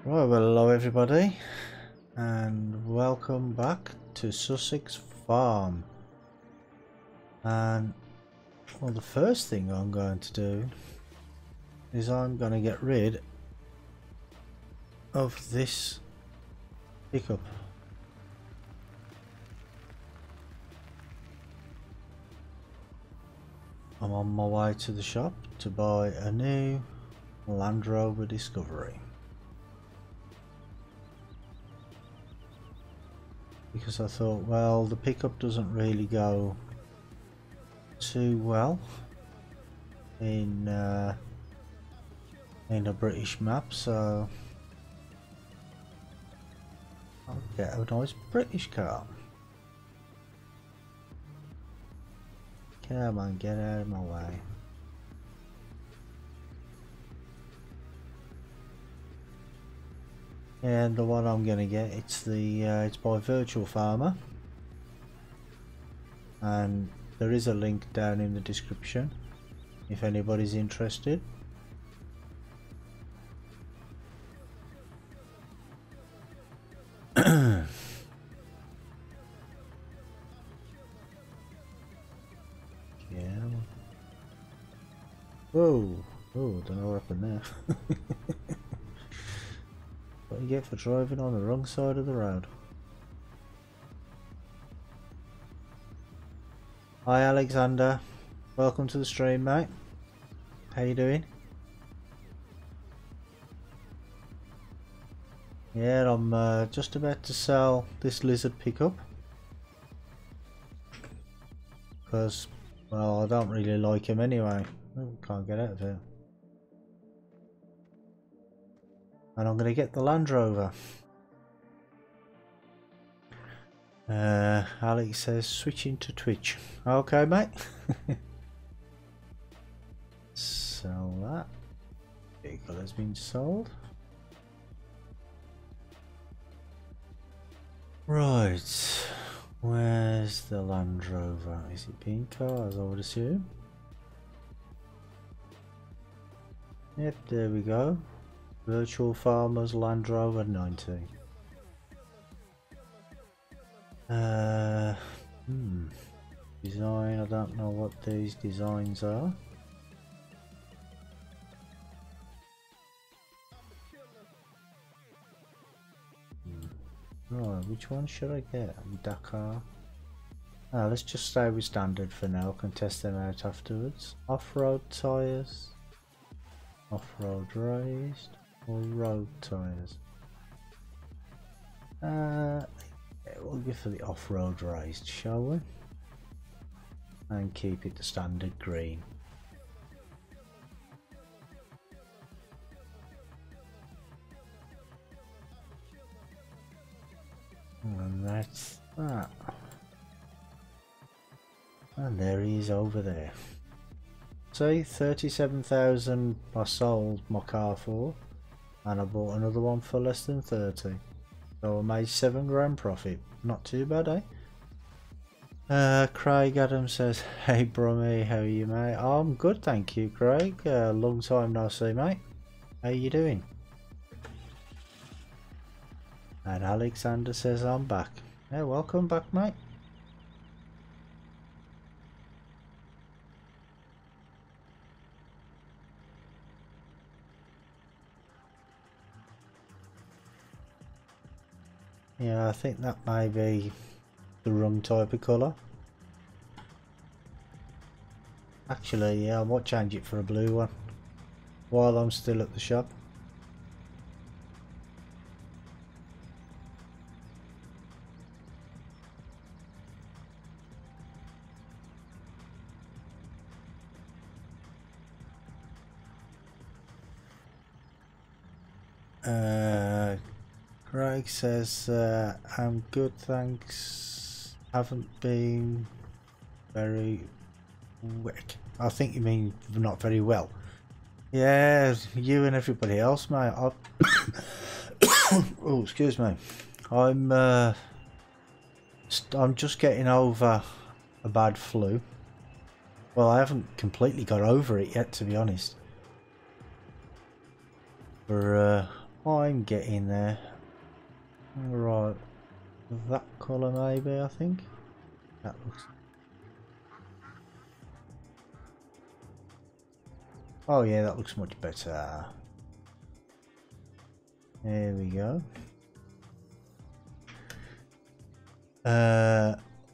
Right, well, hello everybody, and welcome back to Sussex Farm. And well, the first thing I'm going to do is I'm going to get rid of this pickup. I'm on my way to the shop to buy a new Landrover Discovery, because I thought, well, the pickup doesn't really go too well in a British map, so I'll get a nice British car. Come on, get out of my way. And the one I'm gonna get, it's by Virtual Farmer, and there is a link down in the description if anybody's interested. Yeah. Whoa! Oh, don't know what happened there. What you get for driving on the wrong side of the road. Hi Alexander, welcome to the stream, mate. How you doing? Yeah, I'm just about to sell this lizard pickup because, well, I don't really like him anyway. Oh, can't get out of here. And I'm going to get the Landrover. Alex says switching to Twitch. Okay, mate. Sell that. Vehicle has been sold. Right. Where's the Landrover? Is it pink cars, I would assume? Yep, there we go. Virtual Farmers Landrover 90. Design, I don't know what these designs are. Right, which one should I get? Dakar. Let's just stay with standard for now, can test them out afterwards. Off-road tyres, off-road raised, or road tyres. Yeah, we'll go for the off-road raised, shall we? And keep it the standard green. And that's that. And there he is over there. See, 37,000 I sold my car for, and I bought another one for less than 30. So I made £7 profit. Not too bad, eh? Craig Adams says, hey Brummy, how are you, mate? Oh, I'm good, thank you, Craig. Long time no see, mate. How you doing? And Alexander says, I'm back. Yeah, welcome back, mate. Yeah, I think that may be the wrong type of colour. Actually, yeah, I might change it for a blue one while I'm still at the shop. Craig says, I'm good, thanks. Haven't been very wet. I think you mean not very well. Yeah, you and everybody else, mate. Oh, excuse me. I'm just getting over a bad flu. Well, I haven't completely got over it yet, to be honest. I'm getting there. Right, that colour maybe, I think. That looks... Oh yeah, that looks much better. There we go.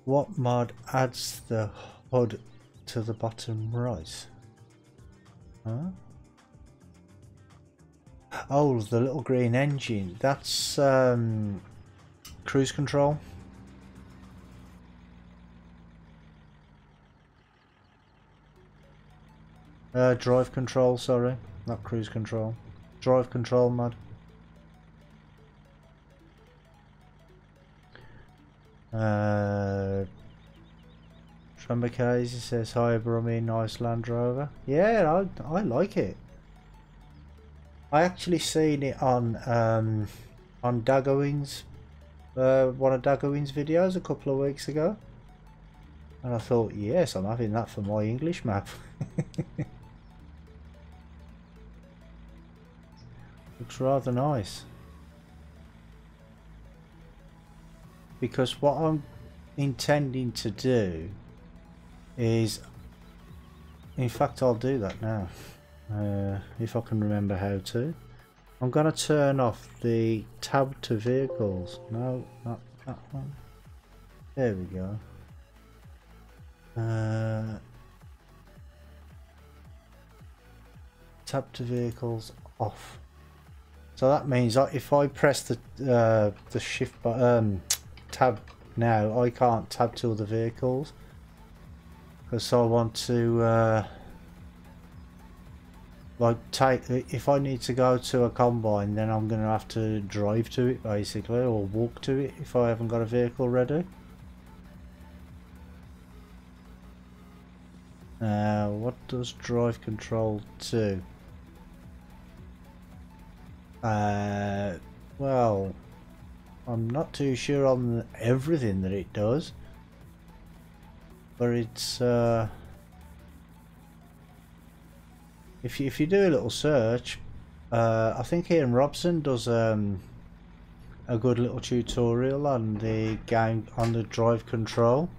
What mod adds the HUD to the bottom right? Huh? Oh, the little green engine. That's cruise control. Drive control, sorry. Not cruise control. Drive control mod. Trumbercase says hi Brummy, nice Landrover. Yeah, I like it. I actually seen it on Daggowing's one of Daggowing's videos a couple of weeks ago. And I thought, yes, I'm having that for my English map. Looks rather nice. Because what I'm intending to do is, in fact I'll do that now, if I can remember how to. I'm going to turn off the tab to vehicles. No, not that one. There we go. Tab to vehicles off. So that means that if I press the shift button, tab now, I can't tab to other vehicles because I want to like if I need to go to a combine, then I'm going to have to drive to it basically, or walk to it if I haven't got a vehicle ready. What does drive control do? Well, I'm not too sure on everything that it does, but it's if you do a little search, I think Ian Robson does a good little tutorial on the game, on the drive control.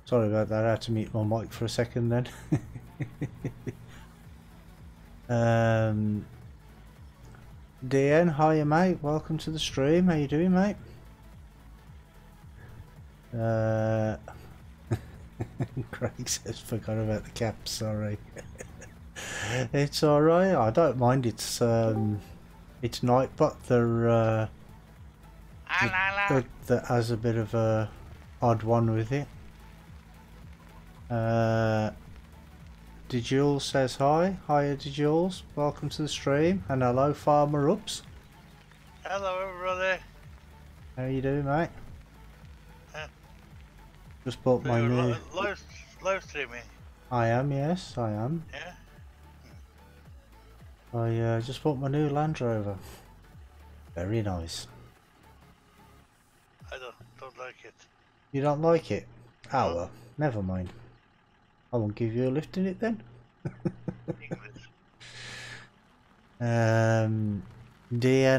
Sorry about that, I had to mute my mic for a second then. DN, hiya mate, welcome to the stream, how you doing mate? Craig says forgot about the cap, sorry. It's alright, I don't mind, it's Nightbot that has a bit of a odd one with it. Dijules says hi. Hiya Dijules, welcome to the stream, and hello Farmer Ups. Hello everybody. How you doing mate? Just bought my new... Live streaming? I am, yes, I am. Yeah? I just bought my new Landrover. Very nice. I don't like it. You don't like it? Oh No. well, never mind. I won't give you a lift in it then. English. DN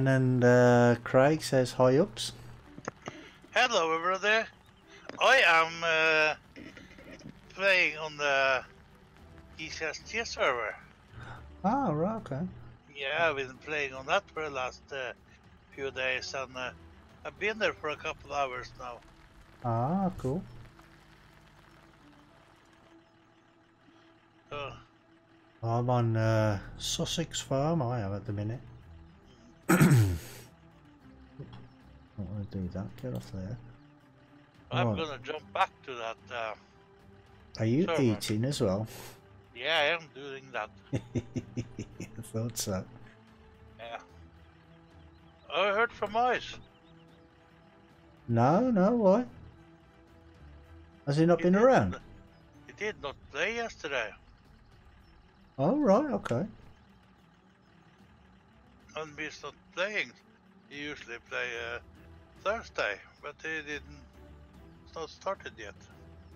and Craig says hi ups. Hello everybody. I am playing on the ECST server. Oh right, okay. Yeah, I've been playing on that for the last few days, and I've been there for a couple of hours now. Ah, cool. I'm on Sussex farm, I am at the minute. I don't want to do that, get off there. I'm Right. gonna jump back to that Are you server. eating as well? Yeah, I am doing that. I thought so. Yeah. I heard from Ice. No, why? Has he not been around? He did not play yesterday. Oh, right, okay. And he's not playing. He usually play Thursday, but he didn't. It's not started yet.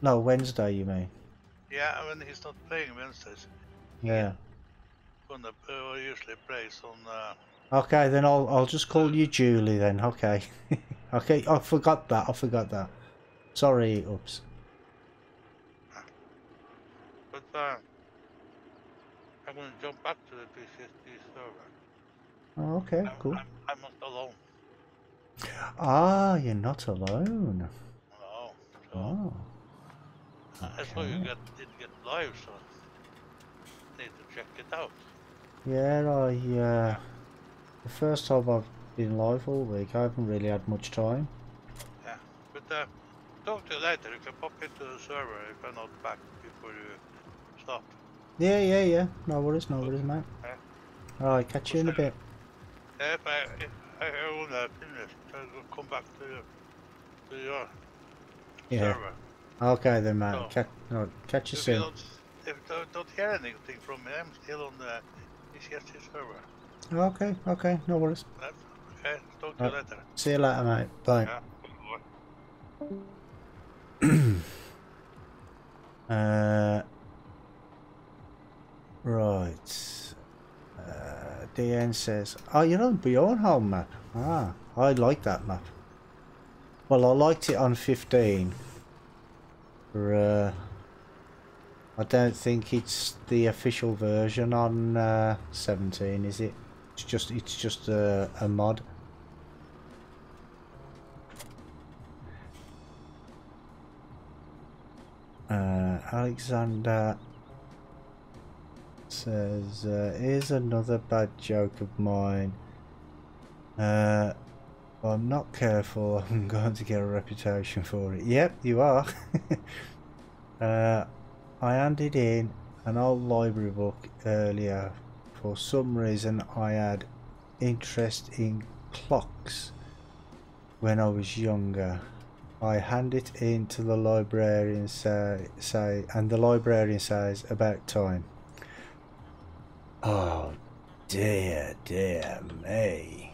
No, Wednesday, you mean? Yeah, when he's not playing Wednesdays, he Yeah. gonna usually plays on. Okay, then I'll just call you Julie then. Okay. Okay, I forgot that. I forgot that. Sorry, oops. But I'm gonna jump back to the PCSD server. Oh, okay, cool. I'm not alone. Ah, you're not alone. No, so Oh, I saw you okay. didn't get live, so need to check it out. Yeah, Yeah, the first time I've been live all week, I haven't really had much time. yeah. But talk to you later. You can pop into the server if I'm not back before you stop. Yeah. No worries, Okay. mate. Yeah. Alright, catch you in a bit. If I wanna finish, I'll come back to your Yeah. server. Okay then, mate. So No, catch you if you soon. don't hear anything from me, I'm still on the PCST server. Okay, no worries. That's okay. Talk to you Right. later. See you later, mate. Bye. Yeah. uh, right. DN says, oh, you're on Beyond Home map. Ah, I like that map. Well, I liked it on 15. I don't think it's the official version on 17, is it? It's just a mod. Alexander says, here's another bad joke of mine. If I'm not careful, I'm going to get a reputation for it. Yep, you are. I handed in an old library book earlier. For some reason, I had interest in clocks when I was younger. I hand it in to the librarian, and the librarian says, about time. Oh dear me.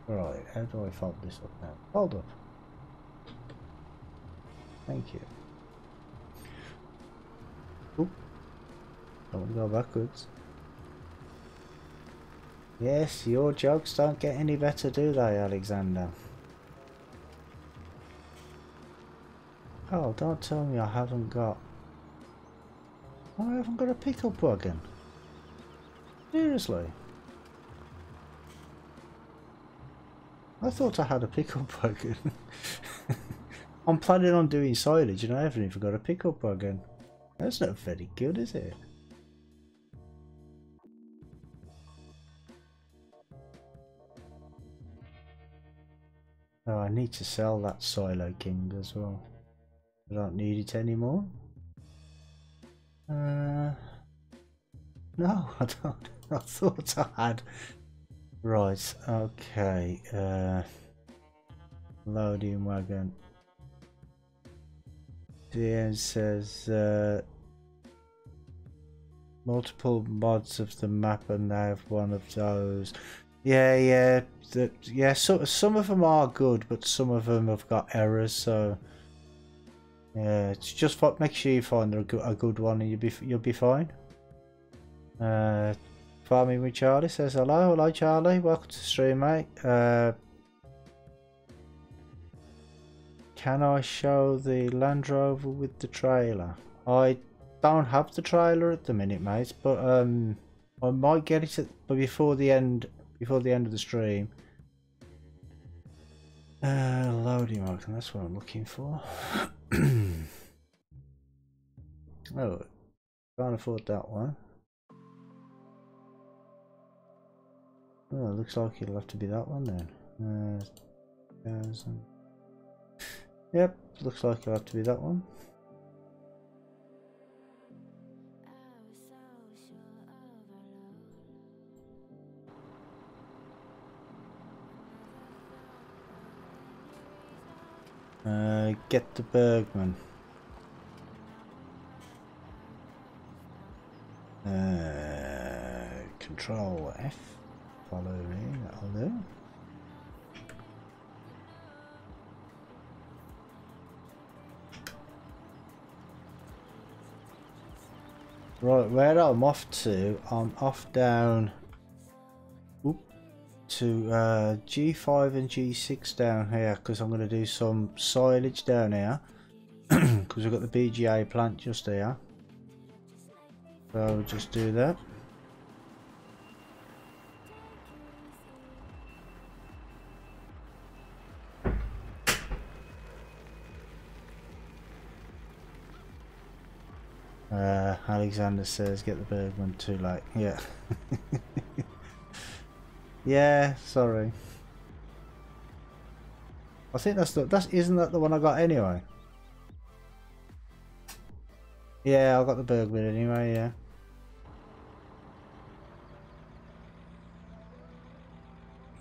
Right, how do I fold this up now? Hold up. Thank you. Oop. Don't go backwards. Yes, your jokes don't get any better, do they, Alexander? Oh, don't tell me I haven't got... Oh, I haven't got a pickup wagon. Seriously? I thought I had a pickup wagon. I'm planning on doing silage and I haven't even got a pickup wagon. That's not very good, is it? Oh, I need to sell that Silo King as well. I don't need it anymore. No, I don't. I thought I had. Right, okay. Loading wagon. DN says multiple mods of the map and they have one of those. Yeah. So some of them are good, but some of them have got errors. So yeah, it's just make sure you find a good one, and you'll be fine. Farming with Charlie says hello Charlie, welcome to the stream, mate. Can I show the Landrover with the trailer? I don't have the trailer at the minute, mate, but I might get it before the end of the stream. Loading mode, that's what I'm looking for. Oh, can't afford that one. Oh, looks like it'll have to be that one then. 1,000. Yep, looks like it'll have to be that one. Get the Bergman. Control F. Follow me, that'll do. Right, where I'm off to, I'm off down to G5 and G6 down here because I'm going to do some silage down here because we've got the BGA plant just here. So I'll just do that. Alexander says get the Bergman too late. Yeah. Yeah, sorry. I think isn't that the one I got anyway? Yeah, I got the Bergman anyway, yeah.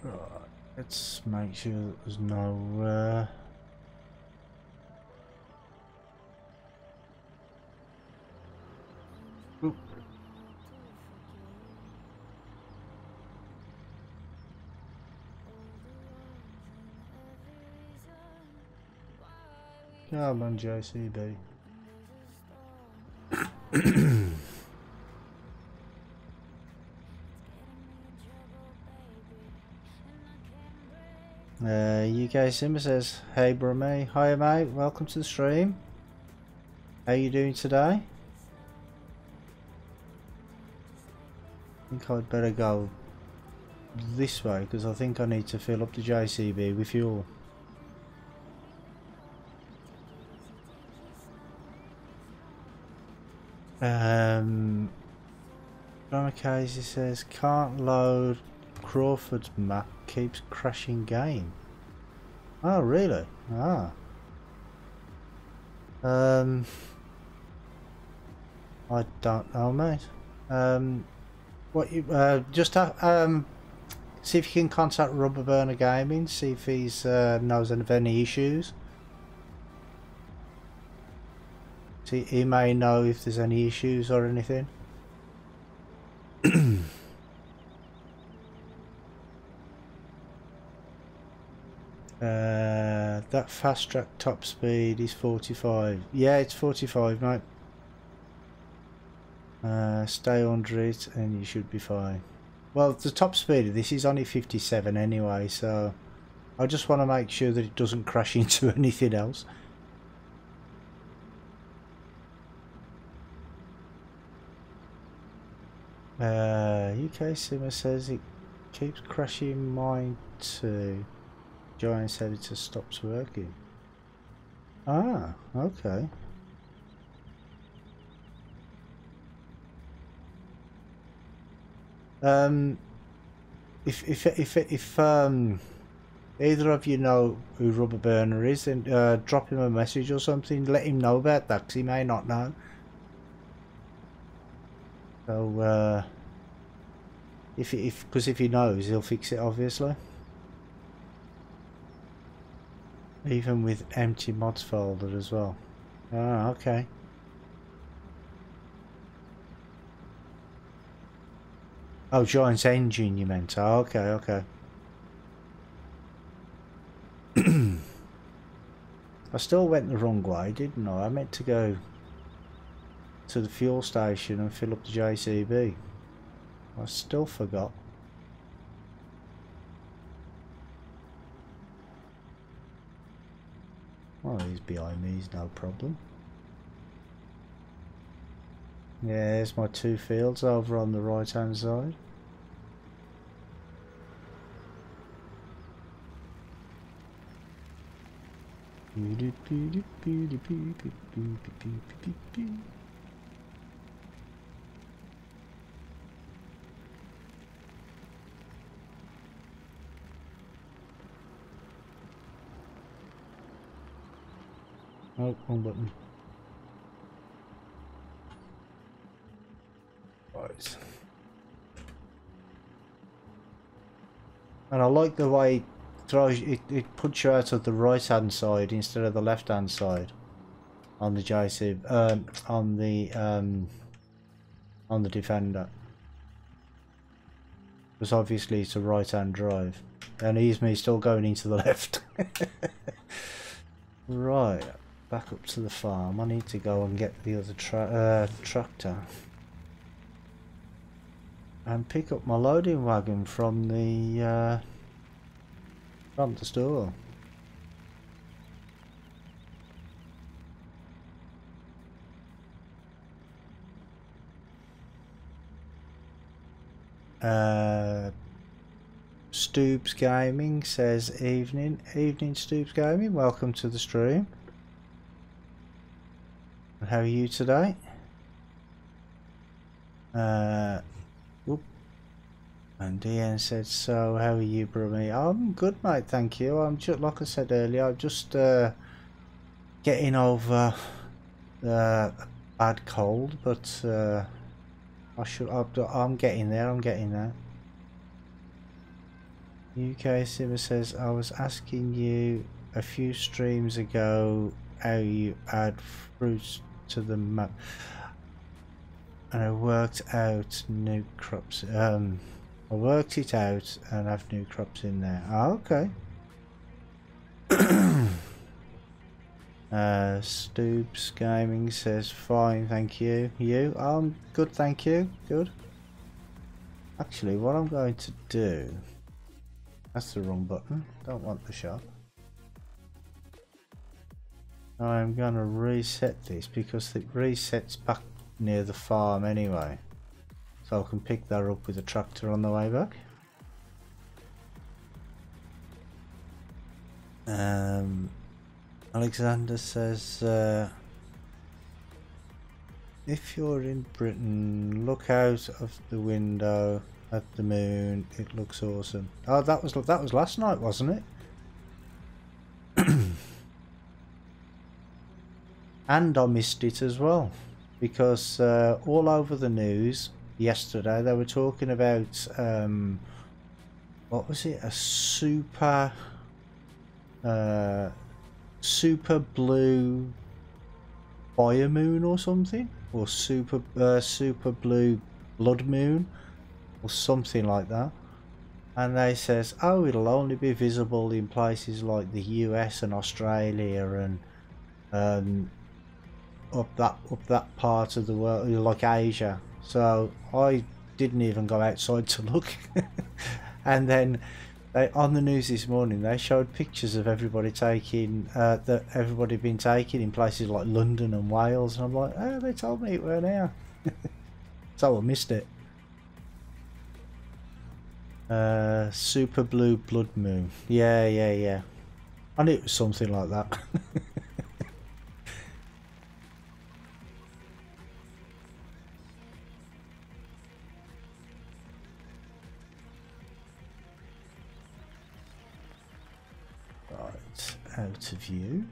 Right, let's make sure that there's no Come on, JCB. UK Simba says, hey bro mate, hi mate, welcome to the stream. How you doing today? I think I'd better go this way because I think I need to fill up the JCB with fuel. Drama Casey says can't load Crawford's map, keeps crashing game. Oh really? Ah. I don't know mate. What you just see if you can contact Rubber Burner Gaming, see if he's knows of any issues. See, he may know if there's any issues or anything. That fast track top speed is 45. Yeah, it's 45, mate. Stay under it and you should be fine. Well, the top speed of this is only 57 anyway, so I just want to make sure that it doesn't crash into anything else. UK Simmer says it keeps crashing mine too. Giant said it just stops working. Ah, okay. If either of you know who Rubber Burner is, then drop him a message or something. Let him know about that, because he may not know. So because if he knows, he'll fix it, obviously. Even with empty mods folder as well. Ah, okay. Oh, Giant's engine you meant. Oh, okay, okay. I still went the wrong way, didn't I? I meant to go to the fuel station and fill up the JCB. I still forgot. Well, he's behind me, he's no problem. Yeah, there's my two fields over on the right hand side. Oh, wrong button. Right. And I like the way it throws it puts you out of the right hand side instead of the left hand side on the JC on the Defender. Because obviously it's a right-hand drive. And here's me still going into the left. Right, back up to the farm. I need to go and get the other tractor. And pick up my loading wagon from the store. Stoops Gaming says evening Stoops Gaming, welcome to the stream. How are you today? Whoop. And DN said, so how are you, Brummy? I'm good, mate, thank you. I'm just, like I said earlier, I'm just getting over a bad cold, but I'm getting there, UK Simmer says, I was asking you a few streams ago how you add fruits to the map, and I worked out new crops. I worked it out and have new crops in there. Oh, okay. Stoops Gaming says, fine, thank you. You? I'm good, thank you. Good. Actually, what I'm going to do... That's the wrong button. Don't want the shop. I'm going to reset this because it resets back near the farm anyway. So I can pick that up with the tractor on the way back. Alexander says, if you're in Britain, look out of the window at the moon, it looks awesome. Oh, that was last night, wasn't it? And I missed it as well because all over the news yesterday they were talking about what was it, a super blue biomoon or something, or super blue blood moon or something like that, and they says, oh, it'll only be visible in places like the US and Australia and up that part of the world, like Asia. So I didn't even go outside to look. And then on the news this morning they showed pictures of everybody taking that everybody been taking in places like London and Wales, and I'm like, oh, they told me it were now. So I missed it. Super blue blood moon. Yeah. I knew it was something like that. Right, out of view.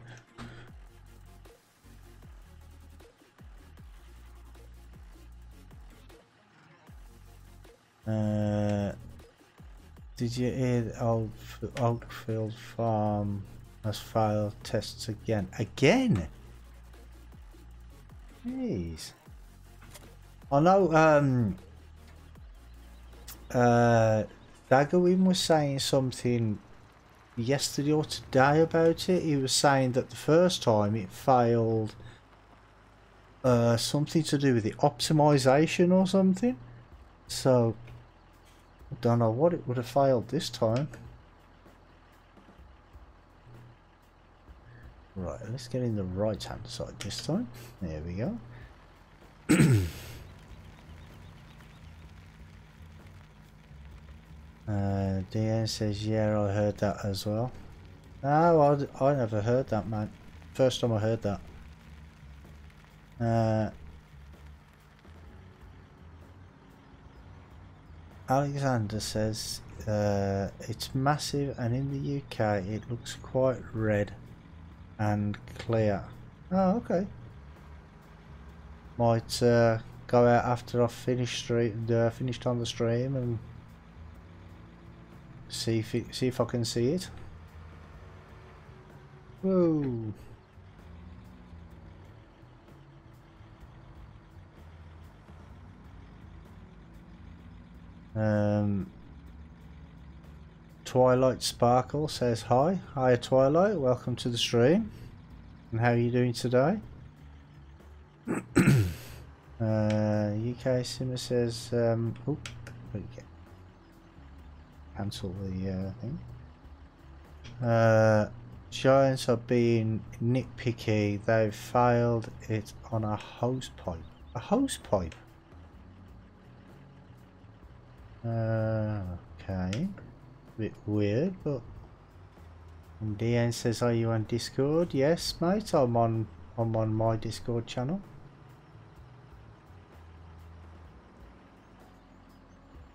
Did you hear the Oldfield Farm has failed tests again? Again? Jeez. I know Daggerwin was saying something yesterday or today about it. He was saying that the first time it failed something to do with the optimization or something. So I don't know what it would have failed this time. Right, let's get in the right hand side this time. There we go. DN says, yeah, I heard that as well. No, I never heard that, man. First time I heard that. Alexander says, it's massive and in the UK it looks quite red and clear. Oh, okay. Might go out after I've finished on the stream and see if I can see it. Whoa. Twilight Sparkle says hi. Hi Twilight, welcome to the stream. And how are you doing today? UK Simmer says, oh, cancel the thing. Giants are being nitpicky. They've failed it on a hose pipe. A hose pipe? Okay. Bit weird, but... And DN says, are you on Discord? Yes, mate, I'm on my Discord channel.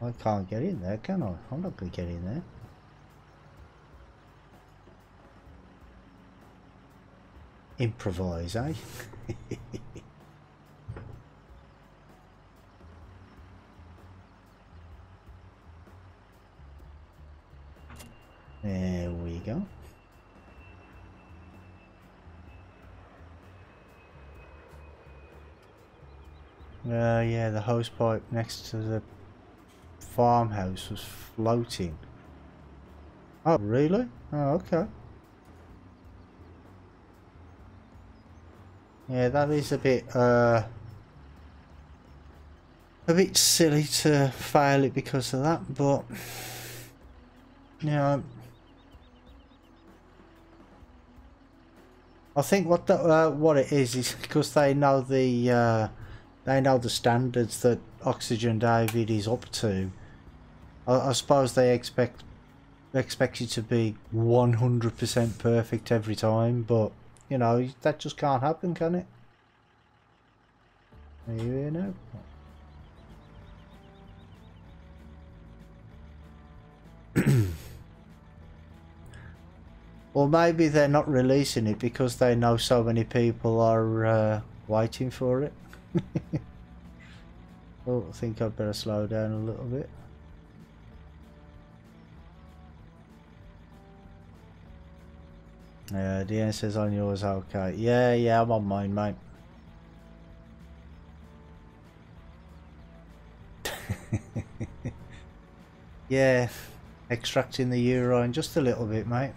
I can't get in there, can I? I'm not going to get in there. Improvise, eh? There we go. Yeah, the hose pipe next to the farmhouse was floating. Oh, really? Oh, okay. Yeah, that is a bit silly to fail it because of that, but you know, I think what it is because they know the standards that Oxygen David is up to. I suppose they expect it to be 100% perfect every time, but you know, that just can't happen, can it? Are you here now? Or maybe they're not releasing it because they know so many people are waiting for it. Oh, I think I'd better slow down a little bit. DN says on yours, okay. Yeah, I'm on mine, mate. Yeah, extracting the urine just a little bit, mate.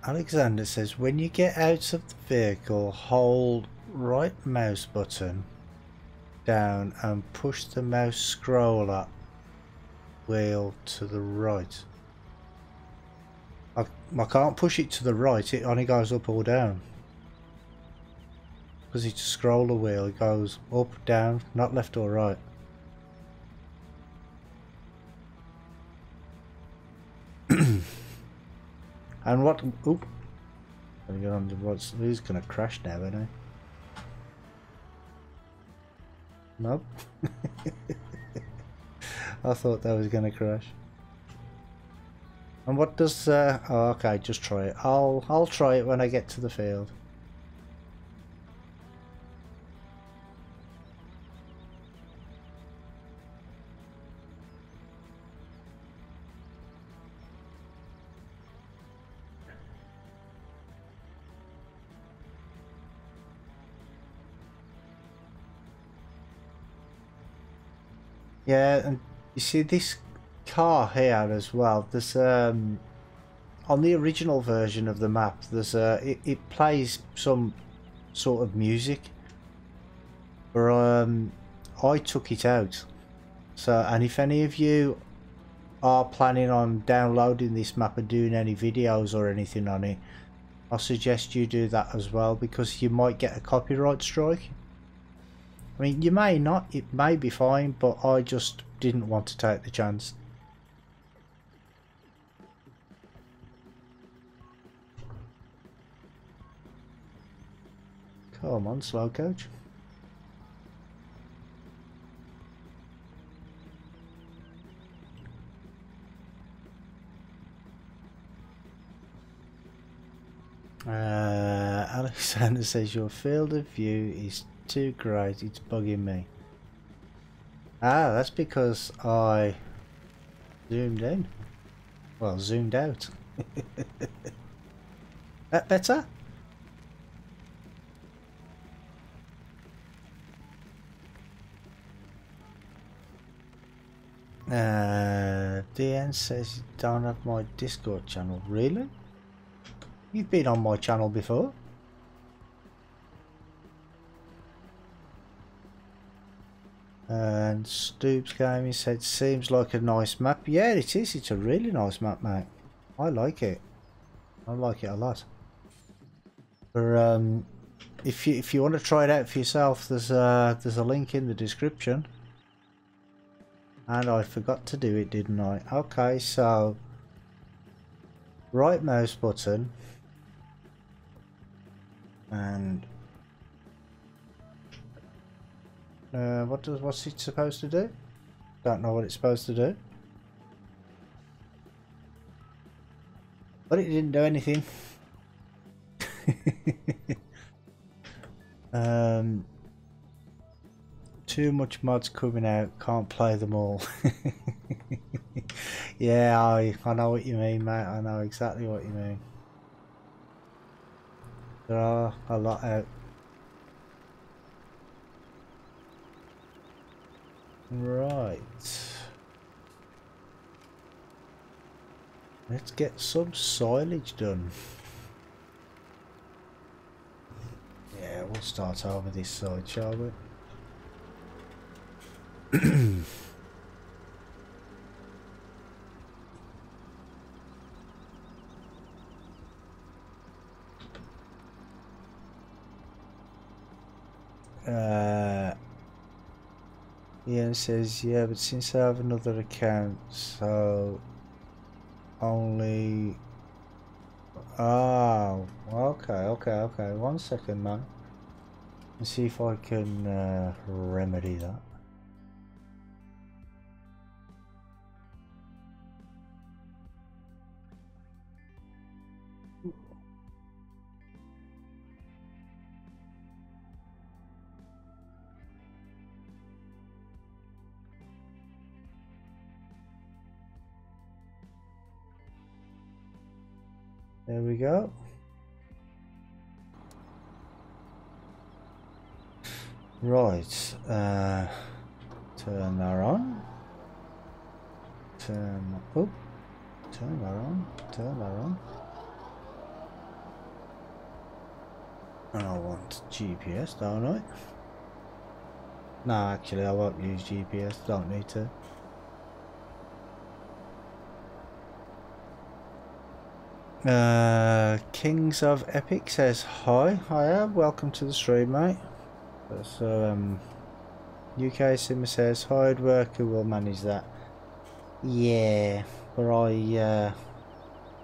Alexander says, when you get out of the vehicle, hold right mouse button down and push the mouse scroller wheel to the right. I can't push it to the right, it only goes up or down. Because it's a scroller wheel, it goes up, down, not left or right. And what? Oop! Gotta get on the right. He's gonna crash now, isn't he? Nope. I thought that was gonna crash. And what does? Oh, okay. Just try it. I'll try it when I get to the field. Yeah, and you see this car here as well. There's on the original version of the map. There's it plays some sort of music, but I took it out. So, and if any of you are planning on downloading this map and doing any videos or anything on it, I suggest you do that as well, because you might get a copyright strike. I mean, you may not, it may be fine, but I just didn't want to take the chance. Come on, slow coach. Alexander says your field of view is too great, it's bugging me. Ah, that's because I zoomed in. Well, zoomed out. That better? DN says you don't have my Discord channel. Really? You've been on my channel before. And Stoops Gaming said, seems like a nice map. Yeah, it is. It's a really nice map, mate. I like it. I like it a lot. But if you want to try it out for yourself, there's a link in the description. And I forgot to do it, didn't I? Okay, so right mouse button and what's it supposed to do? Don't know what it's supposed to do. But it didn't do anything. Too much mods coming out, can't play them all. Yeah, I know what you mean, mate. I know exactly what you mean. There are a lot out. Right. Let's get some silage done. Yeah, we'll start over this side, shall we? Ian says, yeah, but since I have another account, so only... Oh, okay. 1 second, man. Let's see if I can remedy that. There we go. Right, turn that on. Turn that on. And I want GPS, don't I? No, actually I won't use GPS, don't need to. Kings of Epic says hi, hiya, welcome to the stream, mate. So UK Simmer says hired worker will manage that. Yeah, but I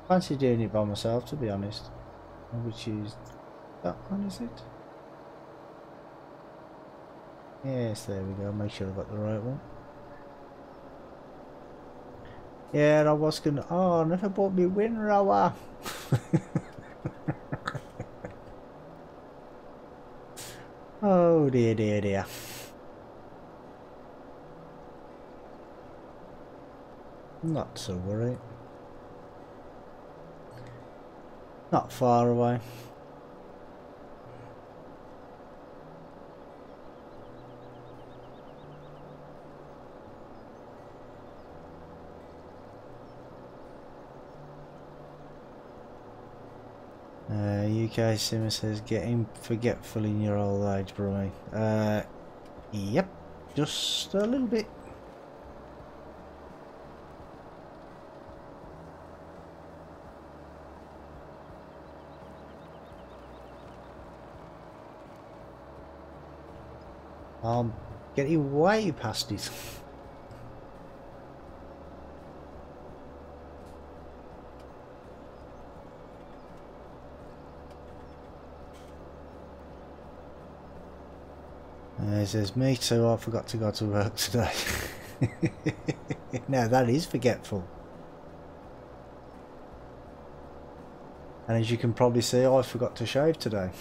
fancy doing it by myself, to be honest. Which is that one, is it? Yes, there we go. Make sure I got the right one. Yeah, I was gonna. Oh, I never bought me windrower. Oh dear. Not to worry. Not far away. UK Simmer says getting forgetful in your old age, bro. Yep, just a little bit. I'm getting way past it. It says, me too, I forgot to go to work today. Now that is forgetful. And as you can probably see, I forgot to shave today.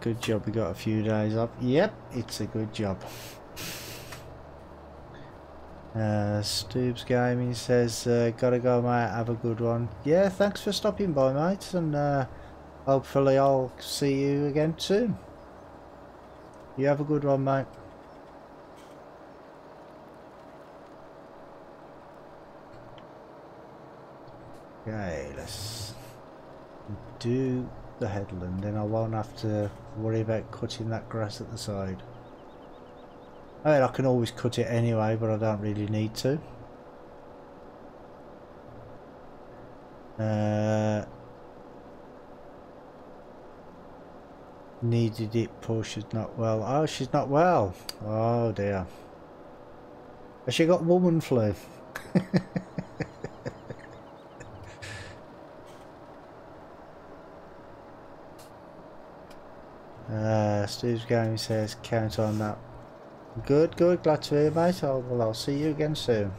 good job we got a few days off. Yep, it's a good job. Stoobs Gaming says, gotta go mate, have a good one. Yeah, thanks for stopping by mate, and hopefully I'll see you again soon. You have a good one mate. Okay, let's do the headland, then I won't have to worry about cutting that grass at the side. I mean, I can always cut it anyway, but I don't really need to. Needed it, poor she's not well. Oh, she's not well. Oh dear. Has she got woman flu? Steve's Gaming says count on that. Good, good, glad to hear mate. I'll see you again soon.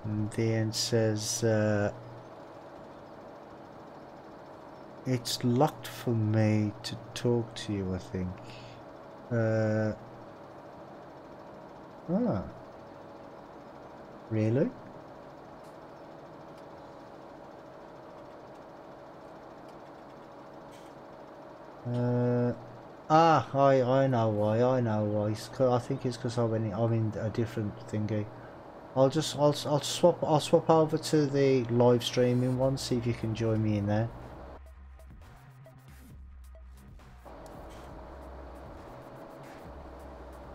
And the end says it's locked for me to talk to you, I think. Really? I know why. I think it's because I'm in a different thingy. I'll swap over to the live streaming one. See if you can join me in there.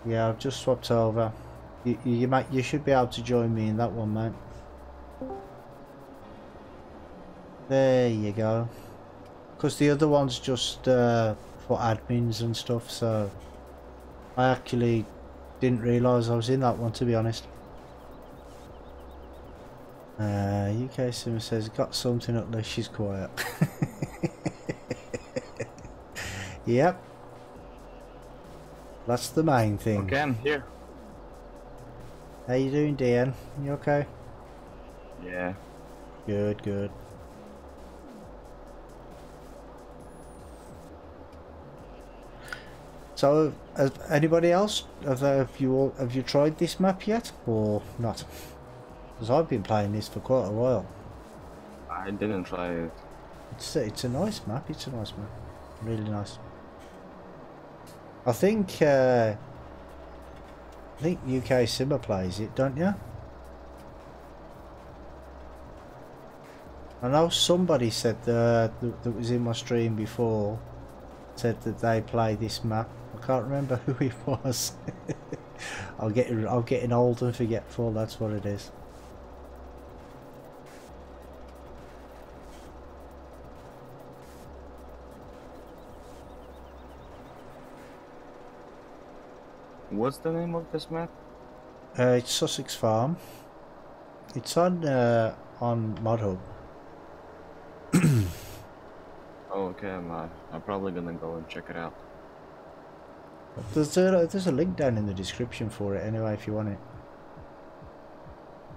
Yeah, I've just swapped over. You should be able to join me in that one, mate. There you go. Because the other one's just for admins and stuff, so I actually didn't realise I was in that one, to be honest. UK Sim says, got something, at least she's quiet. Yep. That's the main thing. Okay, I'm here. How you doing, Dan? You okay? Yeah. Good, good. So, has anybody else, have you tried this map yet, or not? Because I've been playing this for quite a while. I didn't try it. It's a nice map. It's a nice map. Really nice. I think UK Simmer plays it, don't you? I know somebody said that was in my stream before, said that they play this map. I can't remember who it was. I'm getting old and forgetful. That's what it is. What's the name of this map? It's Sussex Farm. It's on ModHub. Oh, okay, I'm probably gonna go and check it out. There's a link down in the description for it anyway if you want it.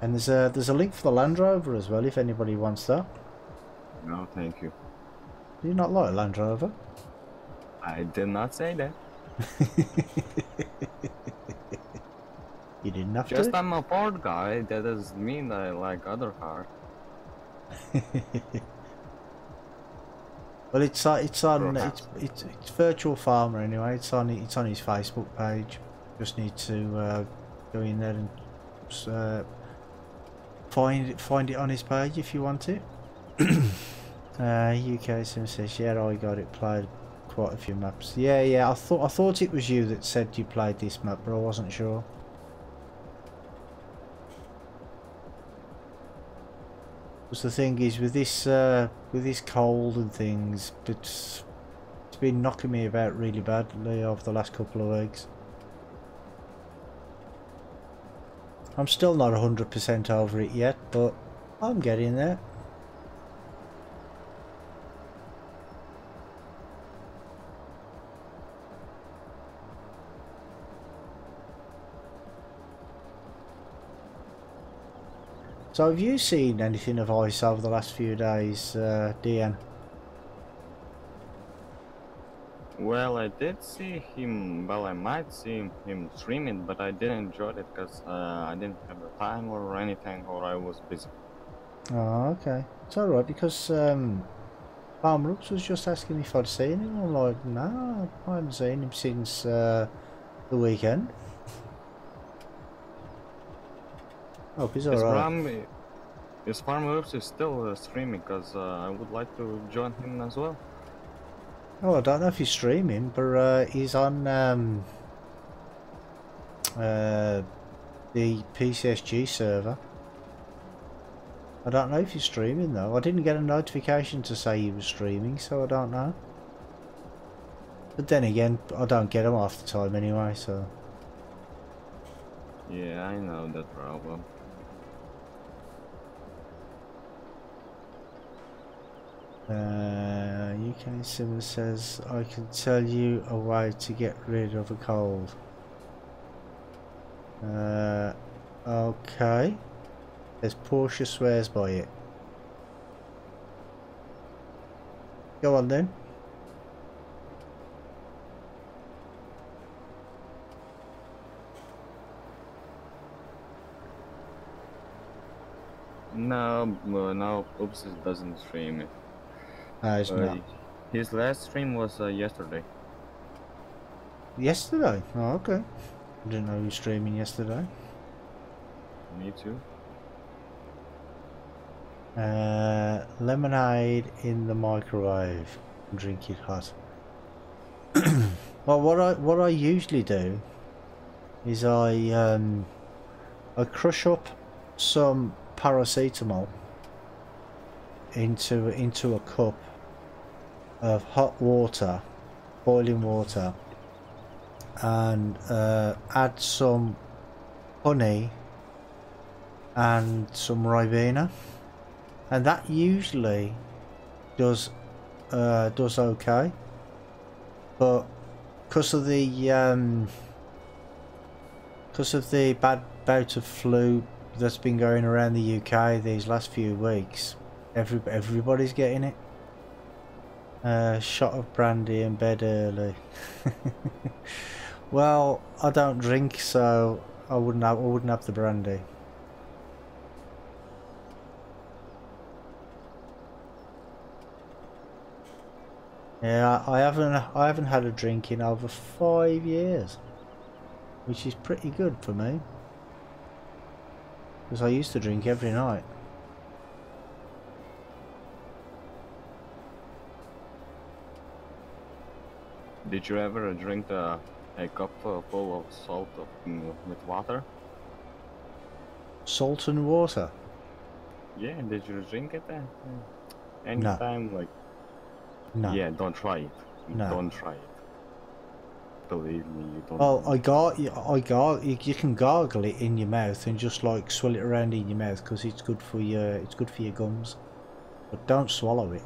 And there's a link for the Landrover as well if anybody wants that. No, thank you. Do you not like Landrover? I did not say that. You didn't have Just to? I'm a Ford guy, that doesn't mean that I like other cars. Well, it's Virtual Farmer anyway. It's on his Facebook page. Just need to go in there and find it on his page if you want it. UK Sim says, yeah, I got it. Played quite a few maps. Yeah. I thought it was you that said you played this map, but I wasn't sure. Because the thing is, with this cold and things, it's been knocking me about really badly over the last couple of weeks. I'm still not 100% over it yet, but I'm getting there. So have you seen anything of ice over the last few days, Deanne? Well, I did see him. Well, I might see him streaming, but I didn't enjoy it because I didn't have the time or anything, or I was busy. Oh, okay. It's alright because Palmer Brooks was just asking if I'd seen him. I'm like, no, I haven't seen him since the weekend. Oh, he's His alright. farm, his farm Oops is still streaming because I would like to join him as well. Oh, I don't know if he's streaming, but he's on the PCSG server. I don't know if he's streaming though. I didn't get a notification to say he was streaming, so I don't know. But then again, I don't get him half the time anyway, so... Yeah, I know that problem. UK Simmer says, I can tell you a way to get rid of a cold. Okay. There's Portia swears by it. Go on then. No, no, Oops doesn't stream it. No, it's not. His last stream was yesterday. Yesterday? Oh, okay. I didn't know he was streaming yesterday. Me too. Lemonade in the microwave. Drink it hot. Well, what I usually do is I crush up some paracetamol into a cup of hot water, boiling water, and add some honey and some Ribena, and that usually does okay. But because of the bad bout of flu that's been going around the UK these last few weeks, everybody's getting it. Shot of brandy in bed early. Well, I don't drink, so I wouldn't have the brandy. Yeah, I haven't had a drink in over 5 years, which is pretty good for me, because I used to drink every night. Did you ever drink a cup full of salt with water? Salt and water? Yeah, did you drink it then? No. Anytime, like... No. Yeah, don't try it. No. Don't try it. Believe me, you don't. Well, you can gargle it in your mouth and just like swirl it around in your mouth because it's good for your gums. But don't swallow it.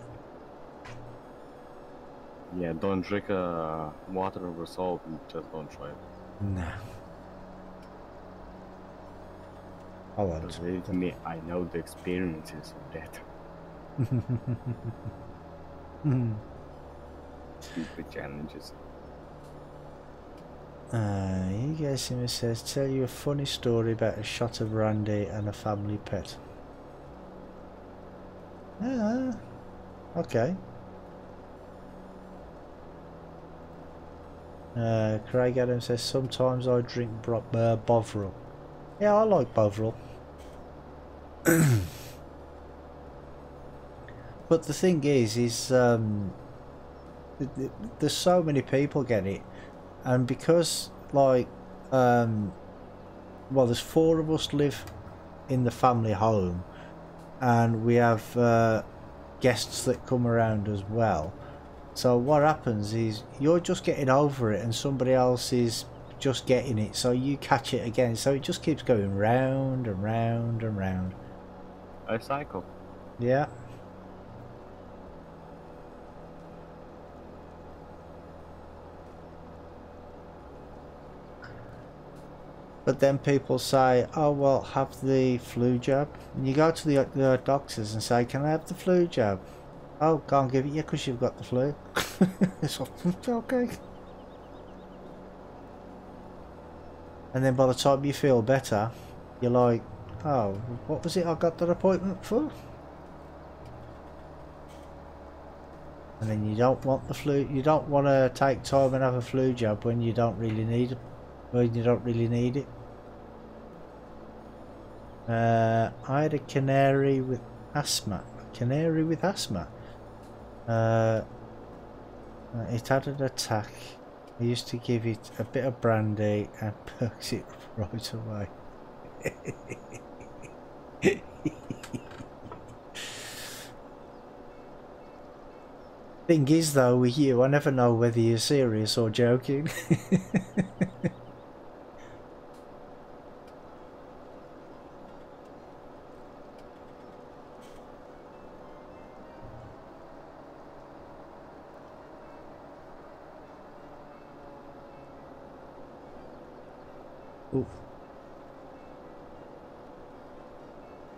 Yeah, don't drink water with salt. Just don't try it. No. I won't. Believe me, I know the experiences of that. Stupid challenges. You guys says, tell you a funny story about a shot of brandy and a family pet. Okay. Craig Adams says, sometimes I drink Bovril. Yeah, I like Bovril. But the thing is there's so many people get it, and because like well, there's 4 of us live in the family home, and we have guests that come around as well. So what happens is you're just getting over it and somebody else is just getting it, so you catch it again, so it just keeps going round and round and round. A cycle. Yeah. But then people say, oh well, have the flu jab. And you go to the doctors and say, can I have the flu jab? Oh, can't give it you because you've got the flu. It's okay. And then by the time you feel better, you're like, oh, what was it I got that appointment for? And then you don't want the flu. You don't want to take time and have a flu jab when you don't really need it. When you don't really need it. I had a canary with asthma. A canary with asthma. It had an attack. I used to give it a bit of brandy and perks it right away. Thing is though, with you, I never know whether you're serious or joking. Ooh.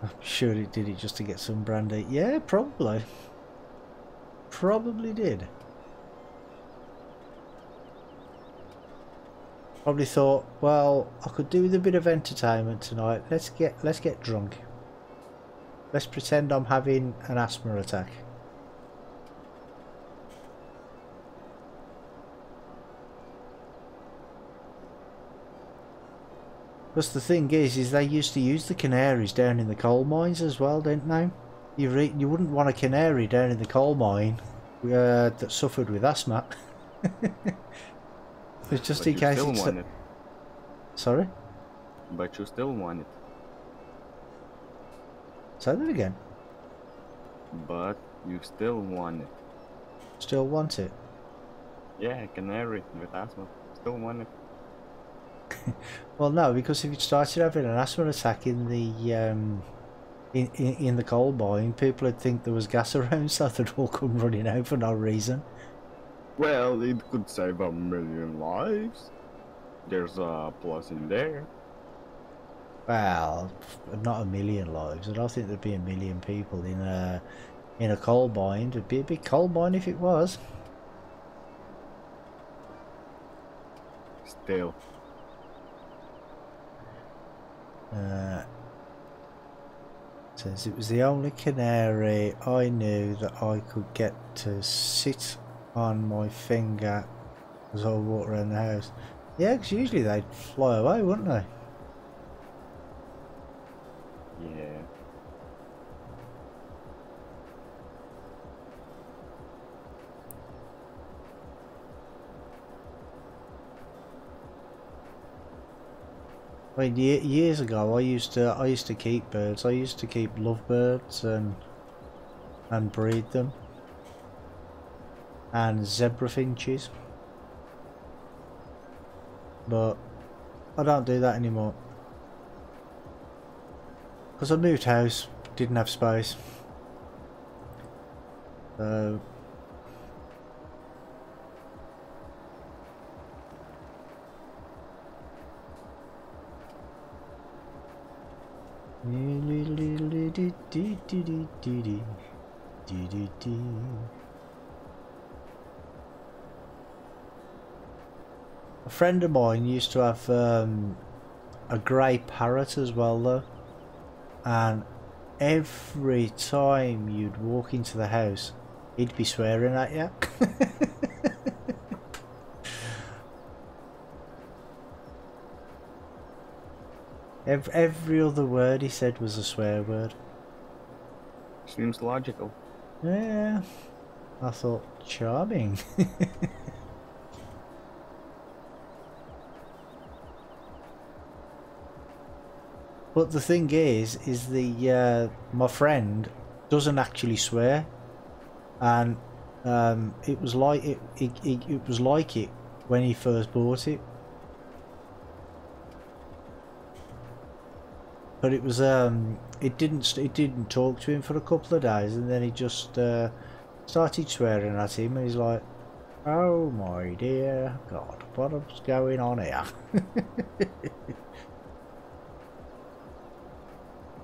I'm sure it did it just to get some brandy. Yeah, probably. Probably did. Probably thought, well, I could do with a bit of entertainment tonight. Let's get drunk. Let's pretend I'm having an asthma attack. Because the thing is they used to use the canaries down in the coal mines as well, didn't they? You wouldn't want a canary down in the coal mine that suffered with asthma. It's just in case it's... Want it. Sorry? But you still want it. Say that again. But you still want it. Still want it? Yeah, canary with asthma. Still want it. Well, no, because if you started having an asthma attack in the in the coal mine, people would think there was gas around, so they'd all come running out for no reason. Well, it could save 1,000,000 lives. There's a plus in there. Well, not 1,000,000 lives. I don't think there'd be 1,000,000 people in a coal mine. It'd be a big coal mine if it was. Still. Says it was the only canary I knew that I could get to sit on my finger as I walked around the house. Yeah, because usually they'd fly away, wouldn't they? Yeah. I mean, years ago, I used to keep birds. I used to keep lovebirds and breed them, and zebra finches. But I don't do that anymore because I moved house, didn't have space. So a friend of mine used to have a grey parrot as well though, and every time you'd walk into the house he'd be swearing at you. Every other word he said was a swear word. Seems logical. Yeah, I thought charming. But the thing is the my friend doesn't actually swear, and it was like it was like it when he first bought it. But it was it didn't talk to him for a couple of days, and then he just started swearing at him, and he's like, "Oh my dear God, what's going on here?"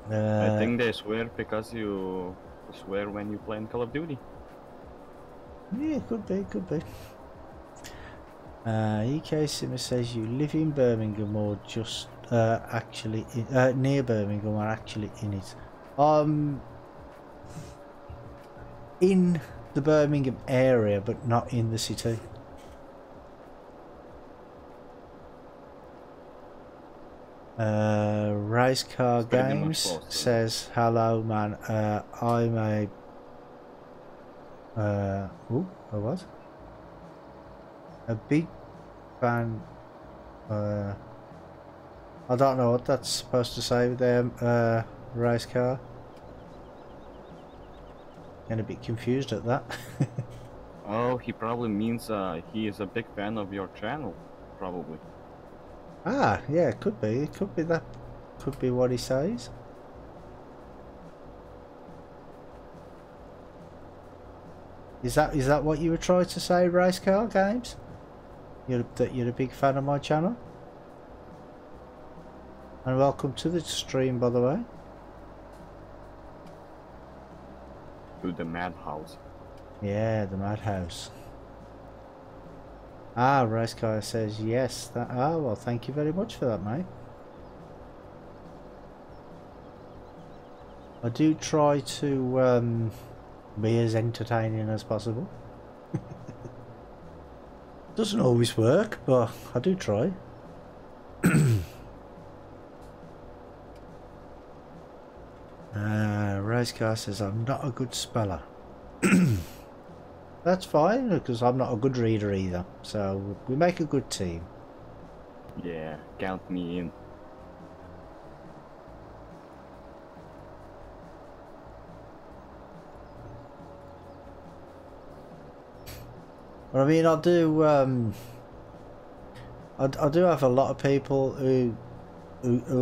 I think they swear because you swear when you play in Call of Duty. Yeah, could be, could be. EK Simmer says you live in Birmingham or just actually near Birmingham or actually in it. In the Birmingham area, but not in the city. Race Car Games says hello, man. I'm a what? A big fan. I don't know what that's supposed to say with them. Race car. Getting a bit confused at that. Oh, he probably means he is a big fan of your channel, probably. Ah, yeah, it could be. It could be that. Could be what he says. Is that what you were trying to say, Race Car Games? That you're a big fan of my channel? And welcome to the stream, by the way. To the madhouse. Yeah, the madhouse. Ah, Race Car says yes. Well, thank you very much for that, mate. I do try to be as entertaining as possible. Doesn't always work, but I do try. Racecar says I'm not a good speller. That's fine, because I'm not a good reader either. So we make a good team. Yeah, count me in. But I mean, I do have a lot of people who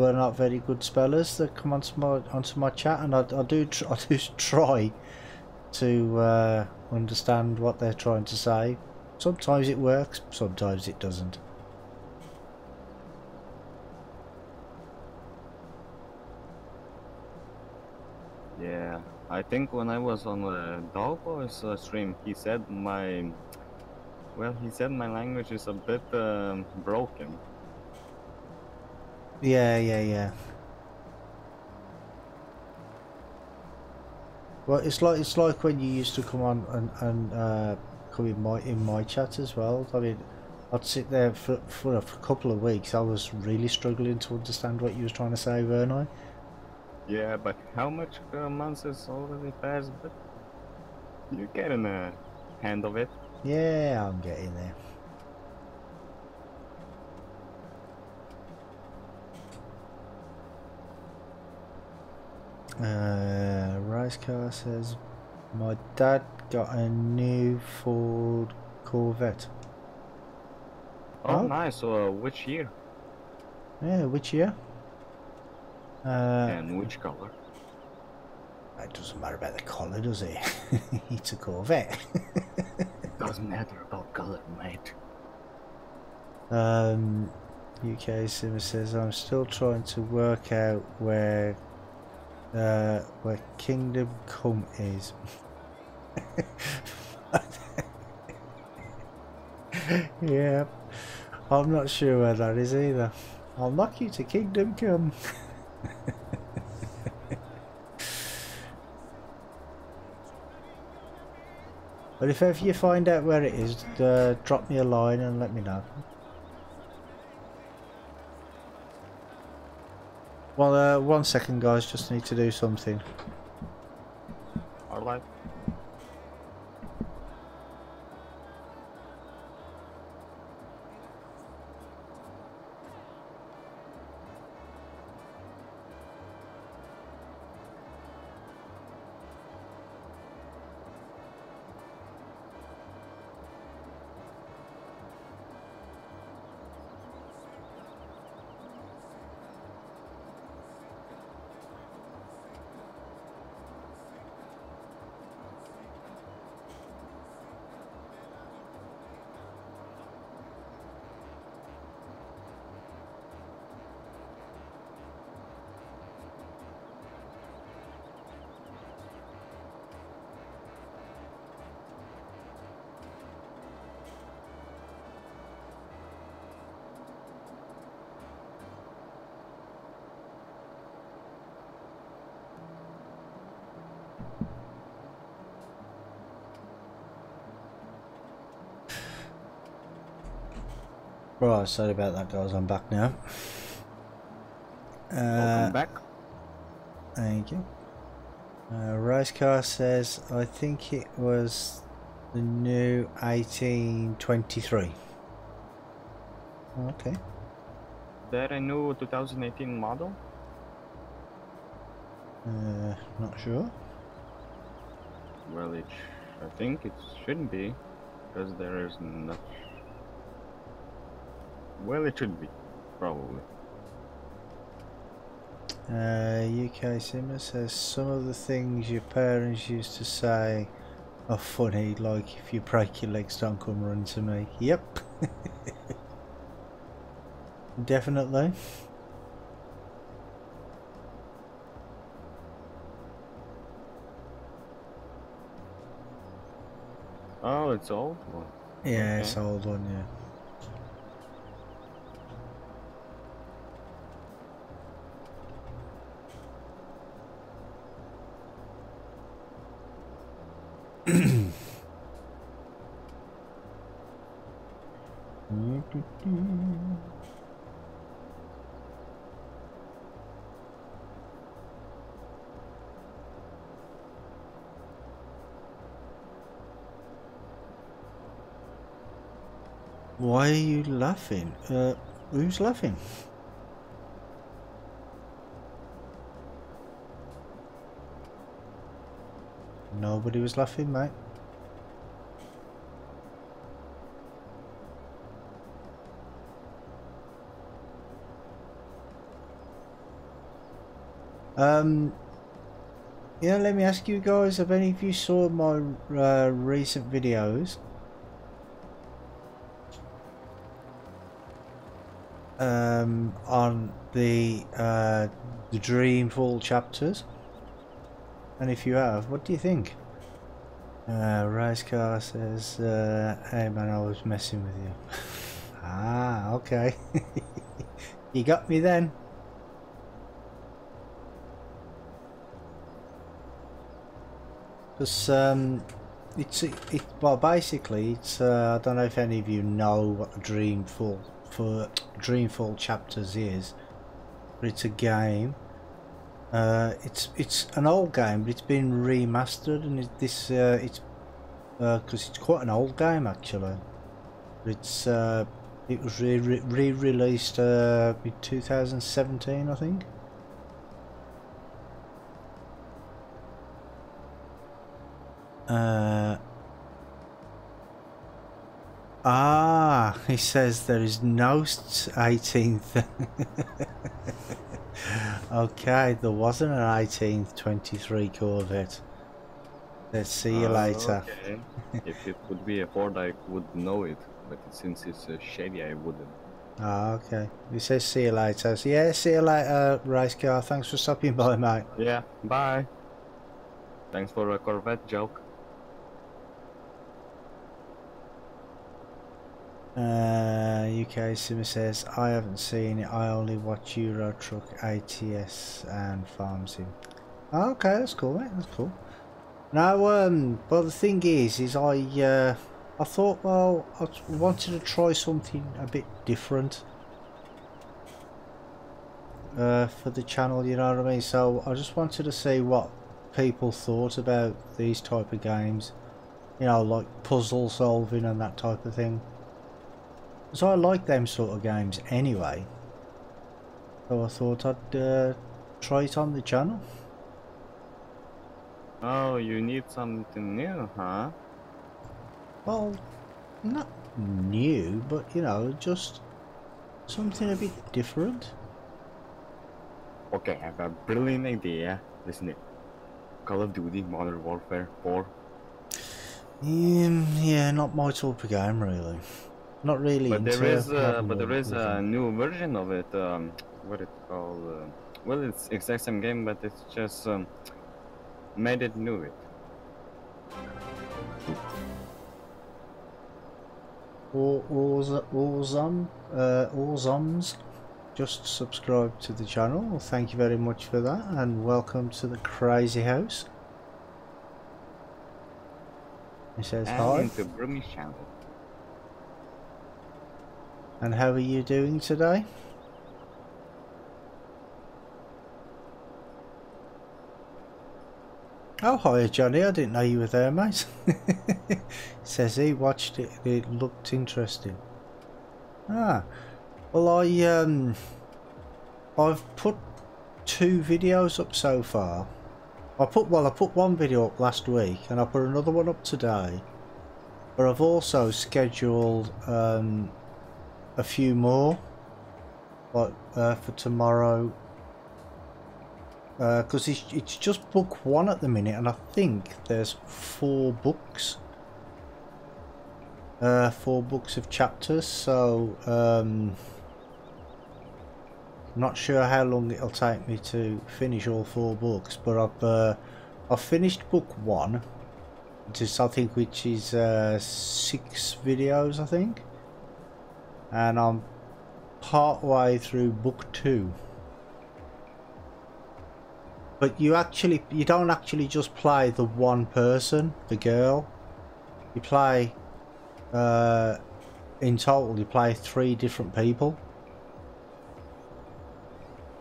are not very good spellers that come onto my chat, and I do try to understand what they're trying to say. Sometimes it works, sometimes it doesn't. Yeah, I think when I was on the Dog Boys stream, he said my language is a bit broken. Yeah. Well, it's like when you used to come on and come in my chat as well. I mean, I'd sit there for a couple of weeks. I was really struggling to understand what you was trying to say, weren't I? Yeah, but how much months has already passed? But you're getting a hand of it. Yeah, I'm getting there. Rice Car says my dad got a new Ford Corvette. Oh, nice. So, which year? Yeah, which year? And which color? It doesn't matter about the colour, does it? It's a Corvette. It doesn't matter about color, mate. UK Simmer says I'm still trying to work out where Kingdom Come is. Yeah, I'm not sure where that is either. I'll knock you to Kingdom Come. But if ever you find out where it is, drop me a line and let me know. Well, 1 second, guys. Just need to do something. Alright. Right, sorry about that, guys. I'm back now. Welcome back. Thank you. Racecar says, I think it was the new 1823. Okay. Is that a new 2018 model? Not sure. Well, I think it shouldn't be, because there is not. Well, it should be, probably. UK Simmer says, some of the things your parents used to say are funny, like if you break your legs, don't come run to me. Yep. Definitely. Oh, it's old one. Yeah, Okay. it's an old one, yeah. Why are you laughing? Who's laughing? Nobody was laughing, mate. Yeah, let me ask you guys, have any of you saw my recent videos? On the Dreamfall chapters? And if you have, what do you think? Ricecar says, hey man, I was messing with you. Ah, okay. You got me then. Because well, basically it's I don't know if any of you know what the Dreamfall chapters is, but it's a game. It's an old game, but it's been remastered, and it's because it's quite an old game actually. It's it was re-released in 2017, I think. He says there is no 18th. Okay, there wasn't an 1823 Corvette. Let's see you later. Okay. If it would be a Ford, I would know it, but since it's a Chevy, I wouldn't. Okay. He says see you later. So yeah, see you later, race car. Thanks for stopping by, mate. Yeah, bye. Thanks for a Corvette joke. UK Simmer says, I haven't seen it, I only watch Euro Truck ATS and Farm Sim. Okay, that's cool, mate, that's cool. Now, well, the thing is I thought, well, I wanted to try something a bit different for the channel, you know what I mean? So I just wanted to see what people thought about these type of games, you know, like puzzle solving and that type of thing. So I like them sort of games anyway, so I thought I'd try it on the channel. Oh, you need something new, huh? Well, not new, but you know, just something a bit different. Okay, I have a brilliant idea. Listen it. Call of Duty Modern Warfare 4. Yeah, not my type of game really. Not really. But there is a Warfare. new version of it. What it's called? Well, it's exact same game, but it's just made it new. Orzoms just subscribe to the channel. Well, thank you very much for that, and welcome to the crazy house. He says hi. Into Brummy channel. And how are you doing today? Oh, hi Johnny, I didn't know you were there, mate. Says he watched it, it looked interesting. Ah, well I've put 2 videos up so far. I put one video up last week and I put another one up today. But I've also scheduled a few more, like for tomorrow. Because it's just book 1 at the minute, and I think there's 4 books. 4 books of chapters, so I'm not sure how long it'll take me to finish all 4 books. But I've finished book 1, which is 6 videos, I think, and I'm part way through book 2. But you don't actually just play the one person, the girl. You play, in total, you play 3 different people.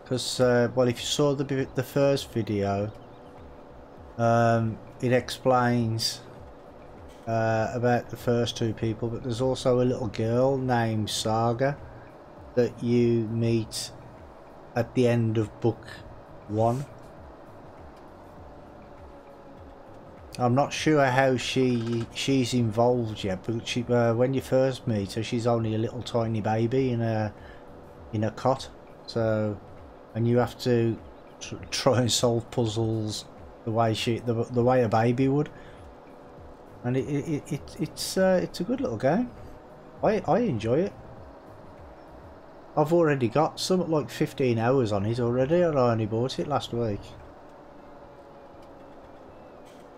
Because, well, if you saw the first video, it explains about the first 2 people. But there's also a little girl named Saga that you meet at the end of book 1. I'm not sure how she's involved yet, but she when you first meet her, she's only a little tiny baby in a cot. So, and you have to try and solve puzzles the way a baby would, and it's a good little game. I enjoy it. I've already got something like 15 hours on it already, and I only bought it last week.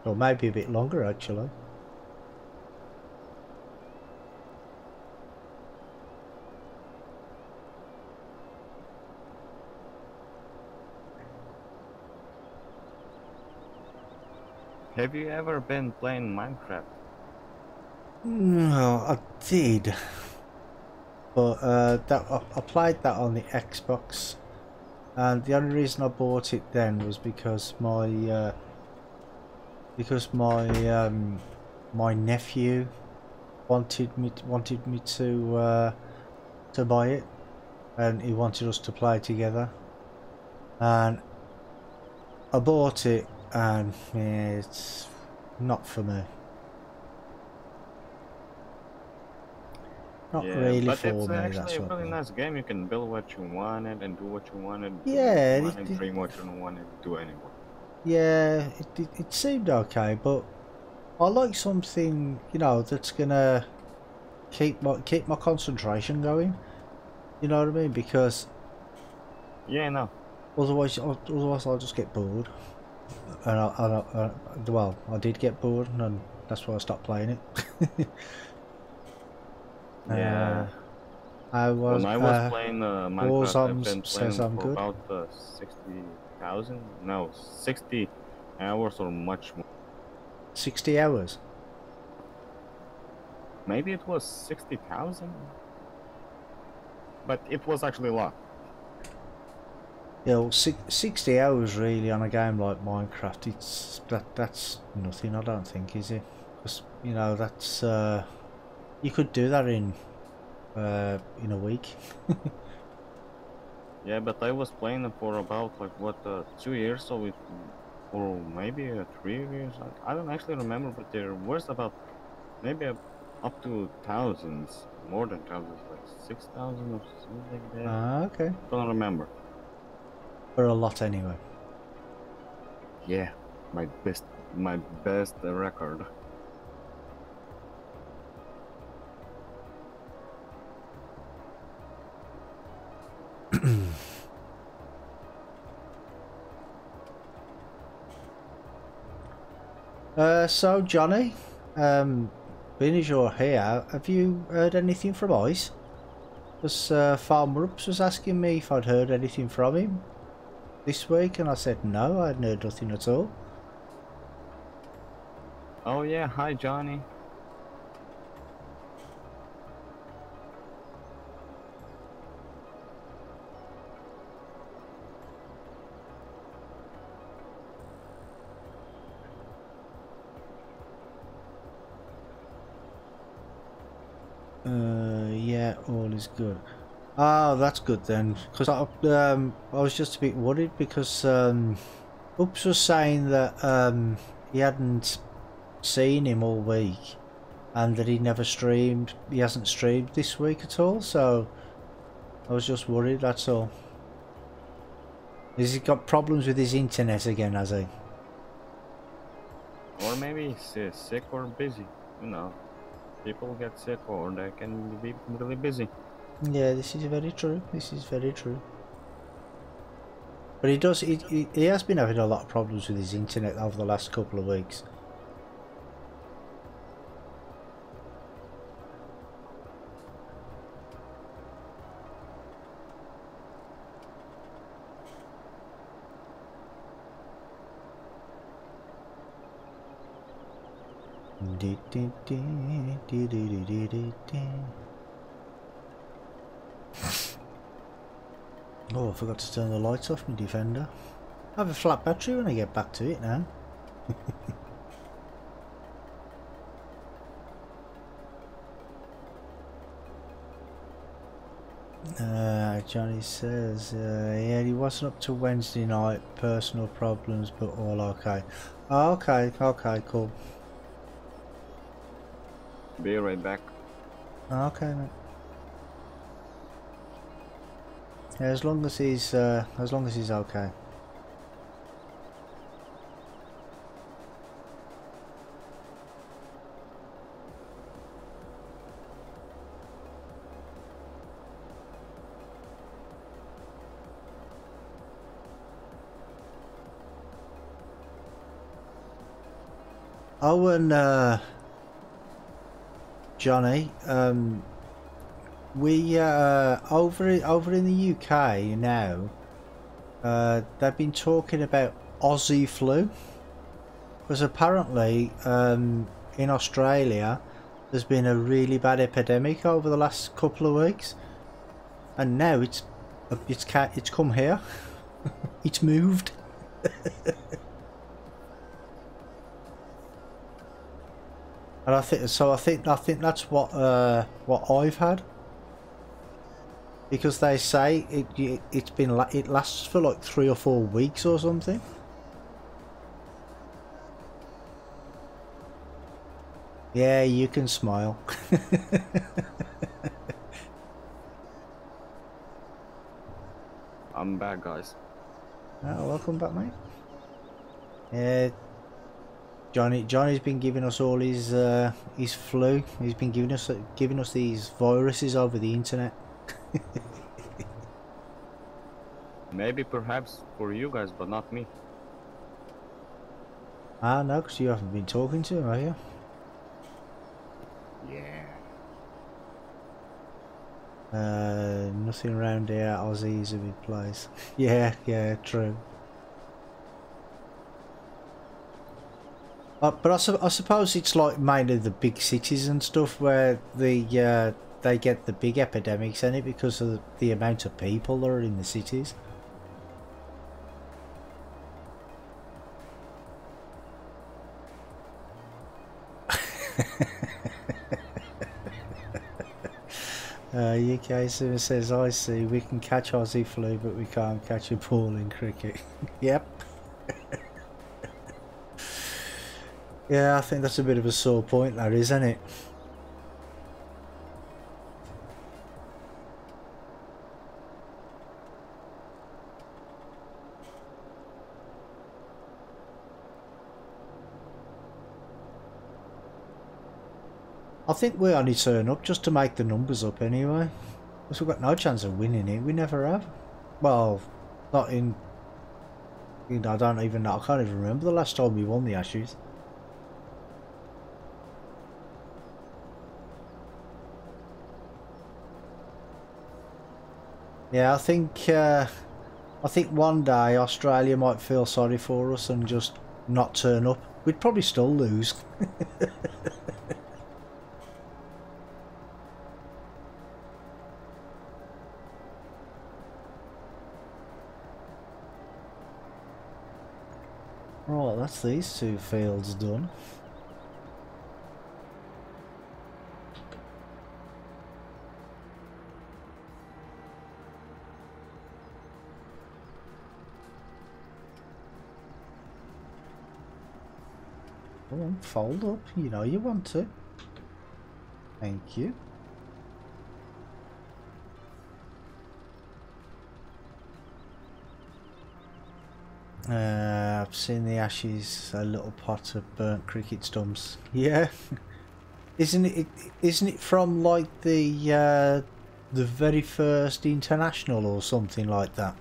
Or maybe a bit longer, actually. Have you ever been playing Minecraft? No, I did. But I played that on the Xbox. And the only reason I bought it then was because my my nephew wanted me to buy it, and he wanted us to play together, and I bought it, and yeah, it's not for me. Not really but for it's me. actually That's a what. really nice game. You can build what you wanted and do what you wanted. Yeah, Dream what you wanted, do anymore. yeah, it seemed okay, but I like something, you know, that's gonna keep my concentration going. You know what I mean? Because Yeah, no. otherwise I'll just get bored. And well, I did get bored, and that's why I stopped playing it. Yeah. When I was playing Minecraft, I've been says playing I'm for good. about 60,000? No, 60 hours or much more. 60 hours. Maybe it was 60,000? But it was actually a lot. Yeah, well, 60 hours really on a game like Minecraft, that's nothing, I don't think, is it? Because, you know, that's you could do that in a week. Yeah, but I was playing for about like what 2 years, so or maybe 3 years. I don't actually remember, but there was about maybe up to thousands, more than thousands, like 6,000 or something like that. Ah, okay. Don't remember. For a lot anyway. Yeah, my best record. So Johnny, being as you're here, have you heard anything from Ice? Because Farmer Ups was asking me if I'd heard anything from him this week, and I said no, I hadn't heard nothing at all. Oh yeah, hi Johnny. Yeah, all is good. Oh, that's good then. Because I was just a bit worried because Oops was saying that he hadn't seen him all week and that he never streamed. He hasn't streamed this week at all, so I was just worried. That's all. Has he got problems with his internet again? Has he? Or maybe he's sick or busy. You know, people get sick or they can be really busy. Yeah, this is very true. This is very true. But he does. He has been having a lot of problems with his internet over the last couple of weeks. Oh, I forgot to turn the lights off my Defender. I have a flat battery when I get back to it now. Johnny says, yeah, he wasn't up to Wednesday night, personal problems, but all okay. Oh, okay, cool. Be right back. Okay, mate. Yeah, as long as he's okay. Oh, and Johnny, we over in the UK now. They've been talking about Aussie flu because apparently in Australia there's been a really bad epidemic over the last couple of weeks, and now it's come here. It's moved. And I think that's what I've had, because they say it lasts for like 3 or 4 weeks or something. Yeah, you can smile. I'm back, guys. Oh, welcome back, mate. Yeah. Johnny's been giving us all his flu. He's been giving us these viruses over the internet. Maybe perhaps for you guys, but not me. Ah, no, because you haven't been talking to him, have you? Yeah. Nothing around here. Aussie's a big place. Yeah, true. But I suppose it's like mainly the big cities and stuff where they get the big epidemics in it because of the amount of people that are in the cities. UK says, I see, we can catch Aussie flu but we can't catch a ball in cricket. Yep. Yeah, I think that's a bit of a sore point, that, isn't it? I think we only turn up just to make the numbers up anyway. Because we've got no chance of winning it. We never have. Well, not in... You know, I don't even know. I can't even remember the last time we won the Ashes. Yeah, I think one day Australia might feel sorry for us and just not turn up. We'd probably still lose. Right, that's these 2 fields done. Come on, fold up. You know you want to. Thank you. I've seen the ashes, a little pot of burnt cricket stumps. Yeah, isn't it? Isn't it from like the very first international or something like that?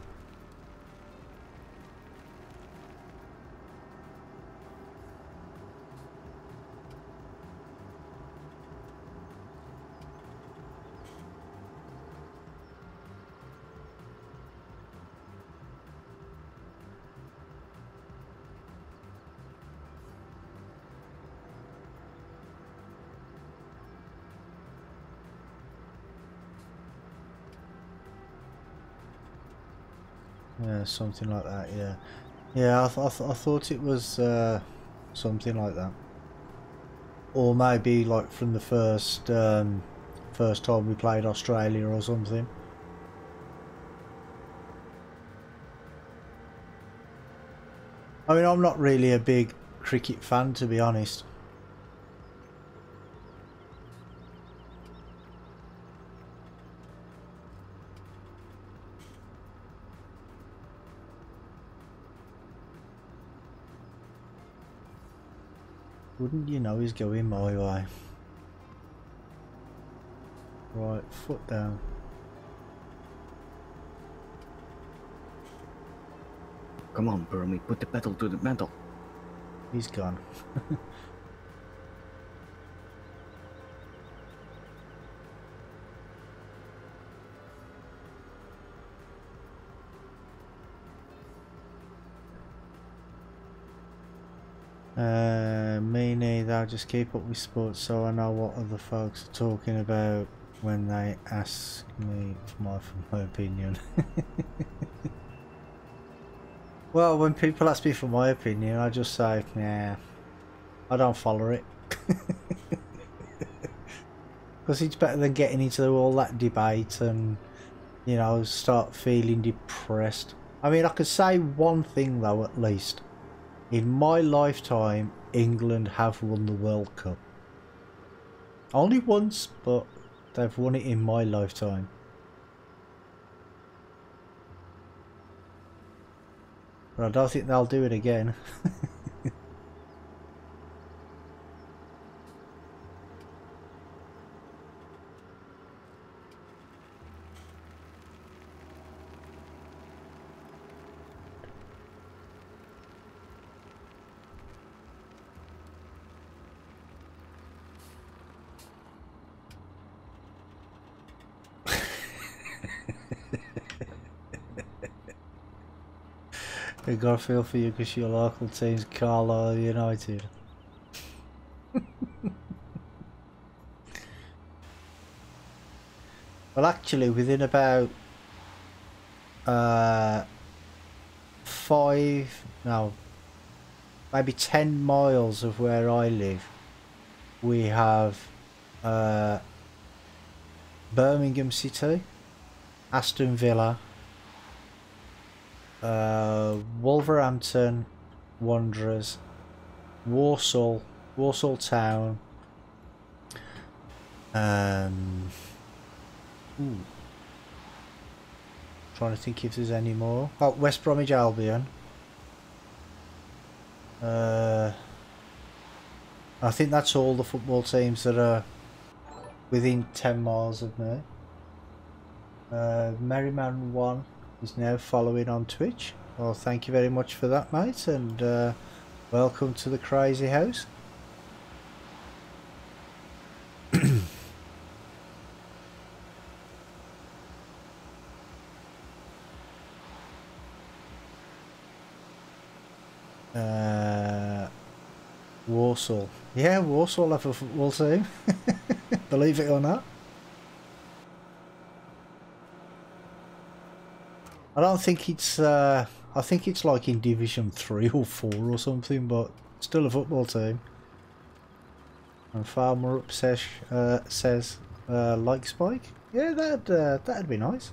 Yeah, something like that. Yeah, yeah. I thought it was something like that, or maybe like from the first time we played Australia or something. I mean, I'm not really a big cricket fan, to be honest. Wouldn't you know he's going my way? Right, foot down. Come on, Burmy, put the pedal to the metal. He's gone. Me neither. I just keep up with sports so I know what other folks are talking about when they ask me for my opinion. Well, when people ask me for my opinion, I just say, nah, I don't follow it. Because it's better than getting into all that debate and, you know, start feeling depressed. I mean, I could say one thing though, at least. In my lifetime, England have won the World Cup. Only once, but they've won it in my lifetime. But I don't think they'll do it again. I gotta feel for you because your local team's Carlisle United. Well, actually, within about 5, maybe 10 miles of where I live, we have Birmingham City, Aston Villa, Wolverhampton Wanderers, Walsall Town, trying to think if there's any more. Oh, West Bromwich Albion. I think that's all the football teams that are within 10 miles of me. Merryman 1 is now following on Twitch. Well, thank you very much for that, mate, and welcome to the crazy house. Walsall. Yeah, Walsall have a football team. Believe it or not. I don't think it's I think it's like in Division 3 or 4 or something, but still a football team. And Farmer Up says like Spike. Yeah, that'd be nice.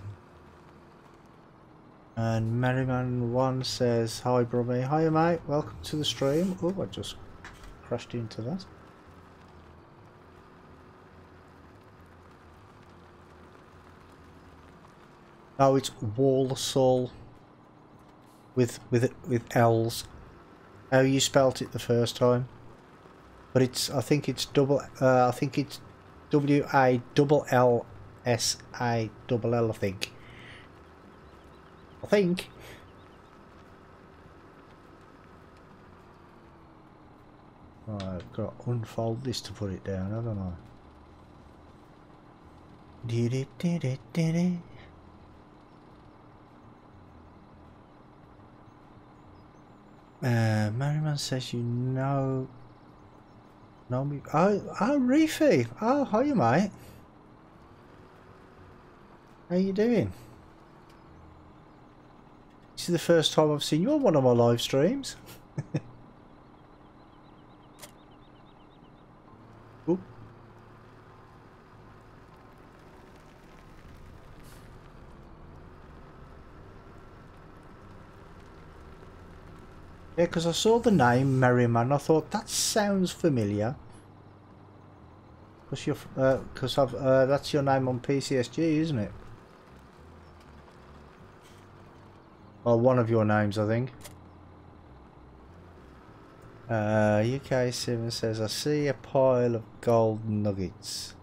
And Merryman 1 says, hi Brummy. Hiya mate, welcome to the stream. Oh, I just crashed into that. Oh, it's Walsall with L's. How you spelt it the first time, but it's I think it's I think it's WALLSALL. I think. Right, I've got to unfold this to put it down, haven't I? Did it. Merriman says you know me. Oh, Reefy. Oh, hiya, mate. How you doing? This is the first time I've seen you on one of my live streams. Ooh. Yeah, because I saw the name Merriman. I thought that sounds familiar. Because that's your name on PCSG, isn't it? Or one of your names, I think. UK Simon says, I see a pile of gold nuggets.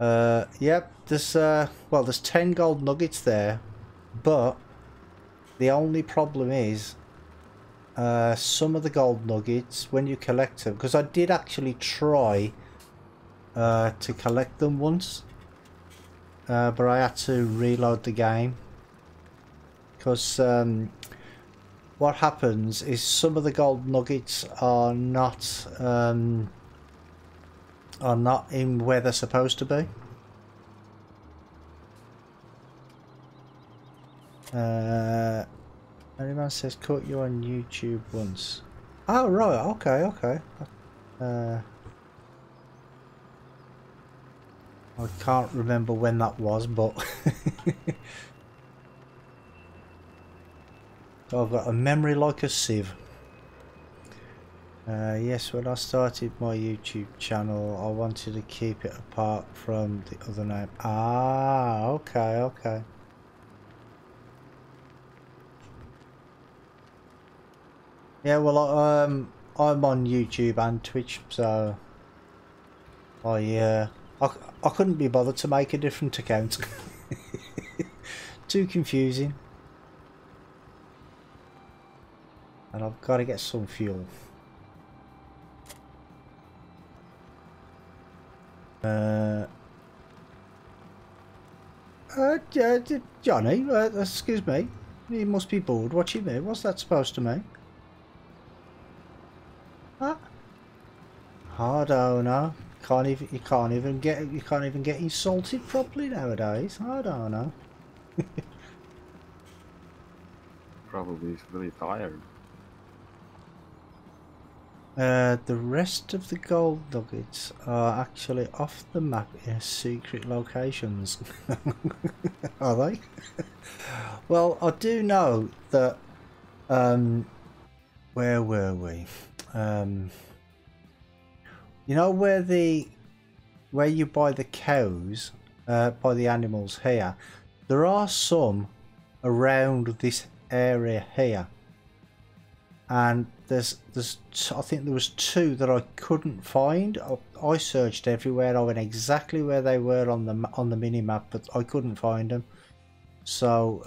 Yep, there's well, there's 10 gold nuggets there, but the only problem is some of the gold nuggets, when you collect them, because I did actually try to collect them once, but I had to reload the game, because what happens is some of the gold nuggets are not in where they're supposed to be. Anyone says caught you on YouTube once. Oh right, okay. I can't remember when that was, but I've got a memory like a sieve. Yes, when I started my YouTube channel, I wanted to keep it apart from the other name. Ah, okay. Yeah, well, I'm on YouTube and Twitch, so I couldn't be bothered to make a different account. Too confusing. And I've got to get some fuel. Johnny, excuse me. You must be bored watching me. What's that supposed to mean? Huh? I don't know. You can't even get insulted properly nowadays. I don't know. Probably he's really tired. The rest of the gold nuggets are actually off the map in secret locations. Are they? Well, I do know that. Where were we? You know where you buy the cows, buy the animals here. There are some around this area here, and there's I think there was 2 that I couldn't find. I searched everywhere. I went exactly where they were on the mini map, but I couldn't find them. So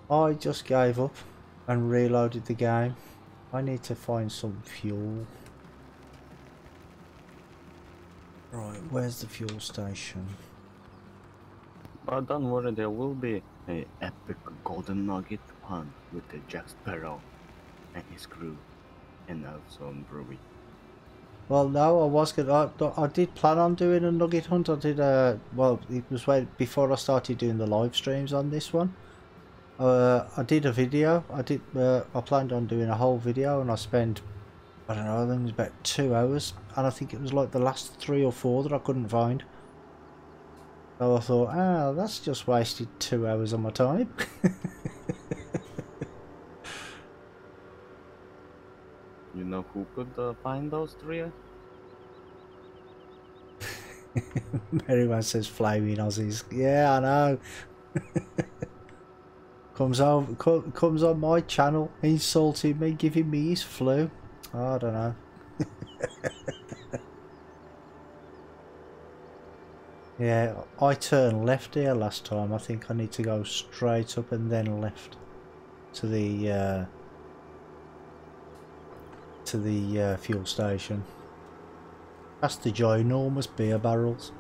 I just gave up and reloaded the game. I need to find some fuel. Right, where's the fuel station? But don't worry, there will be an epic golden nugget hunt with the Jack Sparrow and his crew, and also Brewy. Well, no, I did plan on doing a nugget hunt. I did well, it was before I started doing the live streams on this one. I did a video. I planned on doing a whole video, and I spent, I don't know, I think it was about 2 hours, and I think it was like the last 3 or 4 that I couldn't find. So I thought, that's just wasted 2 hours of my time. You know who could find those three? Everyone says flaming Aussies. Yeah, I know. Comes on my channel, insulting me, giving me his flu. Oh, I don't know. Yeah, I turned left here last time. I think I need to go straight up and then left to the fuel station. Past the ginormous beer barrels.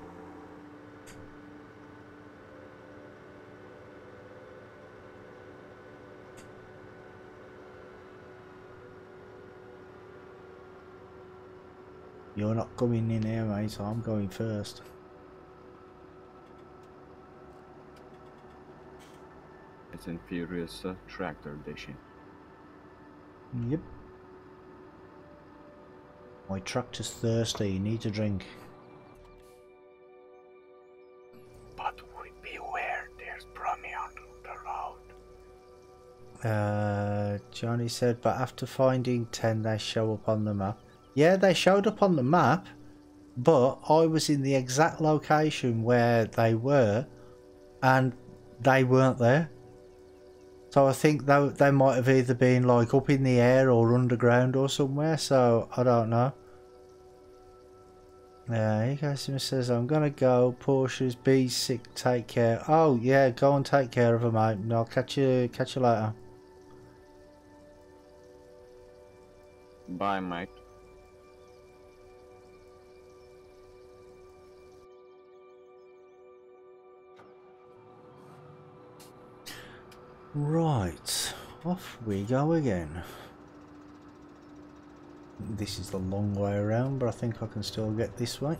You're not coming in here, mate, so I'm going first. It's in Furious Tractor Edition. Yep. My tractor's thirsty, you need a drink. But beware, there's Brummy on the road. Johnny said, but after finding 10 they show up on the map. Yeah, they showed up on the map, but I was in the exact location where they were, and they weren't there. So I think they might have either been like up in the air or underground or somewhere, so I don't know. He goes and says, I'm gonna go, Porsche's, be sick, take care. Oh yeah, go and take care of her, mate. I'll catch you later. Bye, mate. Right, off we go again. This is the long way around, but I think I can still get this way.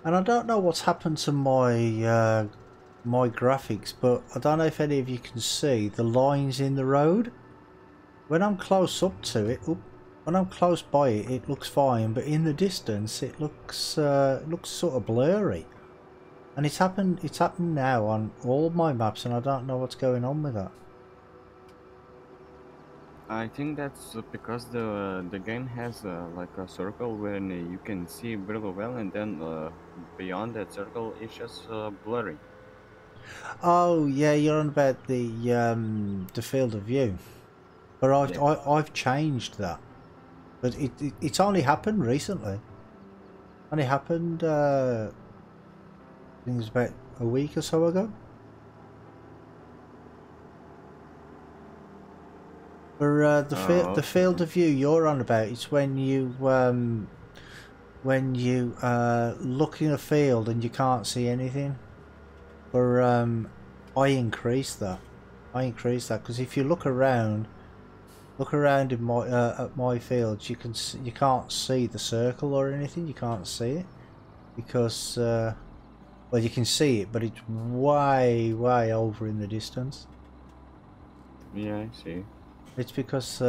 And I don't know what's happened to my my graphics, but I don't know if any of you can see the lines in the road. When I'm close up to it, when I'm close by it, it looks fine, but in the distance, it looks sort of blurry. And it's happened now on all my maps, and I don't know what's going on with that. I think that's because the game has like a circle where you can see really well, and then beyond that circle it's just blurry. Oh yeah, you're on about the field of view, but I've changed that. But it's only happened recently. Only happened I think it was about a week or so ago. For the field of view you're on about, it's when you look in a field and you can't see anything. For I increased that. Because if you look around in my at my fields, you can't see the circle or anything. You can't see it because well, you can see it, but it's way over in the distance. Yeah, I see. It's because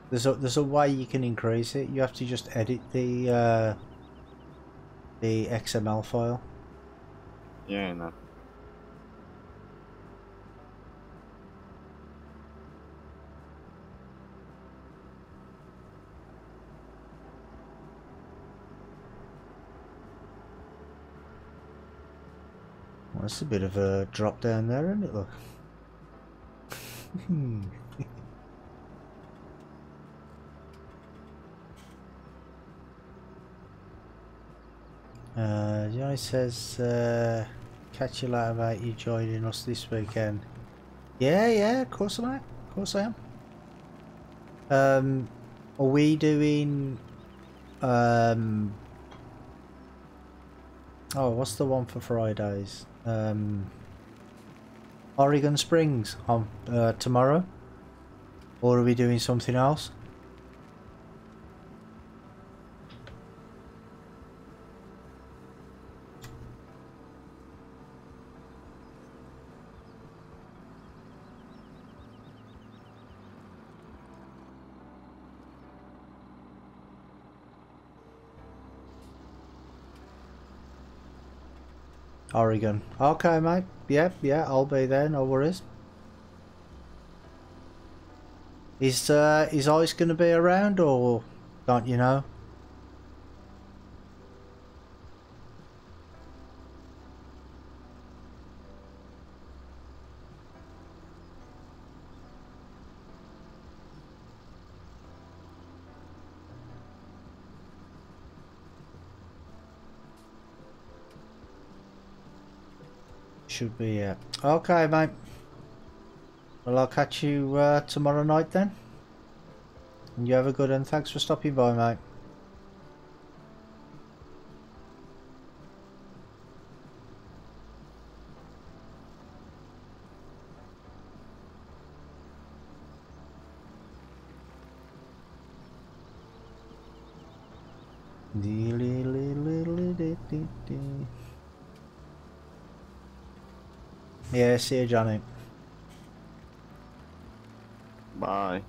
there's a way you can increase it. You have to just edit the XML file. Yeah, I know. Well, that's a bit of a drop down there, isn't it? Look. Johnny says, catch you later, mate. You joining us this weekend? Yeah, of course I am. Of course I am. Are we doing? Oh, what's the one for Fridays? Oregon Springs on tomorrow, or are we doing something else? Oregon. Okay, mate. Yeah, yeah, I'll be there. No worries. Is Ice going to be around, or don't you know? Should be, yeah. Okay, mate. Well, I'll catch you tomorrow night then. And you have a good one. Thanks for stopping by, mate. Yeah, see you, Johnny. Bye.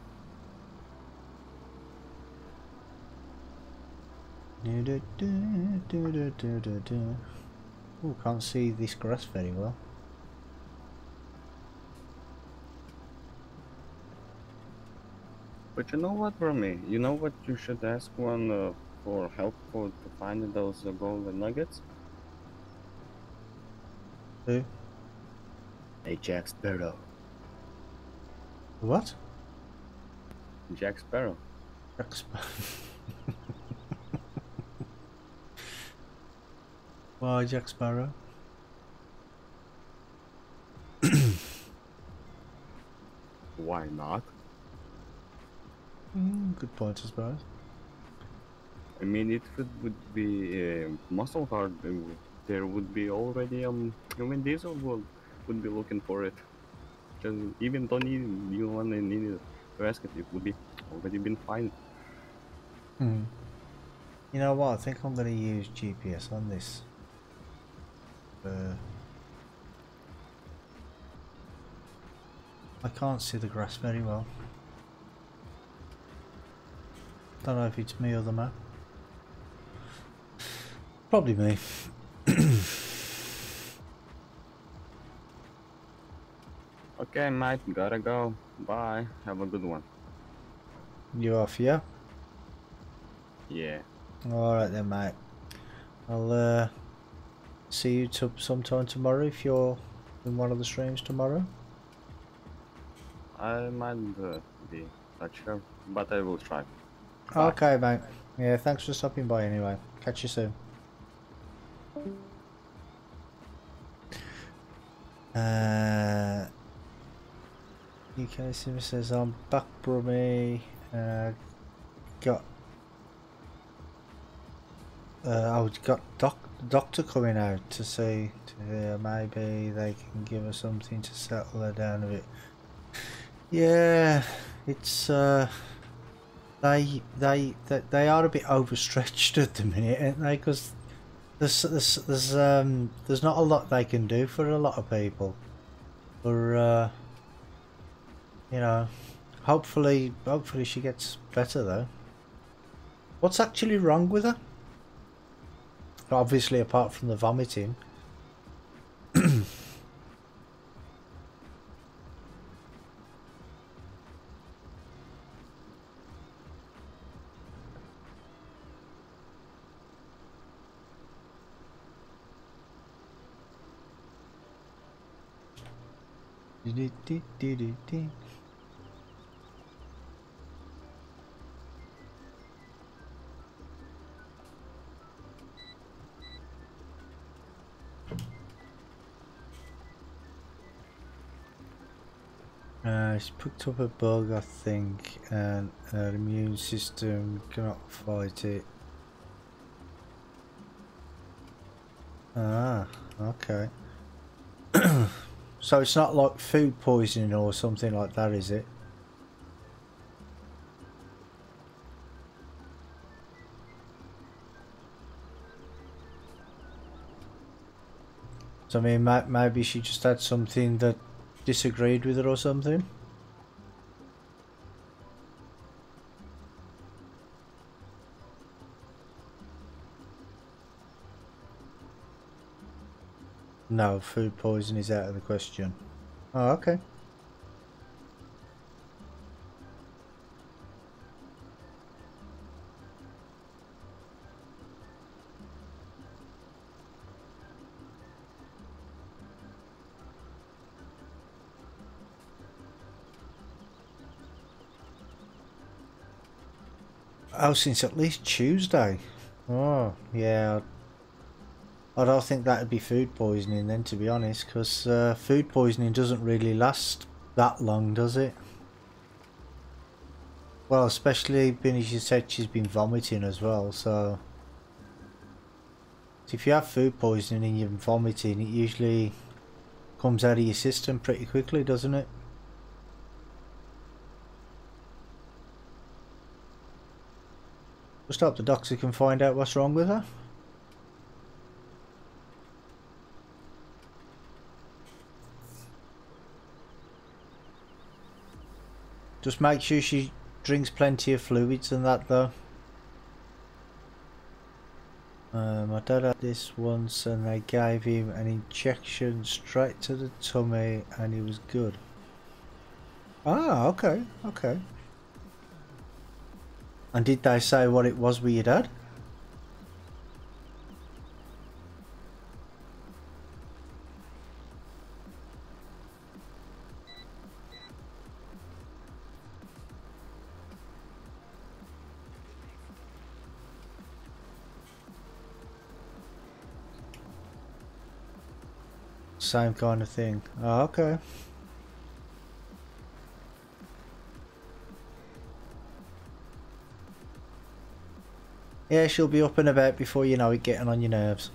Oh, can't see this grass very well. But you know what, Remy? You know what you should ask one for help for to find those golden nuggets? Who? Hey, Jack Sparrow. What? Jack Sparrow. Jack Sparrow. Why Jack Sparrow? Why not? Good point, I suppose. I mean, it would be muscle hard. There would be already Vin Diesel would be looking for it. Just even don't need you want to need to ask it. It would be already been fine. You know what? I think I'm going to use GPS on this. I can't see the grass very well. Don't know if it's me or the map. Probably me. Okay, mate, gotta go. Bye. Have a good one. You off, yeah? Yeah. Alright then, mate. I'll see you sometime tomorrow if you're in one of the streams tomorrow. I might be not sure, but I will try. Bye. Okay, mate. Yeah, thanks for stopping by anyway. Catch you soon. UK Sim says I'm back, Brummy. Got doctor coming out to see maybe they can give us something to settle her down a bit. Yeah, it's they are a bit overstretched at the minute, aren't they? Because there's not a lot they can do for a lot of people. Or you know, hopefully she gets better though. What's actually wrong with her? Obviously, apart from the vomiting. She's picked up a bug, I think, and her immune system cannot fight it. Ah, okay. So it's not like food poisoning or something like that, is it? So I mean, maybe she just had something that disagreed with her or something. No, food poison is out of the question. Oh, okay. Oh, since at least Tuesday. Oh, yeah. I don't think that'd be food poisoning then, to be honest, because food poisoning doesn't really last that long, does it? Well, especially being as you said she's been vomiting as well, so if you have food poisoning and you're vomiting, it usually comes out of your system pretty quickly, doesn't it? Just hope the doctor can find out what's wrong with her. Just make sure she drinks plenty of fluids and that though. My dad had this once and they gave him an injection straight to the tummy and he was good. Ah, okay, okay. And did they say what it was with your dad? Same kind of thing. Oh, okay. Yeah, she'll be up and about before you know it, getting on your nerves.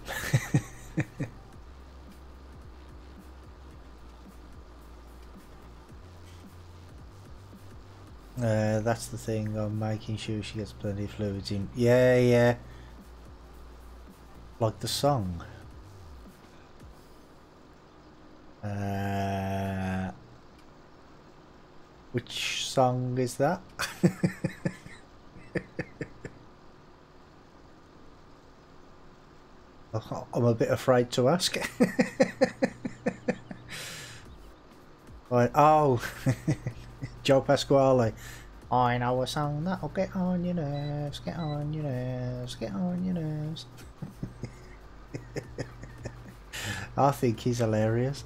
That's the thing, I'm making sure she gets plenty of fluids in. Yeah, yeah. Like the song. Which song is that? I'm a bit afraid to ask. Right, oh, Joe Pasquale. I know a song that'll get on your nerves, get on your nerves, get on your nerves. I think he's hilarious.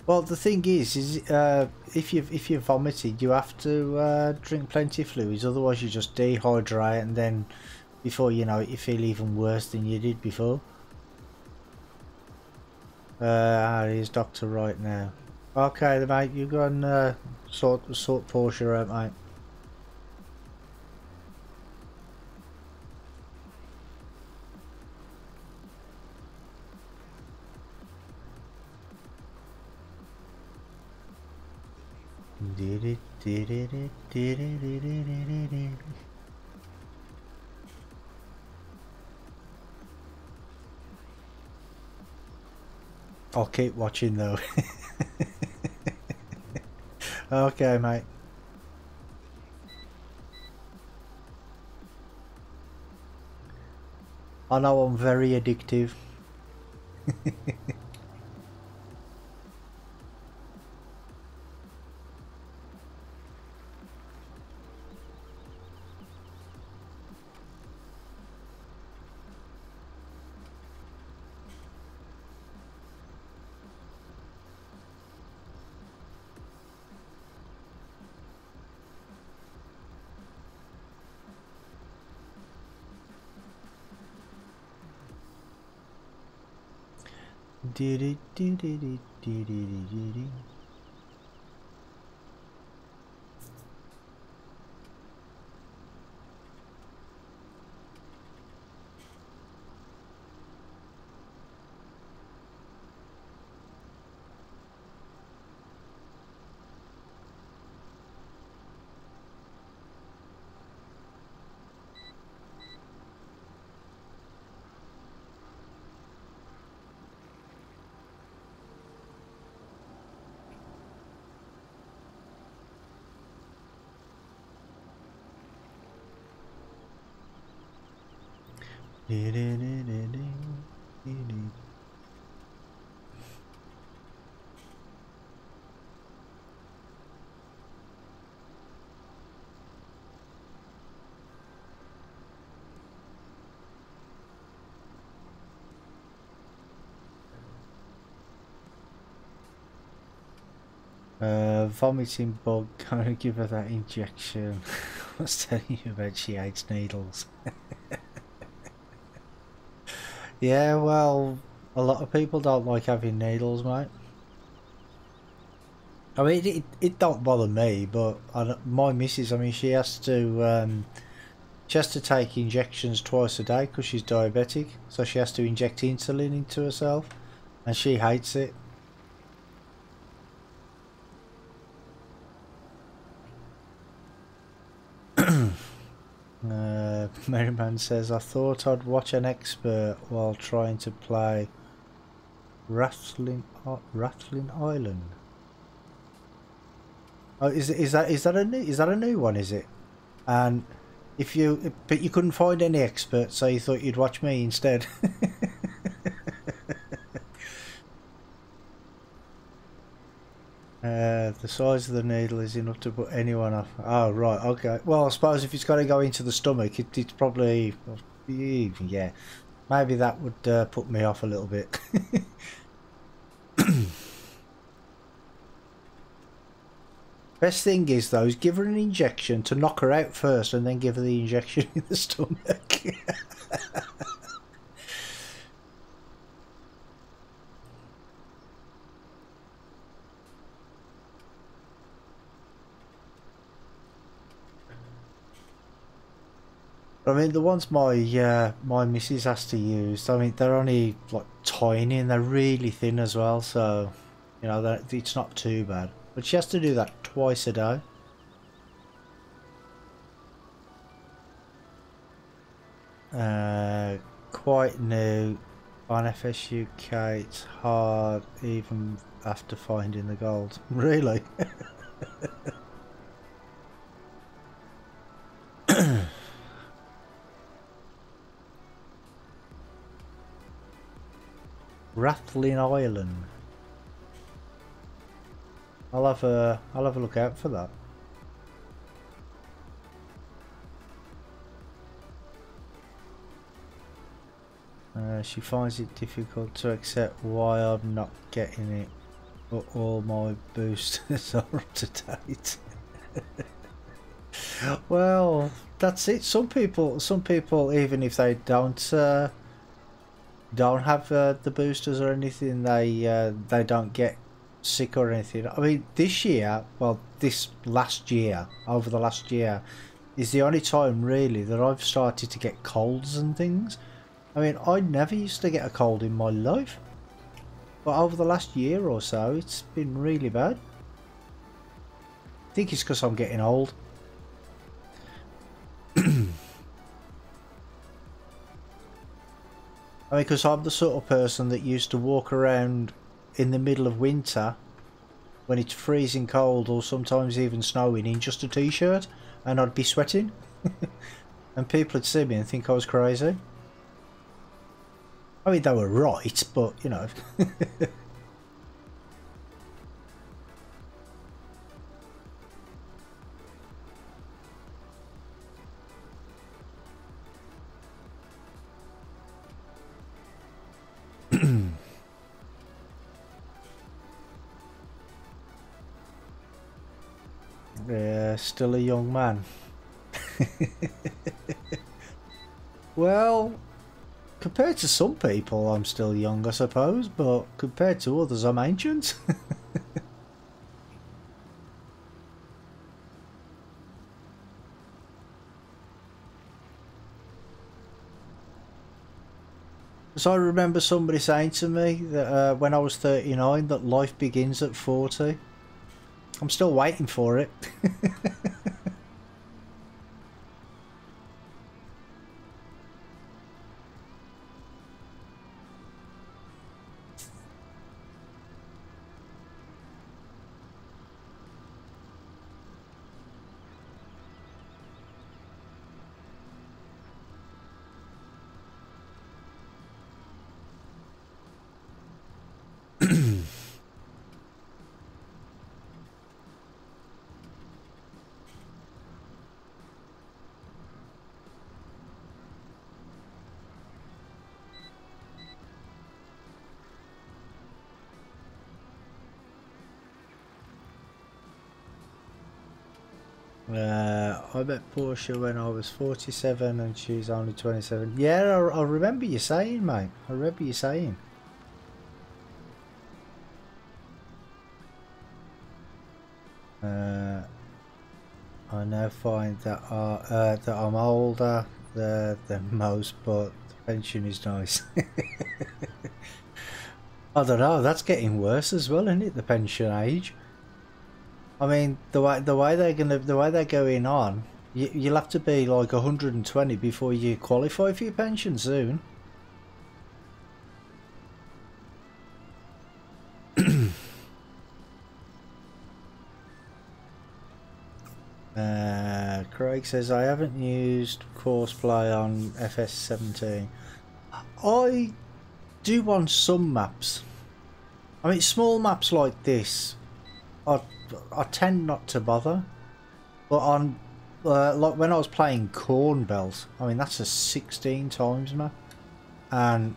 Well, the thing is if you vomited, you have to drink plenty of fluids. Otherwise, you just dehydrate, and then before you know it, you feel even worse than you did before. Here's Doctor right now. Okay, then, mate, you go and sort Portia out, mate. I'll keep watching though. Okay, mate. I know I'm very addictive. Vomiting bug, gonna give her that injection. I was telling you about she hates needles. Yeah, well, a lot of people don't like having needles, mate. I mean, it don't bother me, but my missus, I mean, she has to take injections twice a day because she's diabetic, so she has to inject insulin into herself, and she hates it. Merriman says, I thought I'd watch an expert while trying to play Rattling Island. Oh, is that a new one? Is it? And but you couldn't find any experts, so you thought you'd watch me instead. The size of the needle is enough to put anyone off. Oh, right, okay. Well, I suppose if it's got to go into the stomach, it's probably... Yeah, maybe that would put me off a little bit. Best thing is, though, is give her an injection to knock her out first and then give her the injection in the stomach. I mean, the ones my missus has to use, I mean, they're only like tiny and they're really thin as well, so you know it's not too bad. But she has to do that twice a day. Quite new on FSUK. It's hard even after finding the gold. Really? Rattling Island. I'll have a look out for that. She finds it difficult to accept why I'm not getting it, but all my boosters are up to date. Well, that's it. Some people, even if they don't have the boosters or anything, they don't get sick or anything. I mean, this year, well, over the last year, is the only time really that I've started to get colds and things. I mean, I never used to get a cold in my life, but over the last year or so, it's been really bad. I think it's because I'm getting old. I mean, because I'm the sort of person that used to walk around in the middle of winter when it's freezing cold or sometimes even snowing in just a t-shirt, and I'd be sweating and people would see me and think I was crazy. I mean, they were right, but you know. Yeah, still a young man. Well, compared to some people, I'm still young, I suppose, but compared to others, I'm ancient. So I remember somebody saying to me that when I was 39 that life begins at 40. I'm still waiting for it. I met Portia when I was 47 and she's only 27. Yeah, I remember you saying, mate. I remember you saying. I now find that that I'm older than most, but the pension is nice. I don't know. That's getting worse as well, isn't it? The pension age. I mean, the way they're going on, you'll have to be like 120 before you qualify for your pension soon. Craig says I haven't used Courseplay on FS17. I do on some maps. I mean, small maps like this, I tend not to bother. But on like when I was playing Corn Belt, I mean that's a 16 times map, and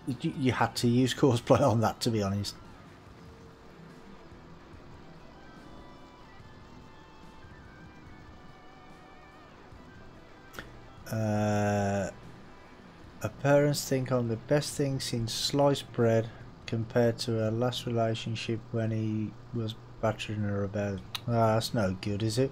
you had to use Courseplay on that, to be honest. Her parents think I'm the best thing since sliced bread compared to her last relationship when he was battering her about. Ah, that's no good, is it?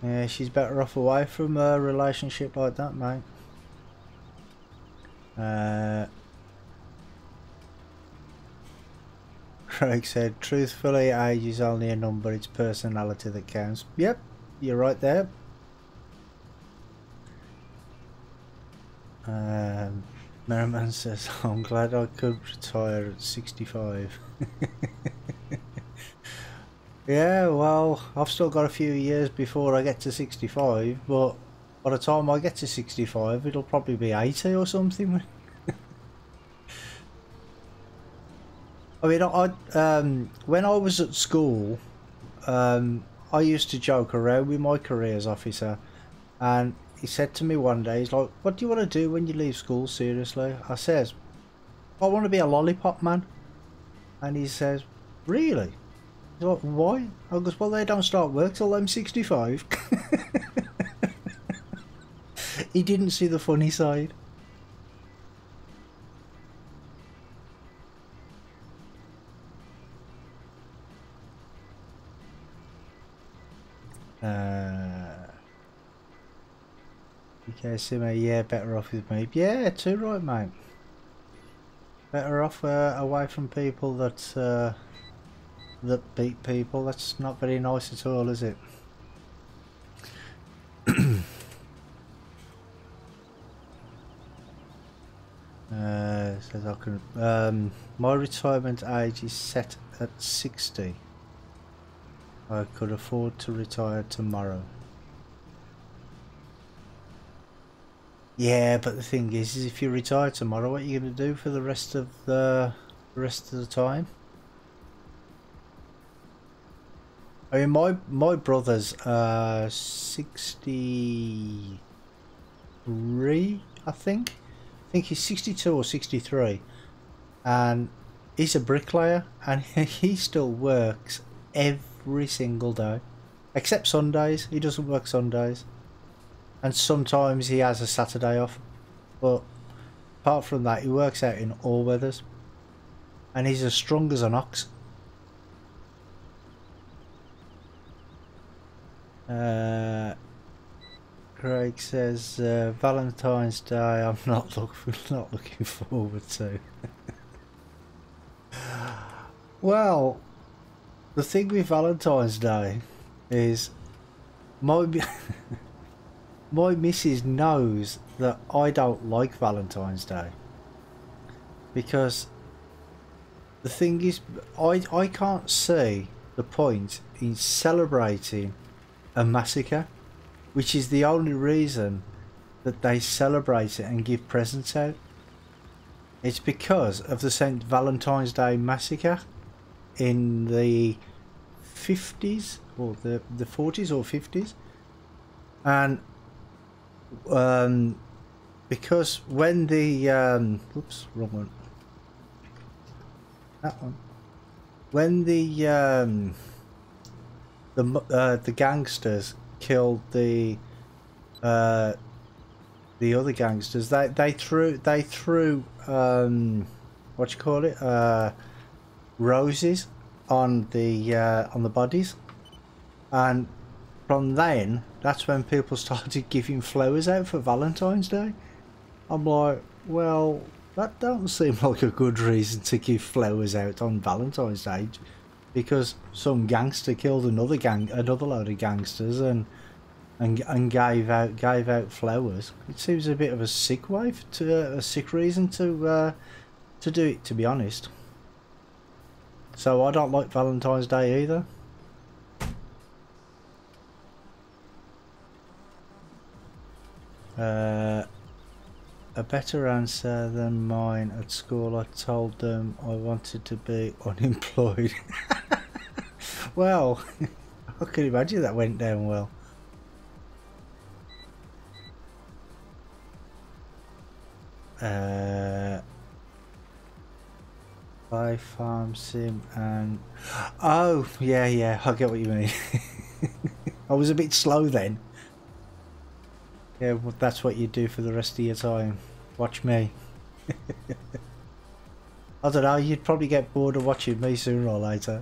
Yeah, she's better off away from a relationship like that, mate. Craig said, truthfully, age is only a number, it's personality that counts. Yep, you're right there. Merriman says, I'm glad I could retire at 65. Yeah, well, I've still got a few years before I get to 65, but by the time I get to 65, it'll probably be 80 or something. I mean, when I was at school, I used to joke around with my careers officer, and he said to me one day, he's like, what do you want to do when you leave school, seriously? I says, I want to be a lollipop man. And he says, really? He's like, why? I goes, well, they don't start work till I'm 65. He didn't see the funny side. Okay, Simo, yeah, better off with me. Yeah, too right, mate. Better off away from people that beat people. That's not very nice at all, is it? Says I can. My retirement age is set at 60. I could afford to retire tomorrow. Yeah, but the thing is if you retire tomorrow, what are you going to do for the rest of the time? I mean, my brother's 63, I think. I think he's 62 or 63, and he's a bricklayer, and he still works every single day, except Sundays. He doesn't work Sundays. And sometimes he has a Saturday off, but apart from that, he works out in all weathers, and he's as strong as an ox. Craig says Valentine's Day I'm not looking forward to. Well, the thing with Valentine's Day is my my missus knows that I don't like Valentine's Day, because the thing is I can't see the point in celebrating a massacre, which is the only reason that they celebrate it and give presents out. It's because of the St. Valentine's Day massacre in the 50s or the 40s or 50s, and because when the oops, wrong one. That one. When the gangsters killed the other gangsters, they threw what you call it, roses on the bodies, and from then that's when people started giving flowers out for Valentine's Day. I'm like, well, that don't seem like a good reason to give flowers out on Valentine's Day, because some gangster killed another load of gangsters and gave out flowers. It seems a bit of a sick reason to do it, to be honest. So I don't like Valentine's Day either. A better answer than mine at school. I told them I wanted to be unemployed. Well, I can imagine that went down well. Play farm sim and oh yeah, I get what you mean. I was a bit slow then. Yeah, well, that's what you do for the rest of your time. Watch me. I don't know, you'd probably get bored of watching me sooner or later.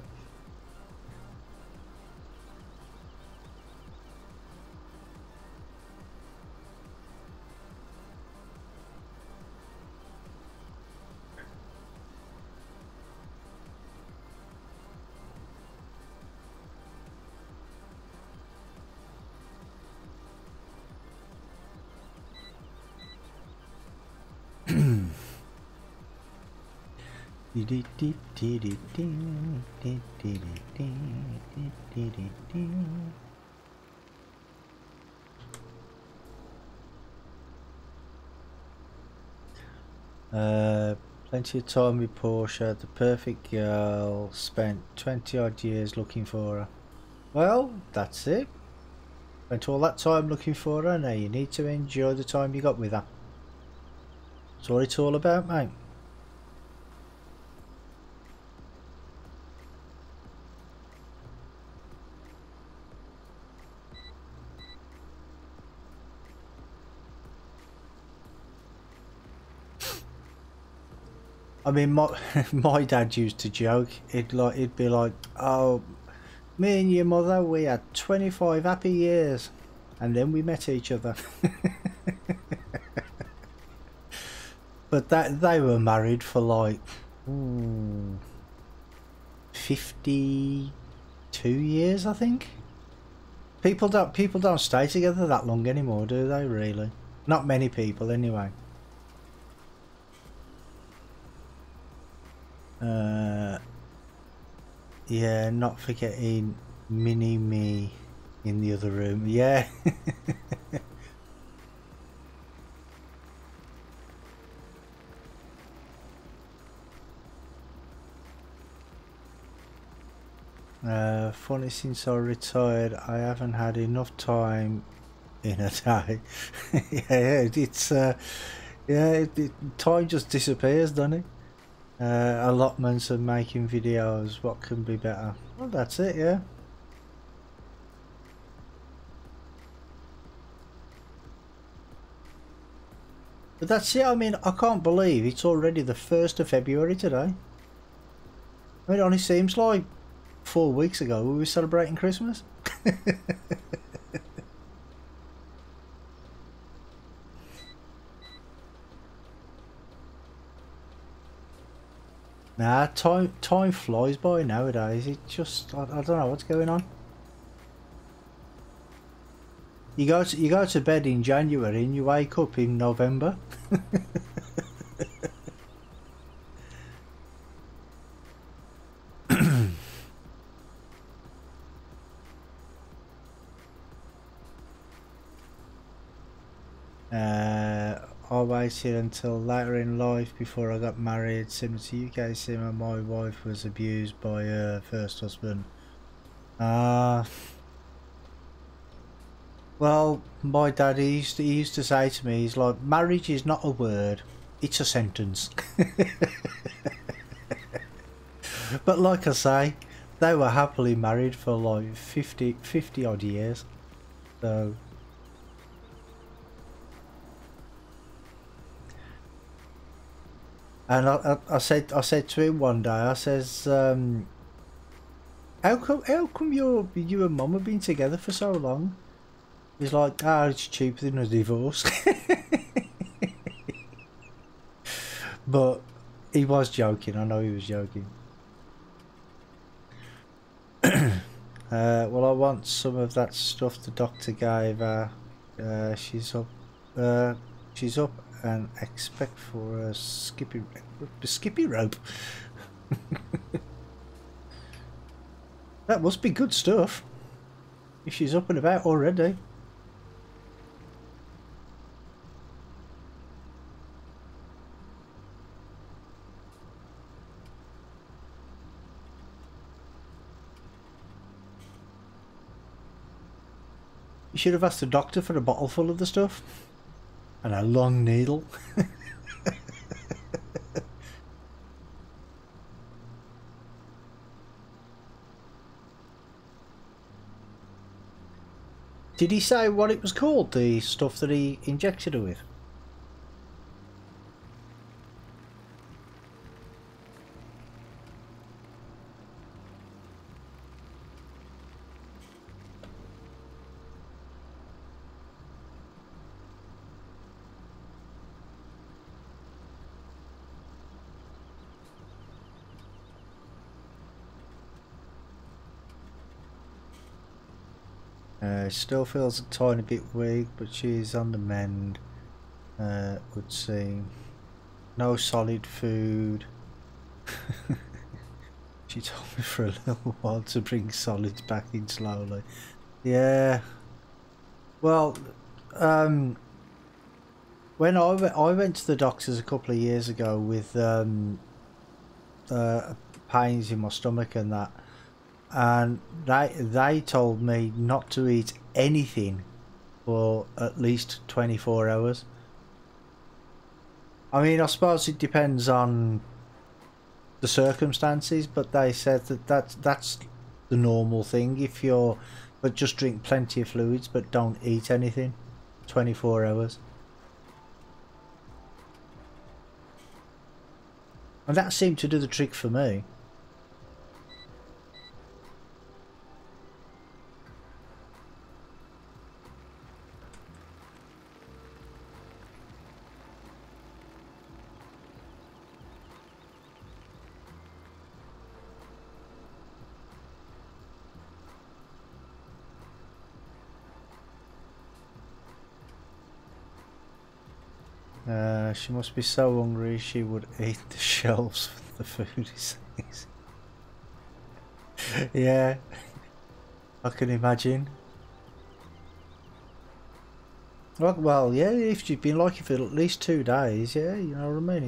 Plenty of time with Portia, the perfect girl, spent 20 odd years looking for her. Well, that's it. Spent all that time looking for her, now you need to enjoy the time you got with her. That's what it's all about, mate. I mean, my dad used to joke. He'd be like, "Oh, me and your mother, we had 25 happy years, and then we met each other." But they were married for like 52 years, I think. People don't stay together that long anymore, do they? Really? Not many people, anyway. Yeah, not forgetting Mini Me in the other room. Yeah. Funny, since I retired, I haven't had enough time in a day. Yeah, it's time just disappears, doesn't it? Allotments of making videos, what can be better? Well, that's it, yeah. But that's it. I mean, I can't believe it's already the 1st of February today. I mean, it only seems like 4 weeks ago we were celebrating Christmas. Nah, time flies by nowadays. It just, I don't know what's going on. You go to bed in January and you wake up in November. I waited until later in life before I got married. Similar to UK Simmer, my wife was abused by her first husband. Well, my dad, he used to say to me, he's like, marriage is not a word, it's a sentence. But like I say, they were happily married for like 50 odd years. So and I said to him one day, I says, how come you and Mum have been together for so long? He's like, it's cheaper than a divorce. But he was joking. I know he was joking. Well, I want some of that stuff the doctor gave her. She's up. She's up and expect for a skippy rope. That must be good stuff. If she's up and about already. You should have asked the doctor for a bottle full of the stuff. And a long needle. Did he say what it was called, the stuff that he injected her with? Still feels a tiny bit weak, but she's on the mend. Would seem. No solid food. She told me for a little while to bring solids back in slowly. Yeah. Well, when I went to the doctors a couple of years ago with pains in my stomach and that, and they told me not to eat anything for at least 24 hours. I mean, I suppose it depends on the circumstances, but they said that's the normal thing. But just drink plenty of fluids, but don't eat anything 24 hours. And that seemed to do the trick for me. She must be so hungry she would eat the shelves with the food, he says. Yeah, I can imagine. Well, yeah, if you've been like it for at least 2 days, yeah, you know what I mean.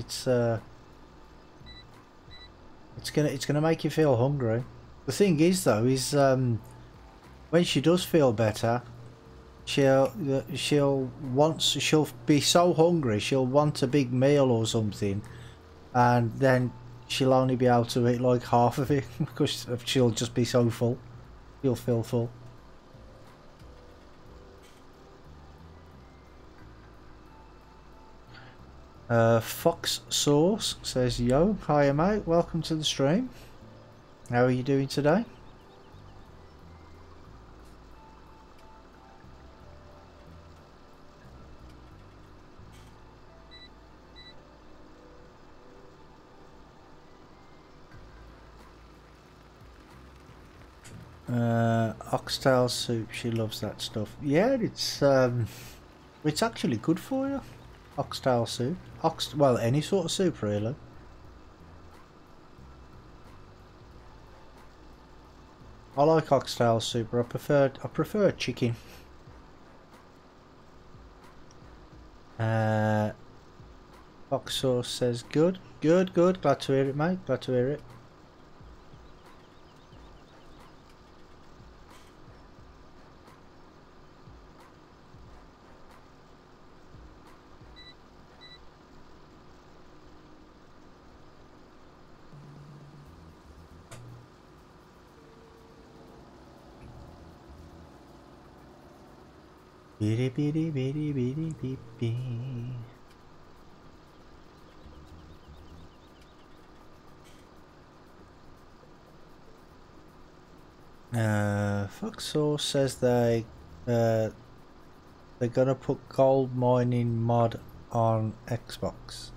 It's gonna make you feel hungry. The thing is, though, is when she does feel better, she'll be so hungry she'll want a big meal or something, and then she'll only be able to eat like half of it because she'll just be so full. She'll feel full. Fox Sauce says, yo, hiya mate, welcome to the stream. How are you doing today? Oxtail soup, she loves that stuff. Yeah, it's actually good for you. Oxtail soup. Well, any sort of soup really. I like oxtail soup, but I prefer chicken. Fox Sauce says good. Glad to hear it, mate. Glad to hear it. Bitty bitty bitty bitty bitty bitty. Foxhole says they're gonna put gold mining mod on Xbox.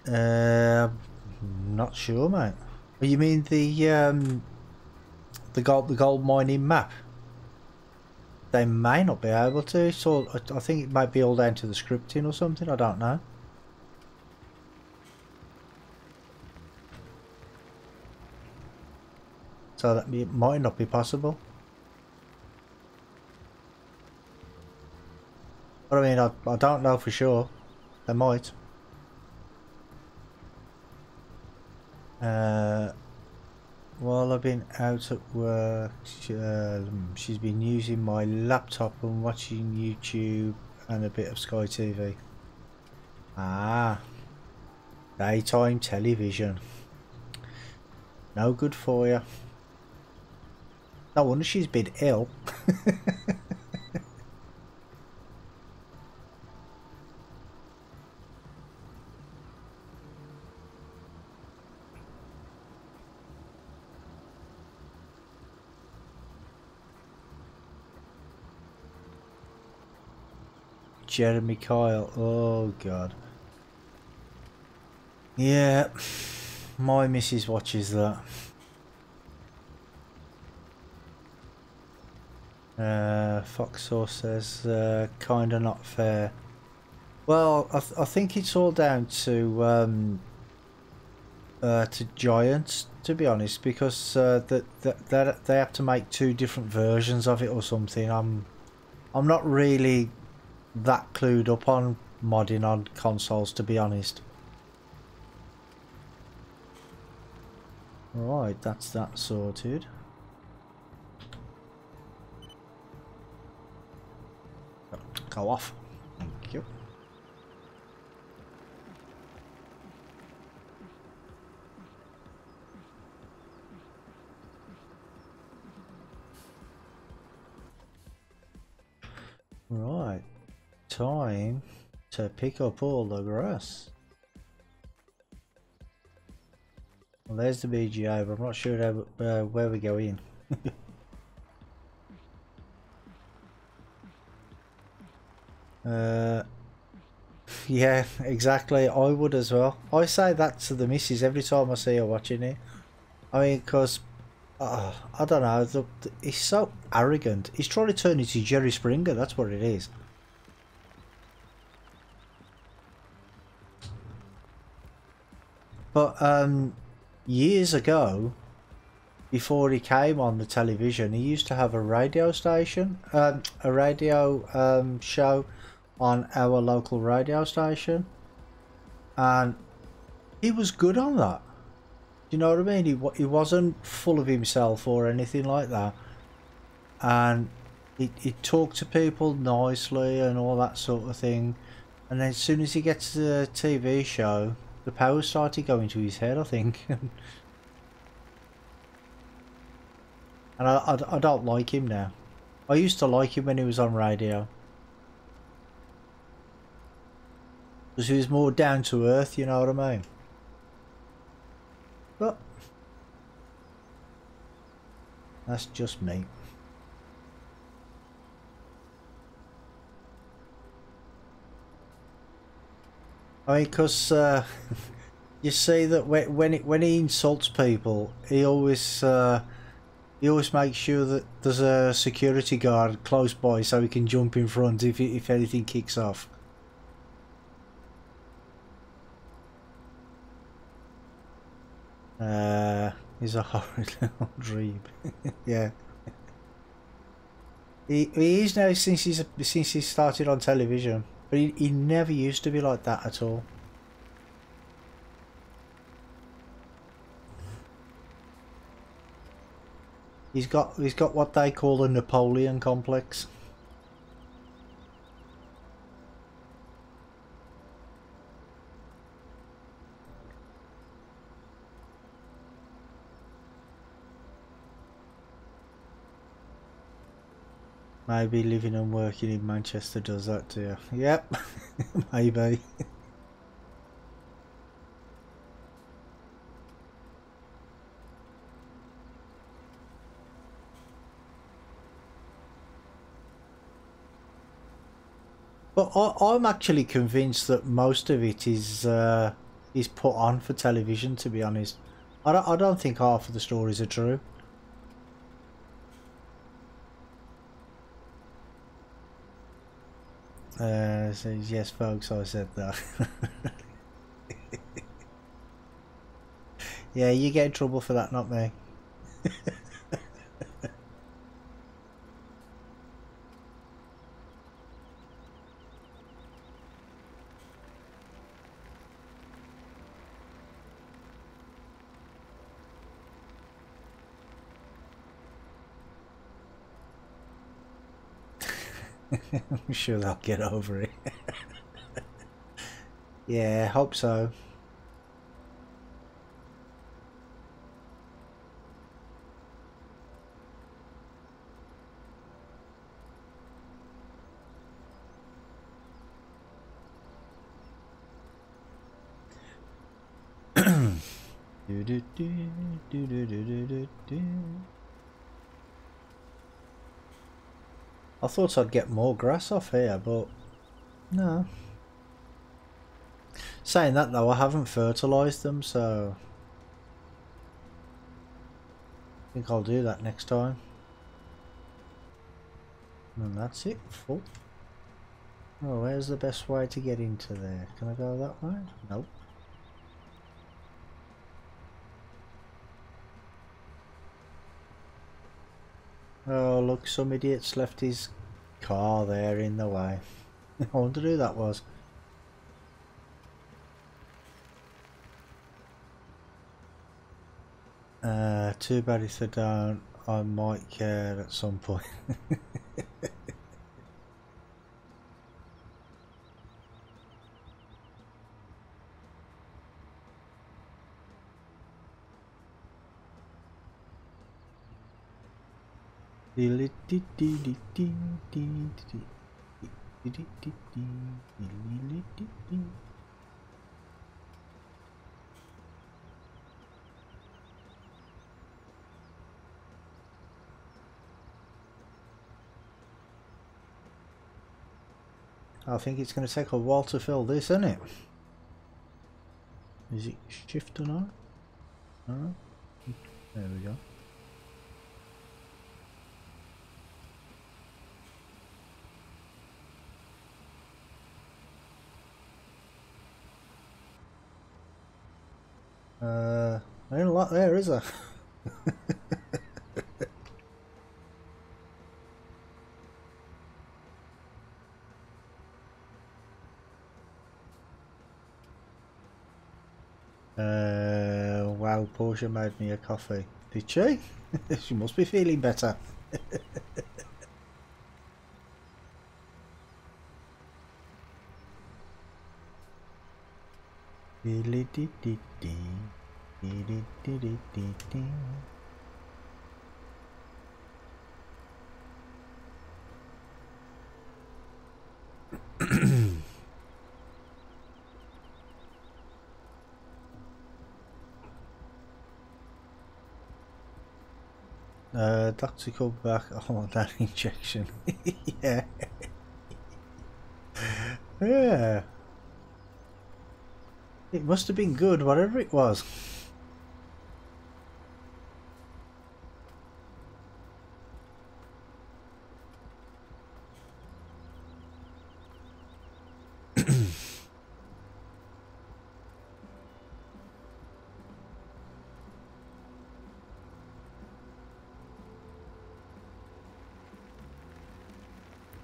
Not sure, mate. Oh, you mean the gold mining map? They may not be able to. So I think it might be all down to the scripting or something. I don't know. So that it might not be possible. But I mean, I don't know for sure. They might. While I've been out at work, she's been using my laptop and watching YouTube and a bit of Sky TV. Ah, daytime television. No good for you. No wonder she's been ill. Jeremy Kyle, oh god. Yeah, my missus watches that. Foxhole says, kinda not fair. Well, I think it's all down to Giants, to be honest, because they have to make two different versions of it or something. I'm not really that clued up on modding on consoles, to be honest. Right, that's that sorted. Go off. Thank you. Right, time to pick up all the grass. Well, there's the BGA, but I'm not sure where we're going. Yeah, exactly. I would as well. I say that to the missus every time I see her watching it. I mean, because I don't know. He's so arrogant. He's trying to turn into Jerry Springer. That's what it is. But years ago, before he came on the television, he used to have a radio station, a radio show on our local radio station, and he was good on that. You know what I mean? He wasn't full of himself or anything like that, and he talked to people nicely and all that sort of thing. And then as soon as he gets to the TV show, the power started going to his head, I think. And I don't like him now. I used to like him when he was on radio, because he was more down to earth, you know what I mean? But that's just me. I mean, because you see that when he insults people, he always makes sure that there's a security guard close by so he can jump in front if anything kicks off. He's a horrid little dream. Yeah. He is now since he started on television, but he never used to be like that at all. He's got what they call a Napoleon complex. Maybe living and working in Manchester does that to you. Yep, maybe. But I'm actually convinced that most of it is put on for television. To be honest, I don't think half of the stories are true. Says yes, folks. I said that. Yeah, you get in trouble for that, not me. I'm sure they'll get over it. Yeah, hope so. I thought I'd get more grass off here, but no. Saying that though, I haven't fertilised them, so I think I'll do that next time. And that's it, full. Oh, where's the best way to get into there? Can I go that way? Nope. Oh, look, some idiot's left his car there in the way. I wonder who that was. Too bad if they don't. I might care at some point. I think it's going to take a while to fill this, isn't it? Is it shift or not? No? There we go. There ain't a lot there, is there? Wow, Portia made me a coffee. Did she? She must be feeling better. Doctor come back. I want that injection. Yeah. Yeah. It must have been good, whatever it was.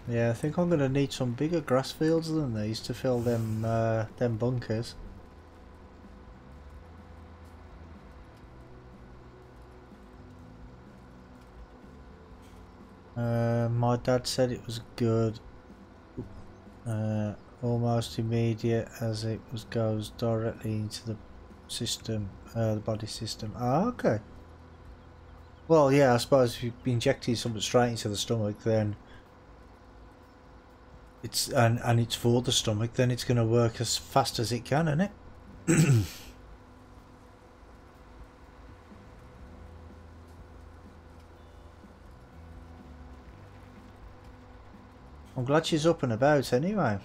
Yeah, I think I'm gonna need some bigger grass fields than these to fill them bunkers. My dad said it was good. Almost immediate, as it goes directly into the system, the body system. Ah, okay. Well, yeah, I suppose if you injected something straight into the stomach, then it's and it's for the stomach, then it's going to work as fast as it can, isn't it? I'm glad she's up and about anyway.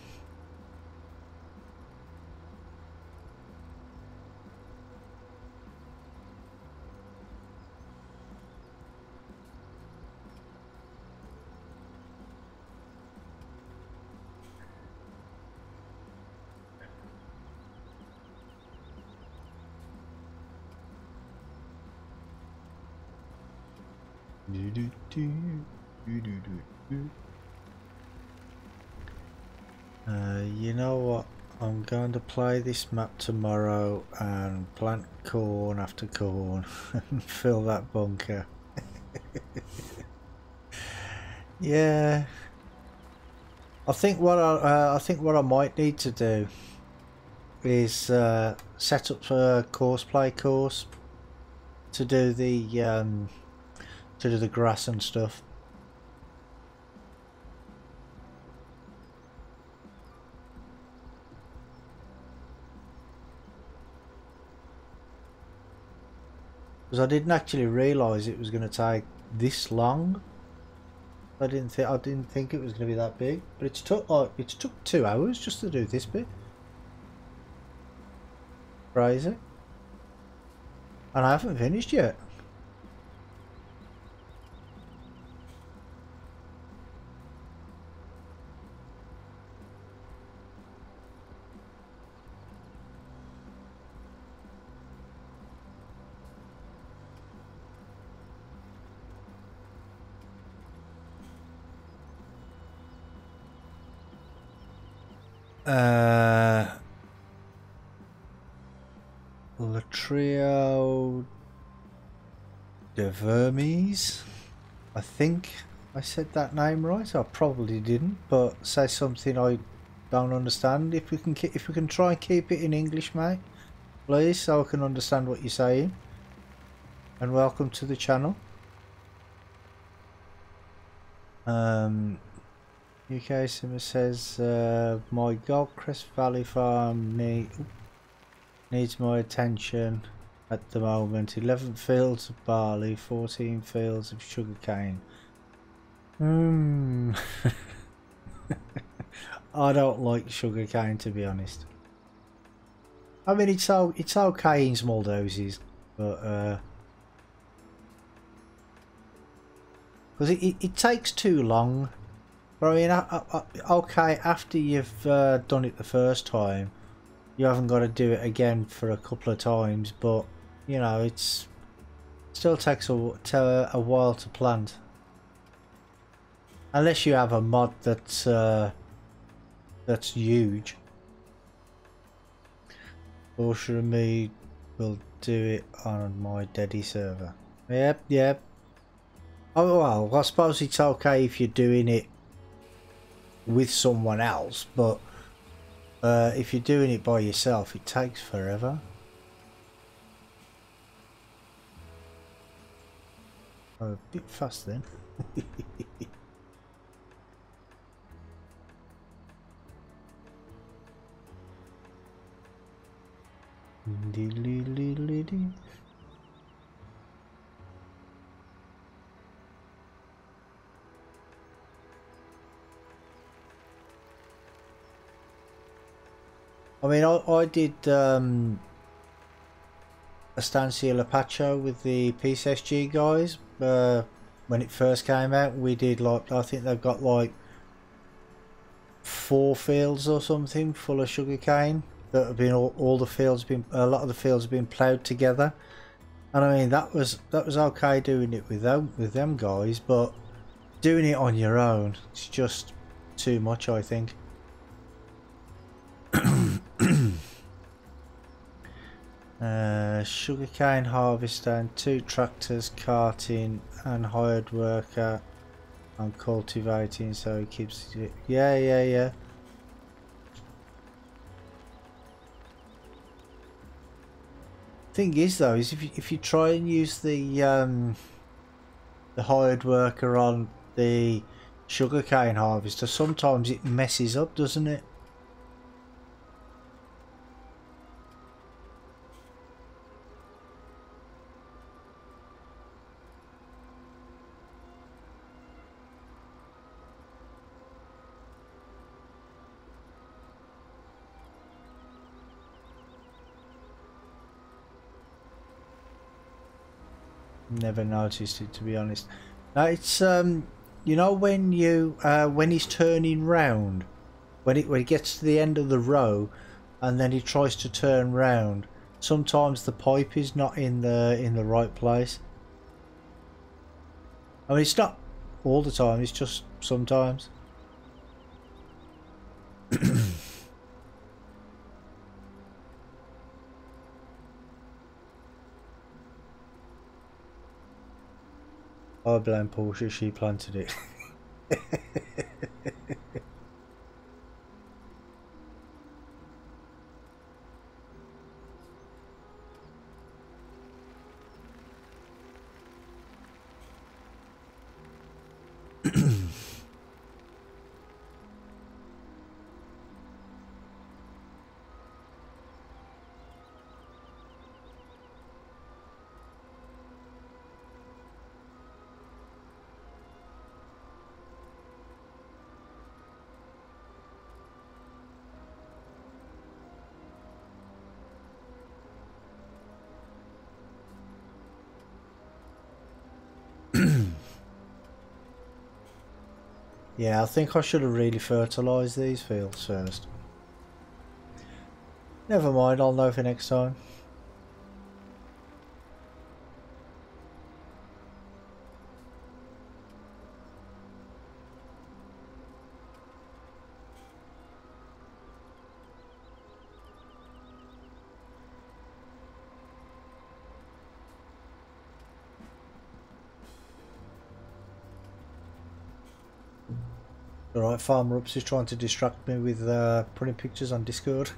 You know what? I'm going to play this map tomorrow and plant corn after corn and fill that bunker. Yeah. I think what I might need to do is set up a play course to do the grass and stuff. Because I didn't actually realise it was going to take this long. I didn't think it was going to be that big, but it took 2 hours just to do this bit. Crazy. And I haven't finished yet. Latrio de Vermes. I think I said that name right. I probably didn't, but say something I don't understand. If we can try and keep it in English, mate, please, so I can understand what you're saying. And welcome to the channel. UK Simmer says my Goldcrest Valley farm needs my attention at the moment. 11 fields of barley, 14 fields of sugarcane. I don't like sugarcane, to be honest. I mean, it's okay in small doses, but because it takes too long. But I mean, okay, after you've done it the first time, you haven't got to do it again for a couple of times. But you know, it still takes a while to plant, unless you have a mod that's huge. Porsche and me will do it on my Deddy server. Yep. Oh well, I suppose it's okay if you're doing it with someone else, but if you're doing it by yourself, it takes forever. Oh, a bit fast then. I mean, I did Estancia Lapacho with the PSSG guys when it first came out. We did, like, I think they've got like 4 fields or something full of sugarcane that have been all the fields been, a lot of the fields have been ploughed together, and I mean that was okay doing it with them guys, but doing it on your own, it's just too much, I think. Sugarcane harvester and 2 tractors, carting and hired worker and cultivating, so he keeps it. Yeah. Thing is though, is if you try and use the hired worker on the sugarcane harvester, sometimes it messes up, doesn't it? Never noticed it, to be honest. No, it's you know when you when he's turning round, when he gets to the end of the row, and then he tries to turn round. Sometimes the pipe is not in the right place. I mean, it's not all the time. It's just sometimes. I blame Portia, she planted it. Yeah, I think I should have really fertilised these fields first. Never mind, I'll know for next time. Alright, Farmer Ups is trying to distract me with putting pictures on Discord.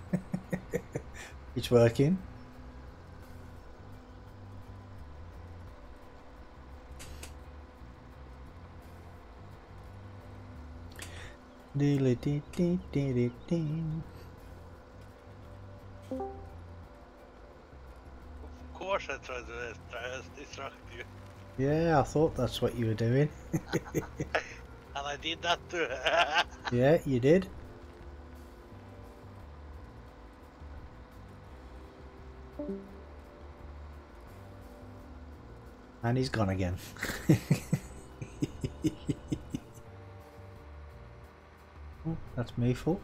It's working. Of course I tried to distract you. Yeah, I thought that's what you were doing. And I did that too. Yeah, you did. And he's gone again. Oh, that's me full.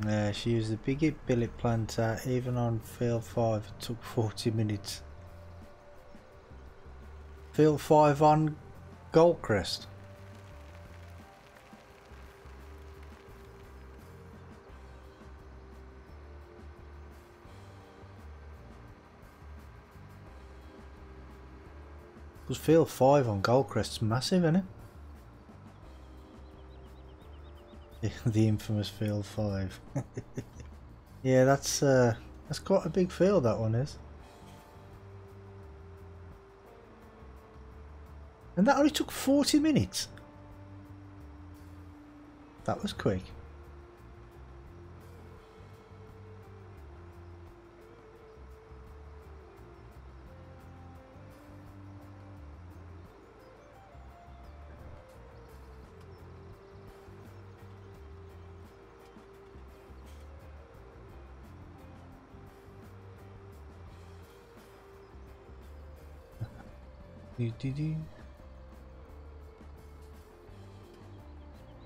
Yeah, she used the big billet planter. Even on field 5 it took 40 minutes. Field 5 on Goldcrest. Because field 5 on Goldcrest's massive, isn't it? The infamous field 5. Yeah, that's quite a big field, that one is. And that only took 40 minutes. That was quick.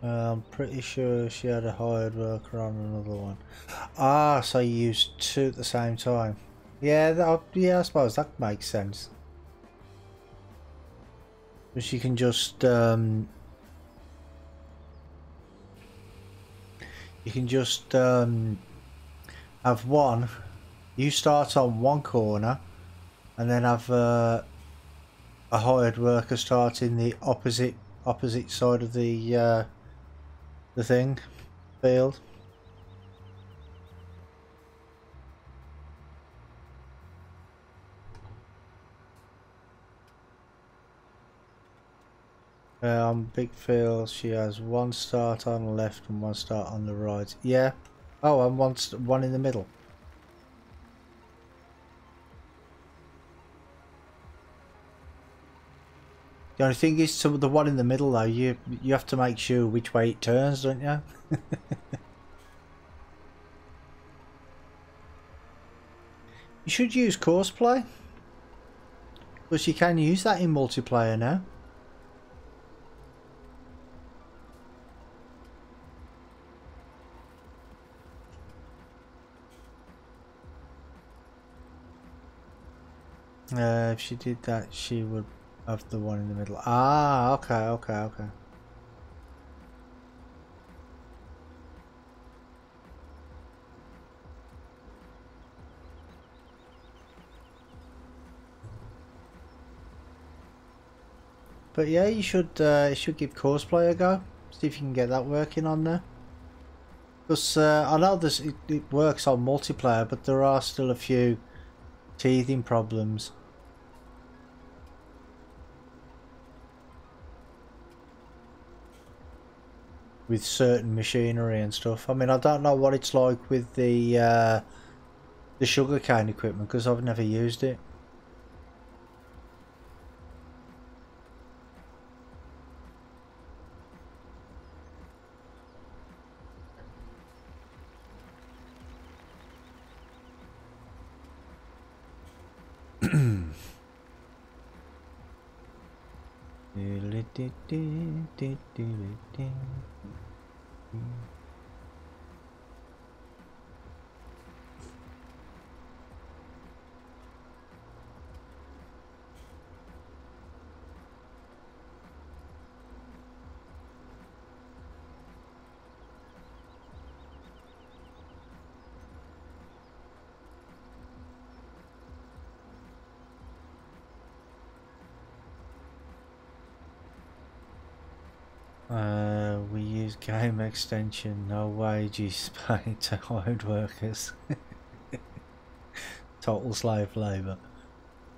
I'm pretty sure she had a hired worker on another one. Ah, so you used two at the same time. Yeah, yeah, I suppose that makes sense. But you can just have one. You start on one corner, and then have a hired worker start in the opposite side of the field. On Big Phil, she has one start on the left and one start on the right. Yeah. Oh, and one in the middle. The only thing is, so the one in the middle though, you have to make sure which way it turns, don't you? You should use courseplay, because you can use that in multiplayer now. If she did that, she would have the one in the middle. Ah, okay. But yeah, you should give courseplay a go. See if you can get that working on there. Because I know it works on multiplayer, but there are still a few teething problems. With certain machinery and stuff. I mean, I don't know what it's like with the sugarcane equipment because I've never used it. We use game extension, no wages paid to hired workers. Total slave labour.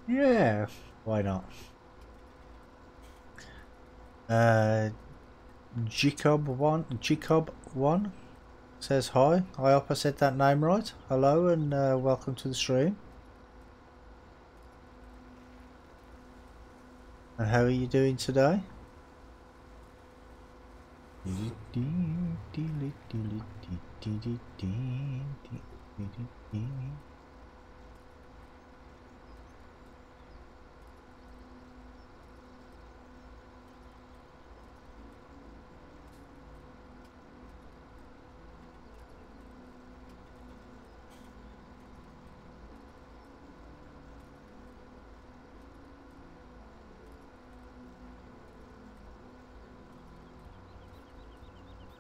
Yeah, why not? Jacob1 says hi. I hope I said that name right. Hello and welcome to the stream. And how are you doing today?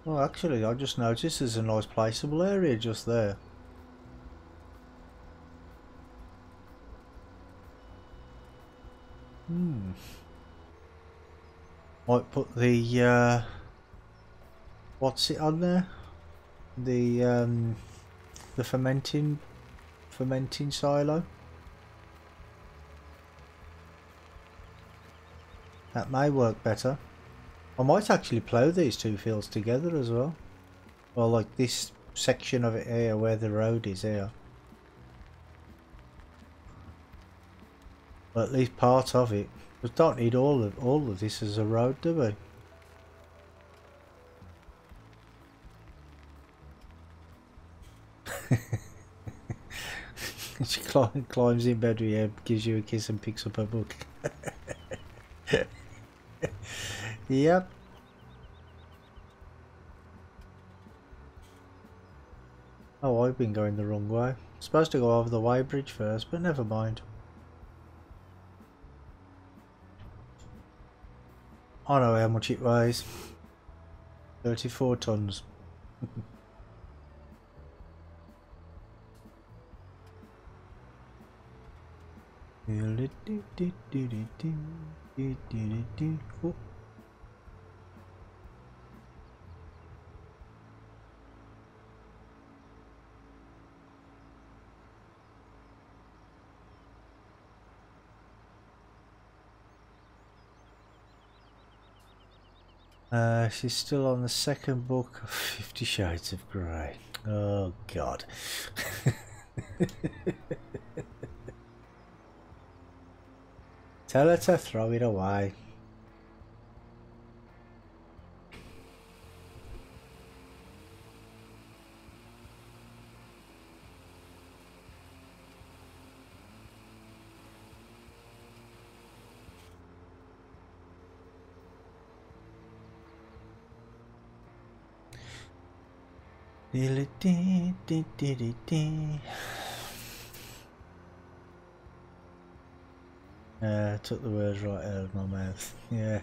Well, actually, I just noticed there's a nice placeable area just there. Might put the what's it on there? The fermenting silo. That may work better. I might actually plough these two fields together as well. Well, like this section of it here where the road is here. Well, at least part of it. We don't need all of this as a road, do we? She climbs in bed with you, gives you a kiss and picks up a book. Yep. Oh, I've been going the wrong way. Supposed to go over the weighbridge first, but never mind. I know how much it weighs. 34 tons. Oh. She's still on the second book of 50 Shades of Grey. Oh God. Tell her to throw it away. Took the words right out of my mouth. Yeah.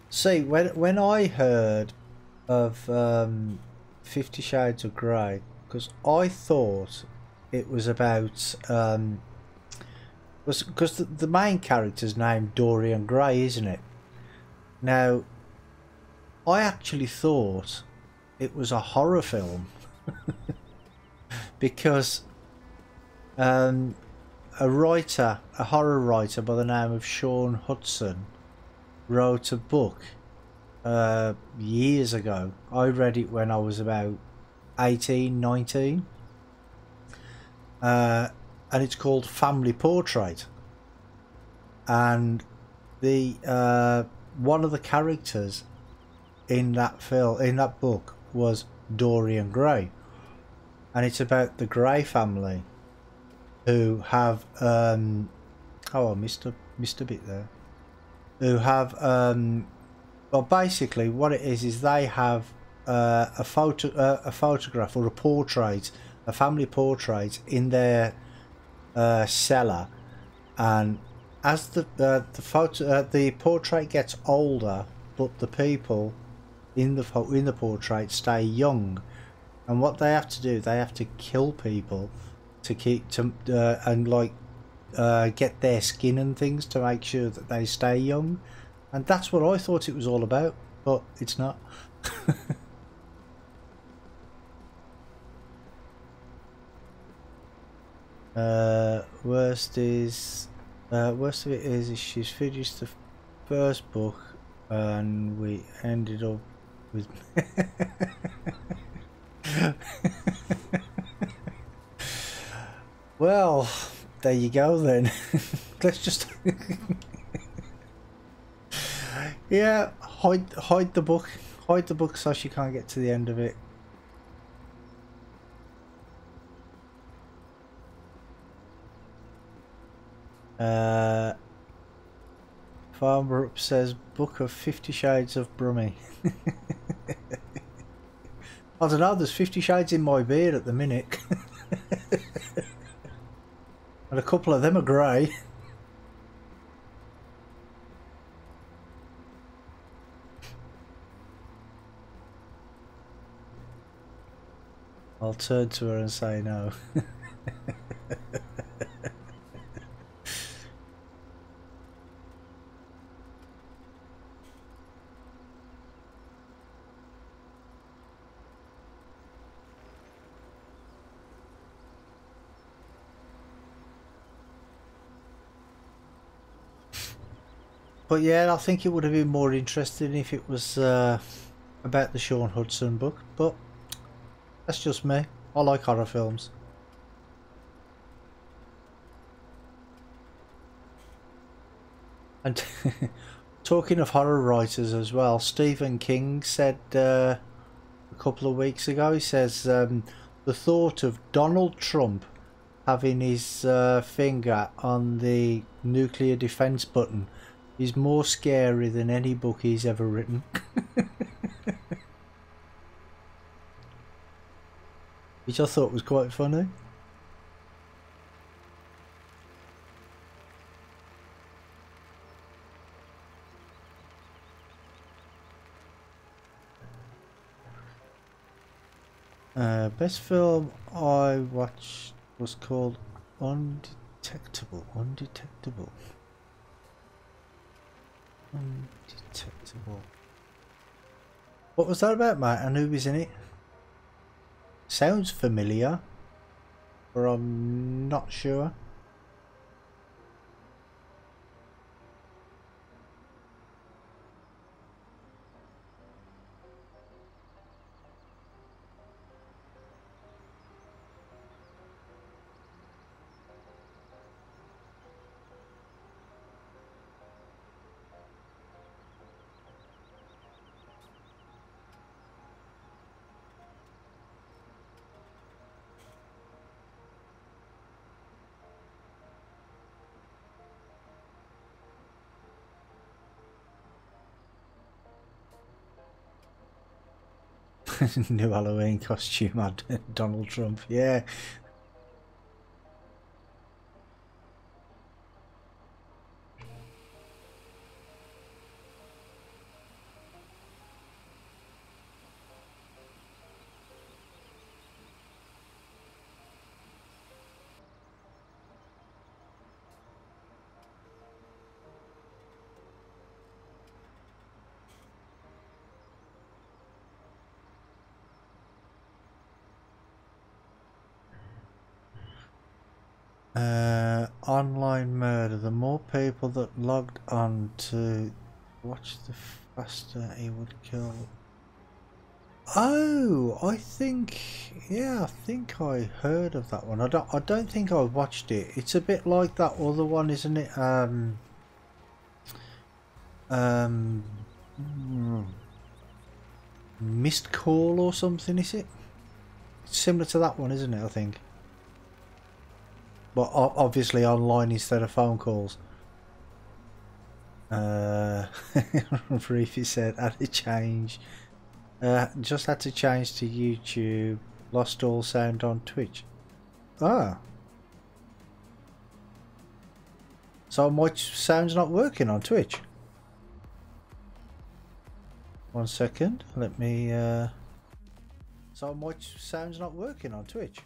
See, when I heard of 50 Shades of Grey, because I thought it was about because the main character's named Dorian Gray, isn't it? Now, I actually thought it was a horror film because a horror writer by the name of Sean Hudson, wrote a book years ago. I read it when I was about 18, 19. And it's called Family Portrait. And the one of the characters in that book was Dorian Gray, and it's about the Gray family who have I missed a bit there. Who have well, basically what it is they have a photograph or a portrait, a family portrait in their cellar, and as the portrait gets older, but the people in the portrait stay young, and what they have to do, they have to kill people to keep and like get their skin and things to make sure that they stay young, and that's what I thought it was all about, but it's not. Worst of it is she's finished the first book and we ended up with well, there you go then. Let's just yeah, hide the book so she can't get to the end of it. Farmer Up says book of 50 Shades of Brummy. I don't know, there's 50 shades in my beard at the minute. And a couple of them are grey. I'll turn to her and say no. But yeah, I think it would have been more interesting if it was about the Sean Hudson book, but that's just me. I like horror films. And talking of horror writers as well, Stephen King said a couple of weeks ago, he says the thought of Donald Trump having his finger on the nuclear defense button is more scary than any book he's ever written. Which I thought was quite funny. Best film I watched was called Undetectable. Undetectable. What was that about, mate? And who was in it? sounds familiar, but I'm not sure. New Halloween costume had Donald Trump. Yeah. Online murder. The more people that logged on to watch, the faster he would kill. Oh, I think, yeah, I think I heard of that one. I don't think I watched it. It's a bit like that other one, isn't it? Missed Call or something, is it? It's similar to that one, isn't it? I think. But obviously online instead of phone calls. Reefy said, had to change. Just had to change to YouTube. Lost all sound on Twitch. Ah. So my sound's not working on Twitch. 1 second. Let me... So my sound's not working on Twitch.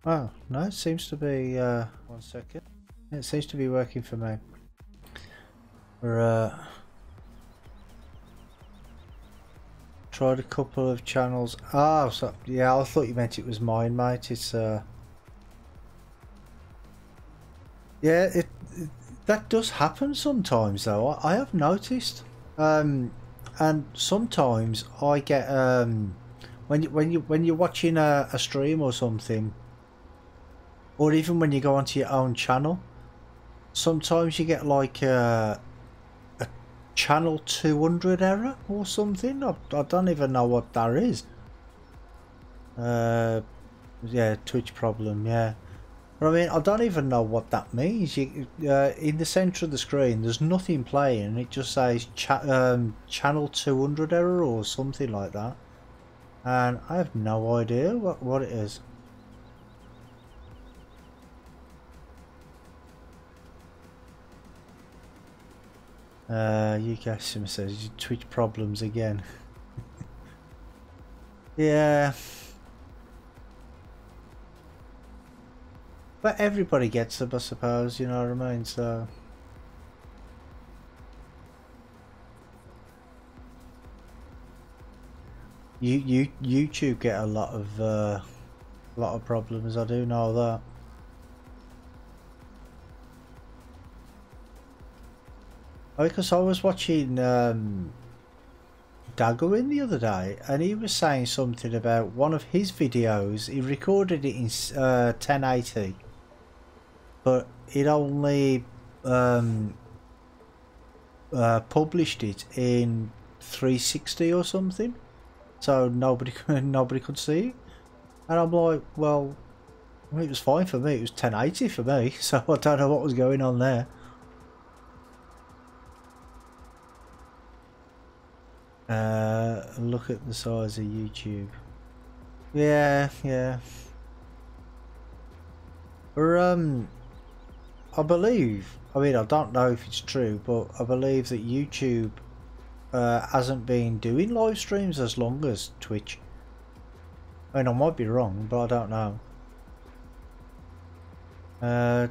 Oh, no, it seems to be, 1 second. It seems to be working for me. We're, tried a couple of channels. Oh, so, yeah, I thought you meant it was mine, mate. It's, yeah, that does happen sometimes, though. I have noticed. And sometimes I get, when you're watching a stream or something, or even when you go onto your own channel, sometimes you get like a channel 200 error or something. I don't even know what that is. Yeah, Twitch problem, yeah. But I mean, I don't even know what that means. You, in the centre of the screen, there's nothing playing, and it just says channel 200 error or something like that. And I have no idea what it is. UK Sim says Twitch problems again. Yeah, but everybody gets them, I suppose. You know what I mean? So YouTube get a lot of problems. I do know that. Because I was watching Daggerwin the other day, and he was saying something about one of his videos. He recorded it in 1080, but it only published it in 360 or something, so nobody could see it. And I'm like, well, it was fine for me. It was 1080 for me, so I don't know what was going on there. Look at the size of YouTube. Yeah. I believe, I mean, I don't know if it's true, but I believe that YouTube hasn't been doing live streams as long as Twitch. I mean, I might be wrong, but I don't know.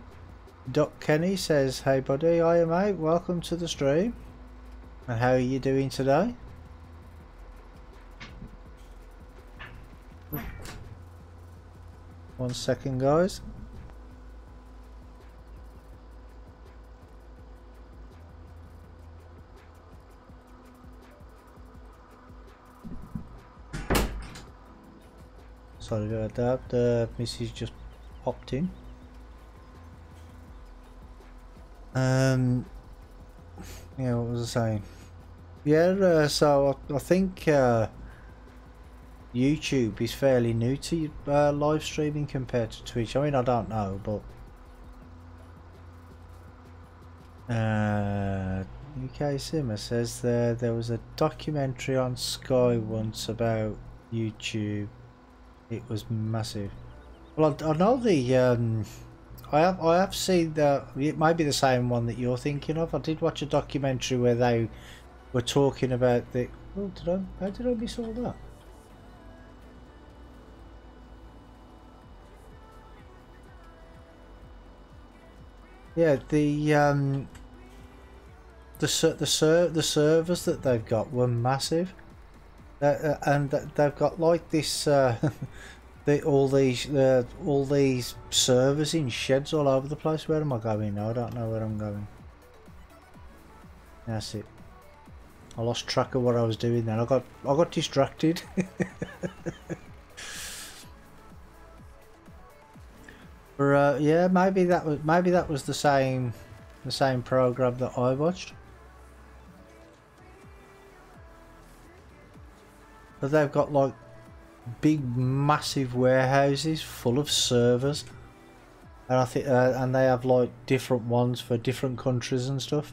Doc Kenny says, hey buddy, hiya mate, welcome to the stream. And how are you doing today? 1 second, guys. Sorry about that, the missus just popped in. Yeah, what was I saying? Yeah, so I think YouTube is fairly new to live streaming compared to Twitch. I mean, I don't know, but UK Simmer says there was a documentary on Sky once about YouTube. It was massive. Well, I know the I have seen it might be the same one that you're thinking of. I did watch a documentary where they were talking about the. Oh, how did I miss all that? Yeah, the servers that they've got were massive, and they've got like this all these servers in sheds all over the place. Where am I going now? I don't know where I'm going. That's it. I lost track of what I was doing then. I got distracted. But yeah, maybe that was the same program that I watched. But they've got like big, massive warehouses full of servers, and I think and they have like different ones for different countries and stuff.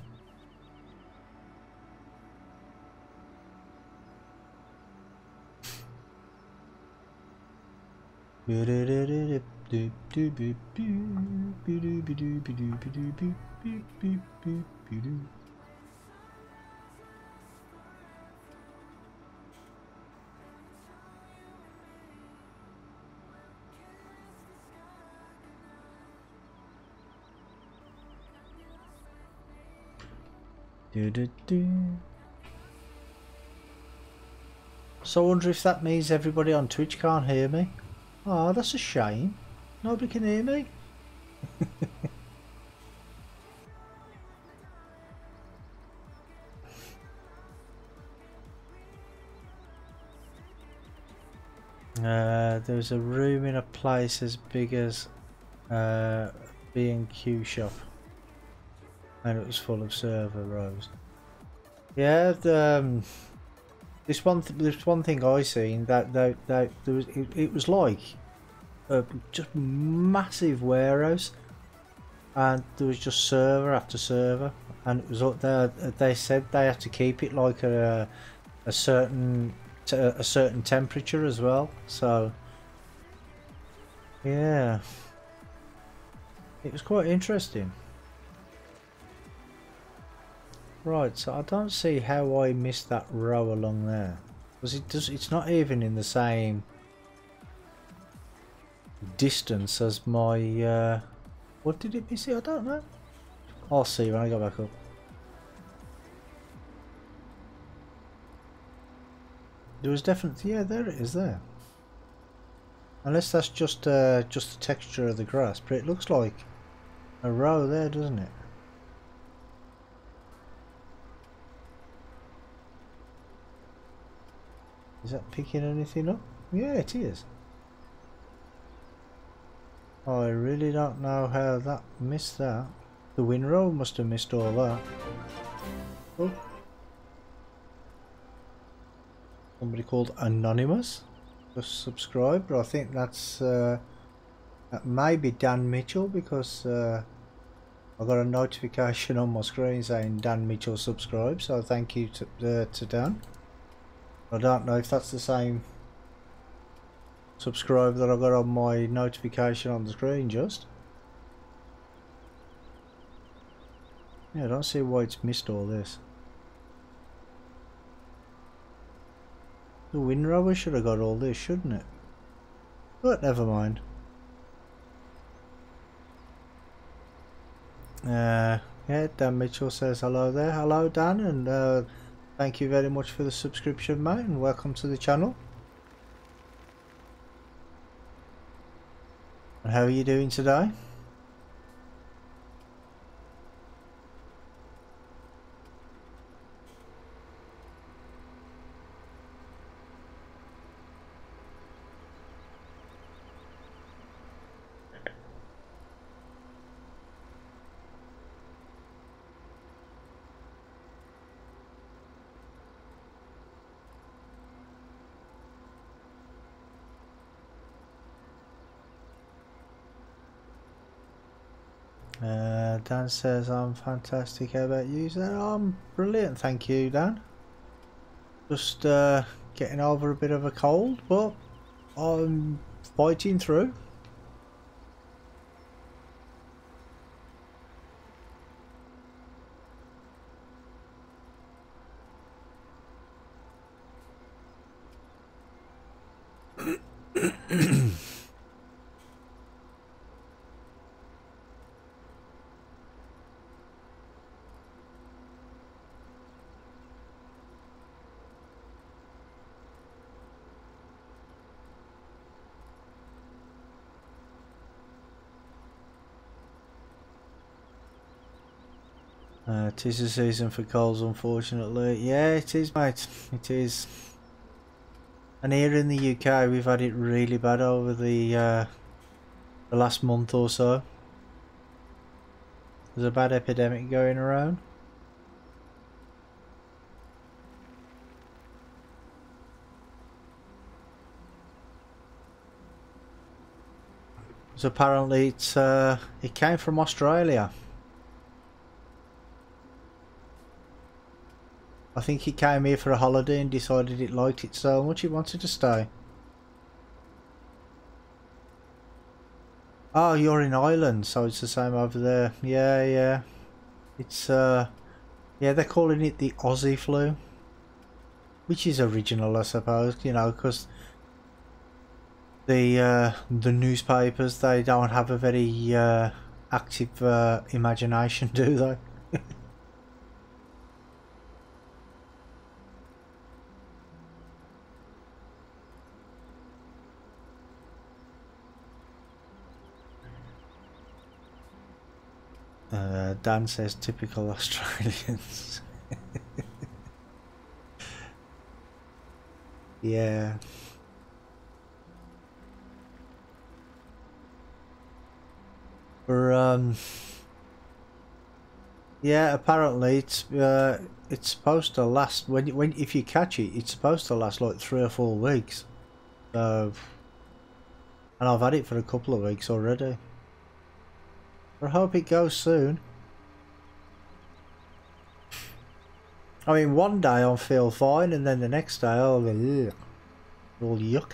So I wonder if that means everybody on Twitch can't hear me. Oh, that's a shame. Nobody can hear me. There was a room in a place as big as B&Q shop, and it was full of server rows. Yeah, this one thing I seen that there was it was like just massive warehouse, and there was just server after server, and it was up there. They said they had to keep it like a certain temperature as well. So yeah, it was quite interesting. Right, so I don't see how I missed that row along there. Because it's not even in the same distance as my what did it miss it? I don't know. I'll see when I go back up. There was definitely, yeah, there it is there. Unless that's just the texture of the grass, but it looks like a row there, doesn't it? Is that picking anything up? Yeah, it is. I really don't know how that missed that. The windrow must have missed all that. Oh. Somebody called Anonymous just subscribed, but I think that's that may be Dan Mitchell, because I got a notification on my screen saying Dan Mitchell subscribed, so thank you to Dan. I don't know if that's the same subscribe that I got on my notification on the screen just. Yeah, I don't see why it's missed all this. The windrower should have got all this, shouldn't it? But never mind. Yeah, Dan Mitchell says hello there. Hello Dan, and thank you very much for the subscription, mate, and welcome to the channel. And how are you doing today? Dan says I'm fantastic. How about you? I'm brilliant, thank you, Dan. Just getting over a bit of a cold, but I'm fighting through. Tis the season for colds, unfortunately. Yeah, it is, mate. It is. And here in the UK, we've had it really bad over the last month or so. There's a bad epidemic going around. So apparently it came from Australia. I think he came here for a holiday and decided it liked it so much he wanted to stay. Oh, you're in Ireland, so it's the same over there. Yeah, yeah. It's yeah, they're calling it the Aussie flu, which is original, I suppose. You know, because the newspapers, they don't have a very active imagination, do they? Dan says typical Australians. Yeah. For yeah, apparently it's supposed to last when if you catch it, it's supposed to last like 3 or 4 weeks. So, and I've had it for a couple of weeks already. I hope it goes soon. I mean, one day I'll feel fine, and then the next day I'll go, ugh, all yuck.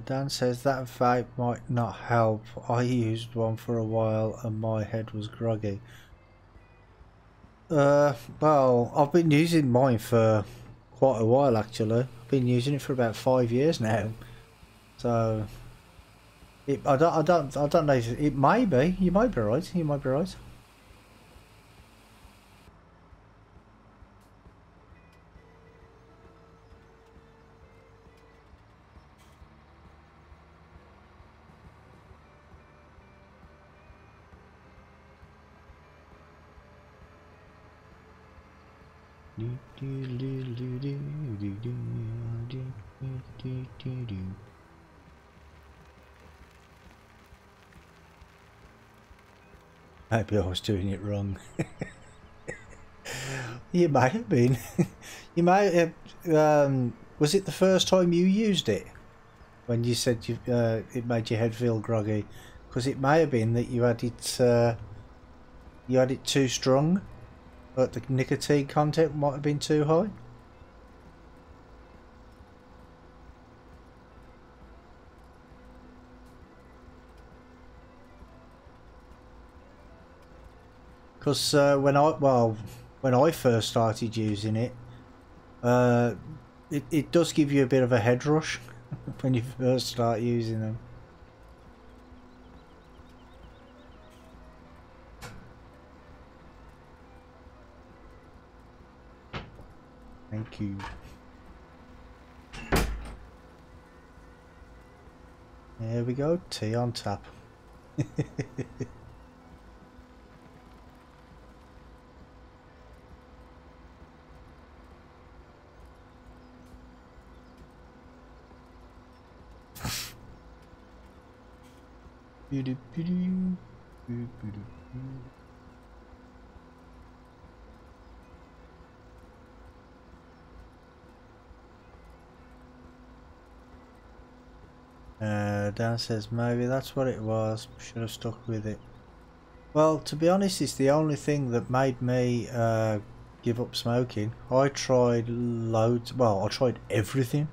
Dan says that vape might not help. I used one for a while and my head was groggy. Well, I've been using mine for quite a while actually. I've been using it for about 5 years now. So, I don't know. It may be. You might be right. You might be right. Maybe I was doing it wrong. You might have been. You might have. Was it the first time you used it? When you said you, it made your head feel groggy? Because it may have been that you had it too strong. But the nicotine content might have been too high. Because when I first started using it, it does give you a bit of a head rush when you first start using them. Thank you. There we go, tea on tap. Dan says maybe that's what it was. Should have stuck with it. Well, to be honest, it's the only thing that made me give up smoking. I tried loads. Well, I tried everything.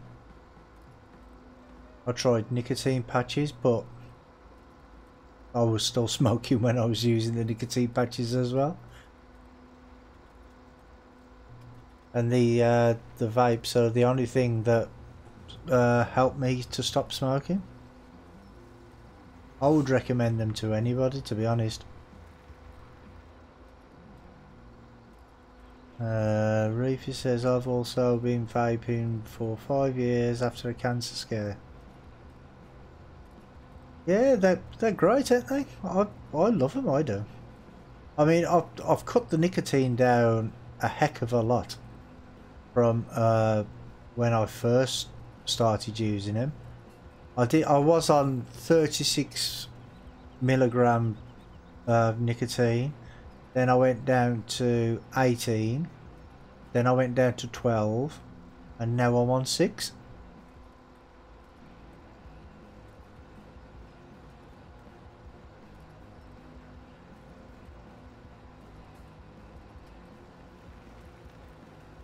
I tried nicotine patches, but I was still smoking when I was using the nicotine patches as well. And the vapes are the only thing that helped me to stop smoking. I would recommend them to anybody, to be honest. Reefy says I've also been vaping for 5 years after a cancer scare. Yeah, they're great, aren't they? I love them. I do. I mean, I've cut the nicotine down a heck of a lot from when I first started using them. I was on 36 milligram nicotine, then I went down to 18, then I went down to 12, and now I'm on 6.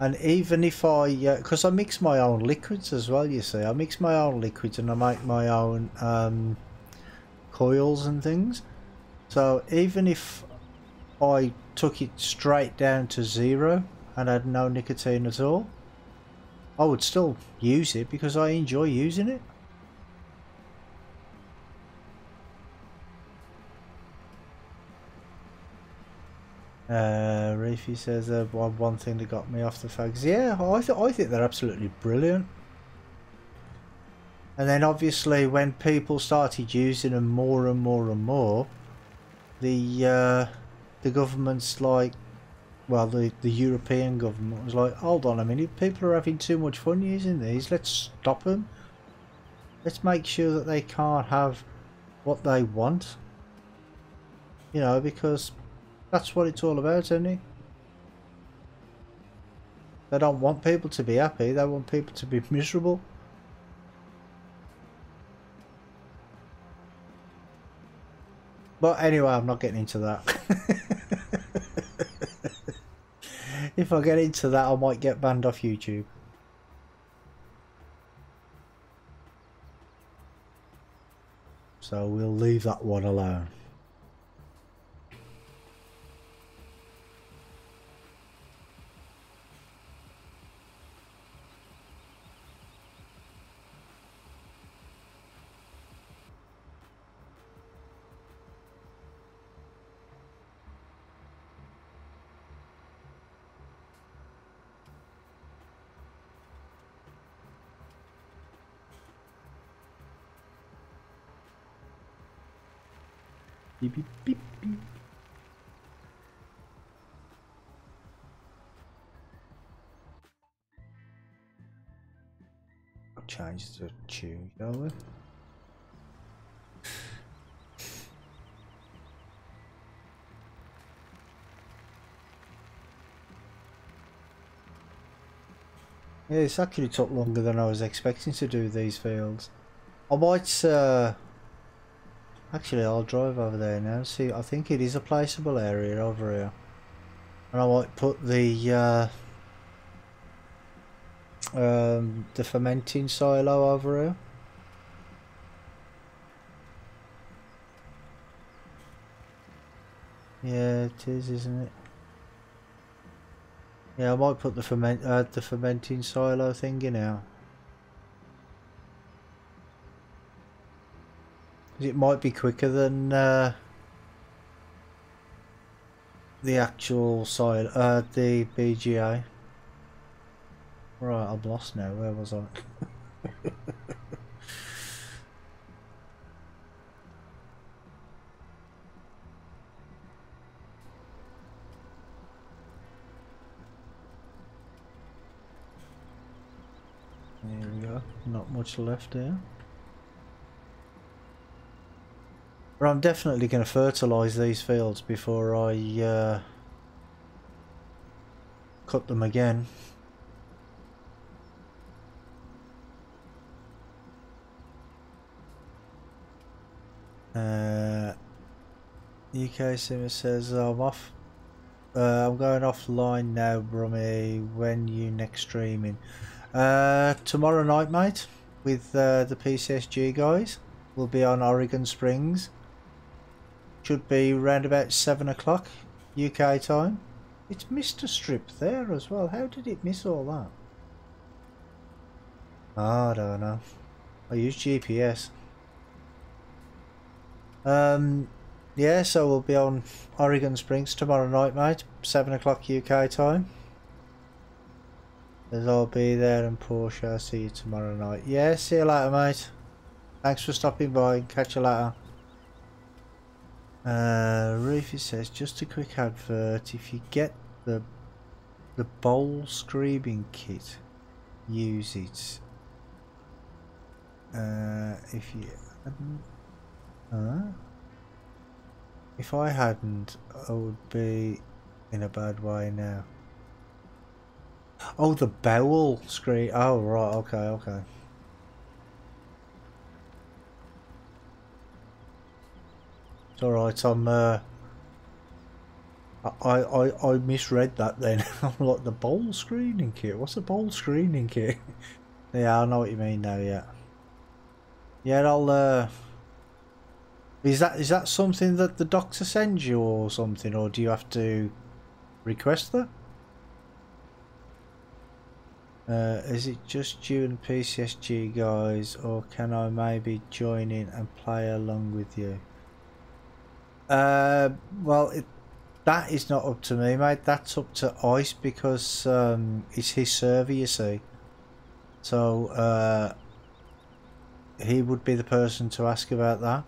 And even if I, because I mix my own liquids as well, you see, I mix my own liquids and I make my own coils and things. So even if I took it straight down to 0 and had no nicotine at all, I would still use it because I enjoy using it. Reefy says one thing that got me off the fags. Yeah, I think they're absolutely brilliant. And then obviously when people started using them more and more and more, the government's like, well, the European government was like, hold on a minute, people are having too much fun using these, let's stop them. Let's make sure that they can't have what they want. You know, because that's what it's all about, isn't it? They don't want people to be happy, they want people to be miserable. But anyway, I'm not getting into that. If I get into that, I might get banned off YouTube. So we'll leave that one alone. Beep, beep, beep, beep. I'll change the tune, shall we? Yeah, it's actually took longer than I was expecting to do these fields. I might, actually I'll drive over there now, see, I think it is a placeable area over here. And I might put the fermenting silo over here. Yeah, it is, isn't it? Yeah, I might put the fermenting silo thing in here. It might be quicker than the actual silo, the BGA. Right, I'm lost now. Where was I? There we go. Not much left here. But I'm definitely going to fertilise these fields before I cut them again. UK Simmer says I'm off. I'm going offline now, Brummy. When you next streaming? Tomorrow night, mate, with the PCSG guys. We'll be on Oregon Springs. Should be round about 7 o'clock UK time. It's Mr. Strip there as well. How did it miss all that? Oh, I don't know. I use GPS. Yeah, so we'll be on Oregon Springs tomorrow night, mate. 7 o'clock UK time. As I'll be there, and Porsche, I'll see you tomorrow night. Yeah, see you later, mate. Thanks for stopping by. Catch you later. Reefy says, just a quick advert. If you get the bowl screaming kit, use it. If you hadn't, if I hadn't, I would be in a bad way now. Oh, the bowel screen. Oh, right. Okay, okay. It's all right. I misread that then. I'm like, the bowl screening kit. What's a bowl screening kit? Yeah, I know what you mean now. Yeah. Yeah, I'll. Is that something that the doctor sends you or something, or do you have to request that? Is it just you and PCSG guys, or can I maybe join in and play along with you? Well, that is not up to me, mate. That's up to Ice, because it's his server, you see. So he would be the person to ask about that.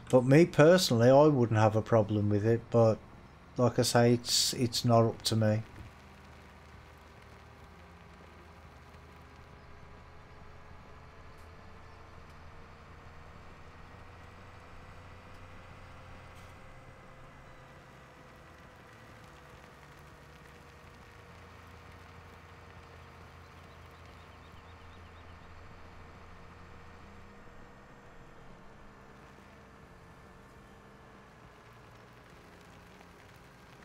But me personally, I wouldn't have a problem with it, but like I say, it's not up to me.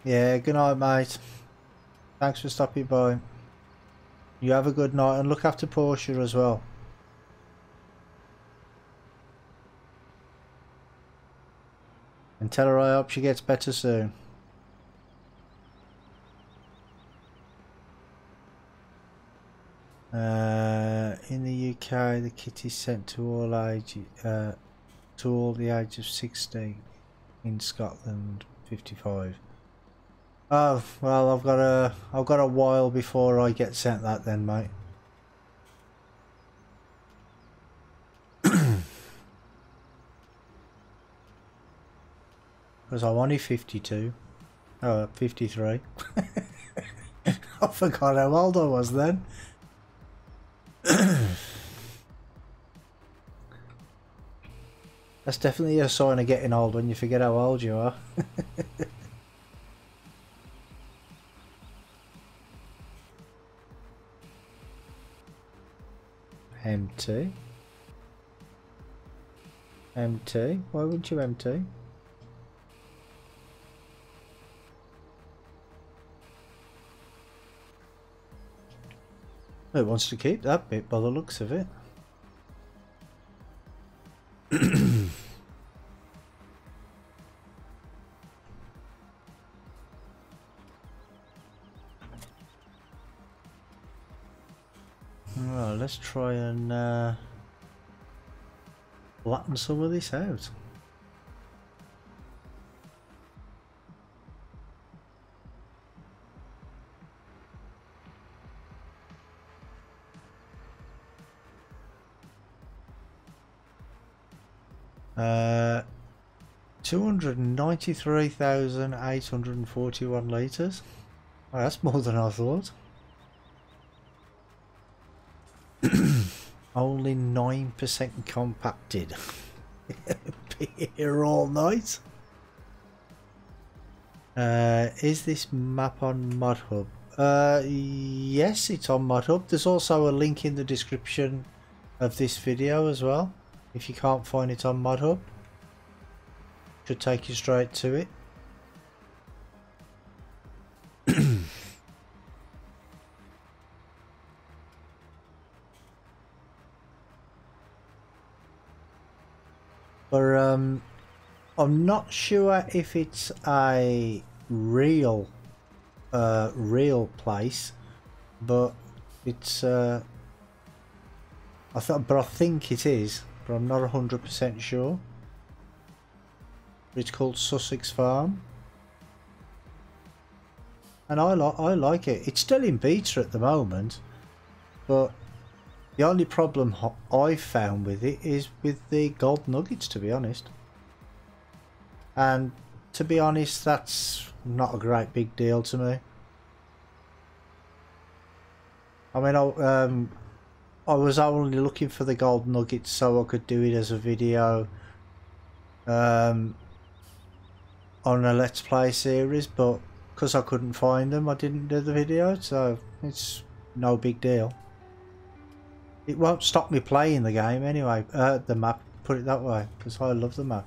Yeah, good night, mate. Thanks for stopping by. You have a good night, and look after Portia as well. And tell her I hope she gets better soon. In the UK, the kit is sent to all ages, to all the age of 16. In Scotland, 55. Oh well, I've got a while before I get sent that then, mate. Because I'm only 52. Oh, 53. I forgot how old I was then. That's definitely a sign of getting old when you forget how old you are. Empty. Empty. Why wouldn't you empty? It wants to keep that bit by the looks of it. Well, let's try and flatten some of this out. Uh, 293,841 litres. Oh, that's more than I thought. Only 9% compacted. Be here all night. Is this map on ModHub? Yes, it's on ModHub. There's also a link in the description of this video as well. If you can't find it on ModHub, should take you straight to it. But I'm not sure if it's a real place, but it's I think it is, but I'm not 100% sure. It's called Sussex Farm, and I like it. It's still in beta at the moment, but the only problem I've found with it is with the gold nuggets, to be honest. And to be honest, that's not a great big deal to me. I mean, I was only looking for the gold nuggets so I could do it as a video on a Let's Play series, but because I couldn't find them, I didn't do the video, so it's no big deal. It won't stop me playing the game anyway, the map, put it that way, because I love the map.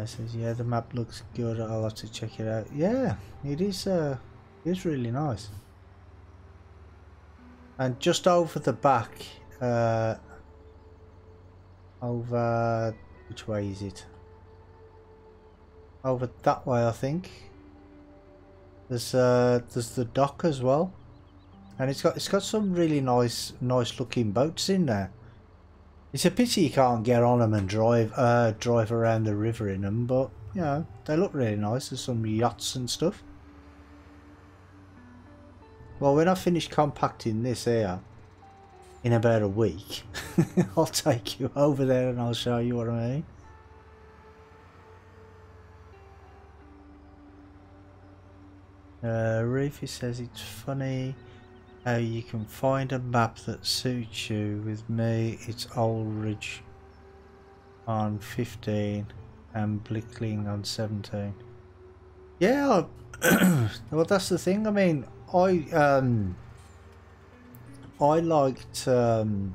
Says yeah, the map looks good. I'll have to check it out. Yeah, it is. It's really nice. And just over the back, over which way is it? Over that way, I think. There's the dock as well, and it's got some really nice looking boats in there. It's a pity you can't get on them and drive around the river in them, but you know, they look really nice. There's some yachts and stuff. Well, when I finish compacting this here in about a week, I'll take you over there and I'll show you what I mean. Reefy says it's funny how you can find a map that suits you. With me, it's Aldridge on 15 and Blickling on 17. Yeah, well, that's the thing. I mean, I liked oh,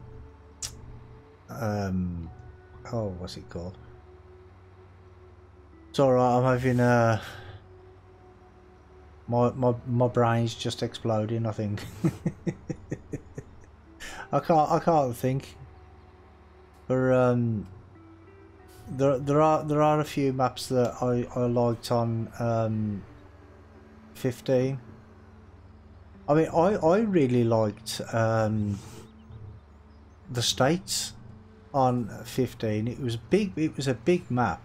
what's it called? It's alright, I'm having my brain's just exploding, I think. I can't think. But there are a few maps that I liked on 15. I mean, I really liked the States on 15. It was big. It was a big map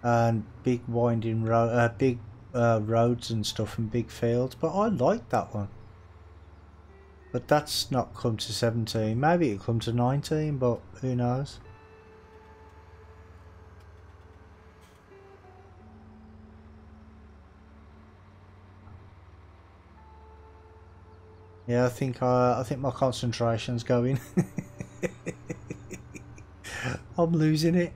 and big winding roads and stuff and big fields. But I liked that one. But that's not come to 17. Maybe it'll come to 19, but who knows? Yeah, I think my concentration's going. I'm losing it.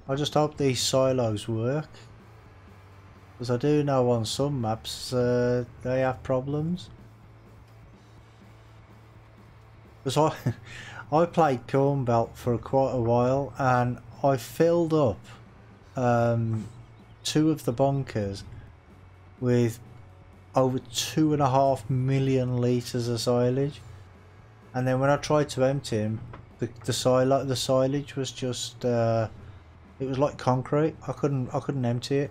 I just hope these silos work, because I do know on some maps they have problems. Because I played Corn Belt for quite a while and I filled up 2 of the bunkers with over 2.5 million litres of silage, and then when I tried to empty them, the silage was just it was like concrete. I couldn't empty it.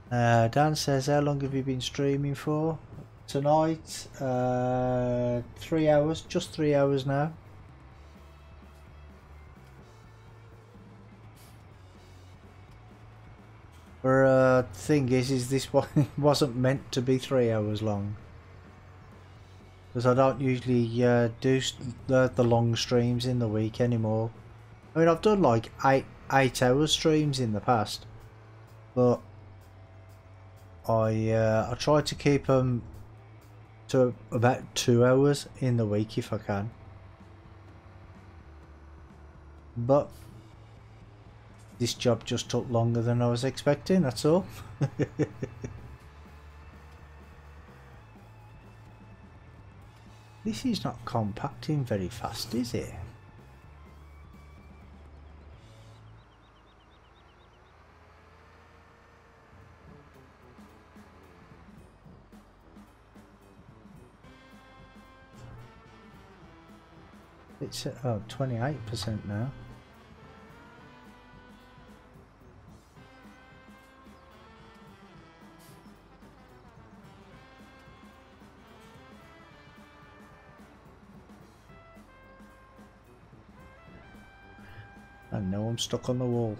Dan says, how long have you been streaming for? Tonight, 3 hours, just 3 hours now. But thing is this one wasn't meant to be 3 hours long, because I don't usually do the long streams in the week anymore. I mean, I've done like 8 hour streams in the past, but I try to keep them to about 2 hours in the week if I can. But this job just took longer than I was expecting, that's all. This is not compacting very fast, is it? It's at 28% now. And now I'm stuck on the wall.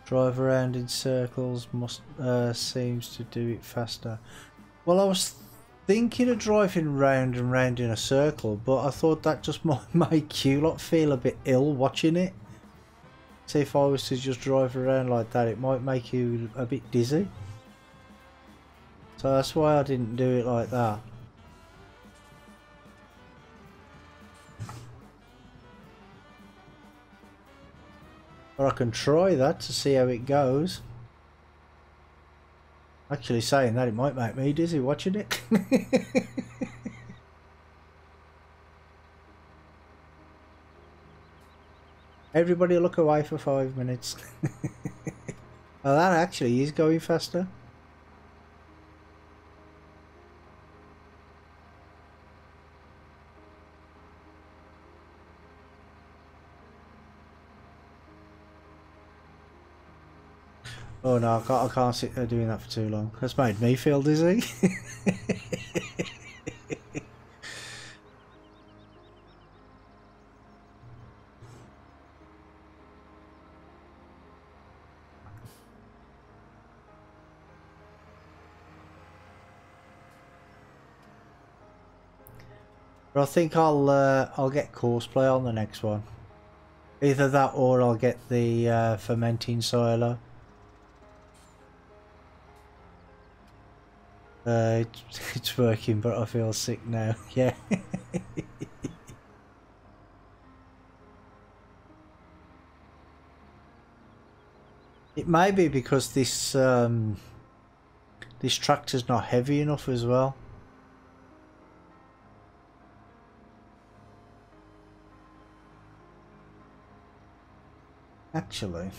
Drive around in circles seems to do it faster. Well, I was thinking of driving round and round in a circle, but I thought that just might make you lot feel a bit ill watching it. See, if I was to just drive around like that, it might make you a bit dizzy. So that's why I didn't do it like that. But I can try that to see how it goes. Actually, saying that, it might make me dizzy watching it. Everybody look away for 5 minutes. Oh, that actually is going faster. Oh no, I can't sit there doing that for too long. That's made me feel dizzy. But I think I'll get courseplay on the next one. Either that or I'll get the fermenting silo. It's working, but I feel sick now. Yeah. It may be because this tractor's not heavy enough as well. Actually,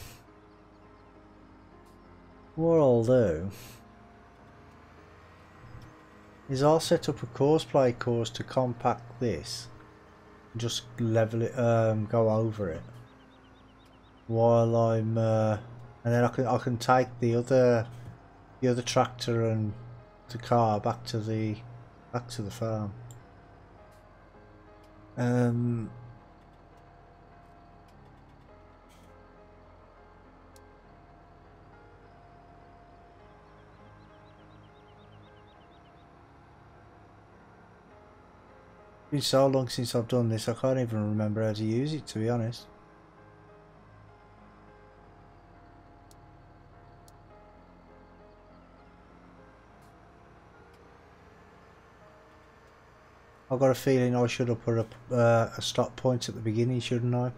what I'll do is I'll set up a courseplay course to compact this, just level it, go over it, while I'm, and then I can take the other tractor and the car back to the farm. It's been so long since I've done this, I can't even remember how to use it, to be honest. I've got a feeling I should have put a stop point at the beginning, shouldn't I?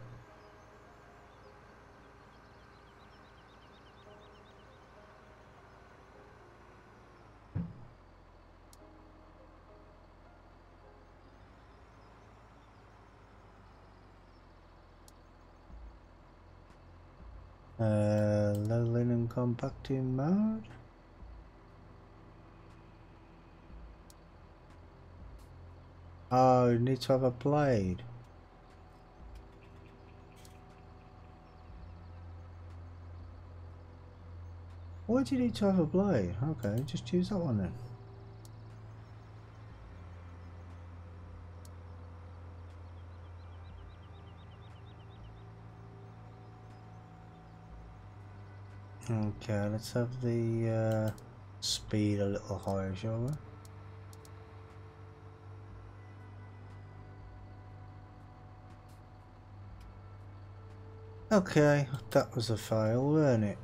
Leveling and compacting mode. Oh, you need to have a blade. Why do you need to have a blade? Okay, just use that one then. Okay, let's have the speed a little higher, shall we? Okay, that was a fail, weren't it?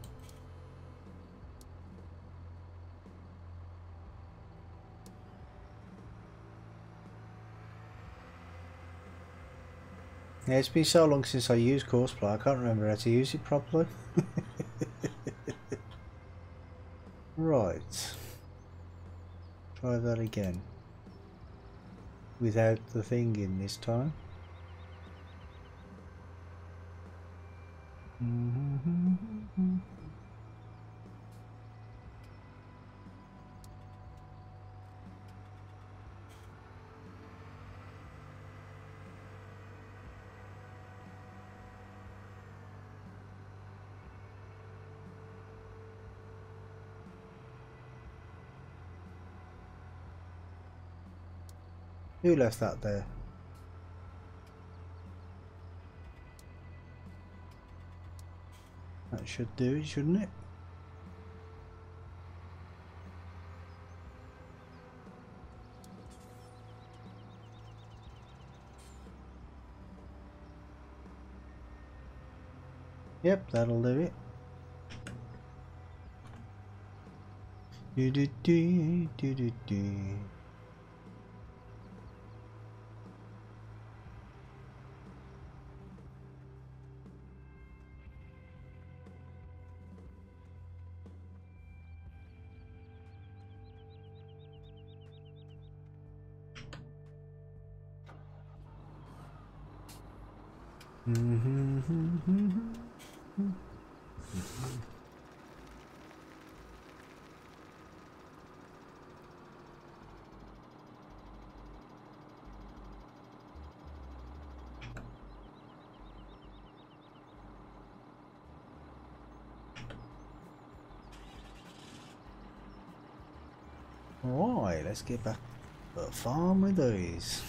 Yeah, it's been so long since I used Courseplay, I can't remember how to use it properly. Right. Try that again. Without the thing in this time. Who left that there? That should do it, shouldn't it? Yep, that'll do it. Do do do do do do. Right, let's get back to the farm with these.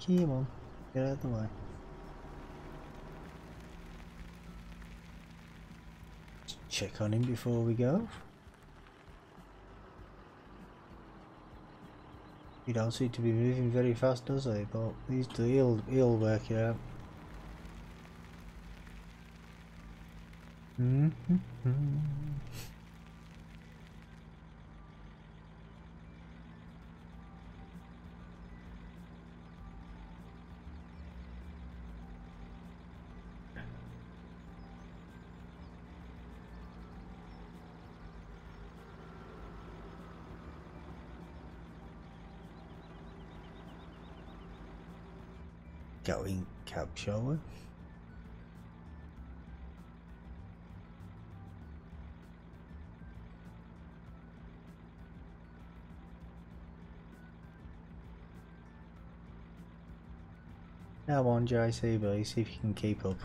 Come on, get out of the way. Check on him before we go. He don't seem to be moving very fast, does he? But he'll work it out. go in cab, shall we? Come on, JCB, see if you can keep up.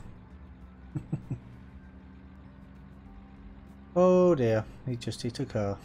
Oh dear, he just hit a car.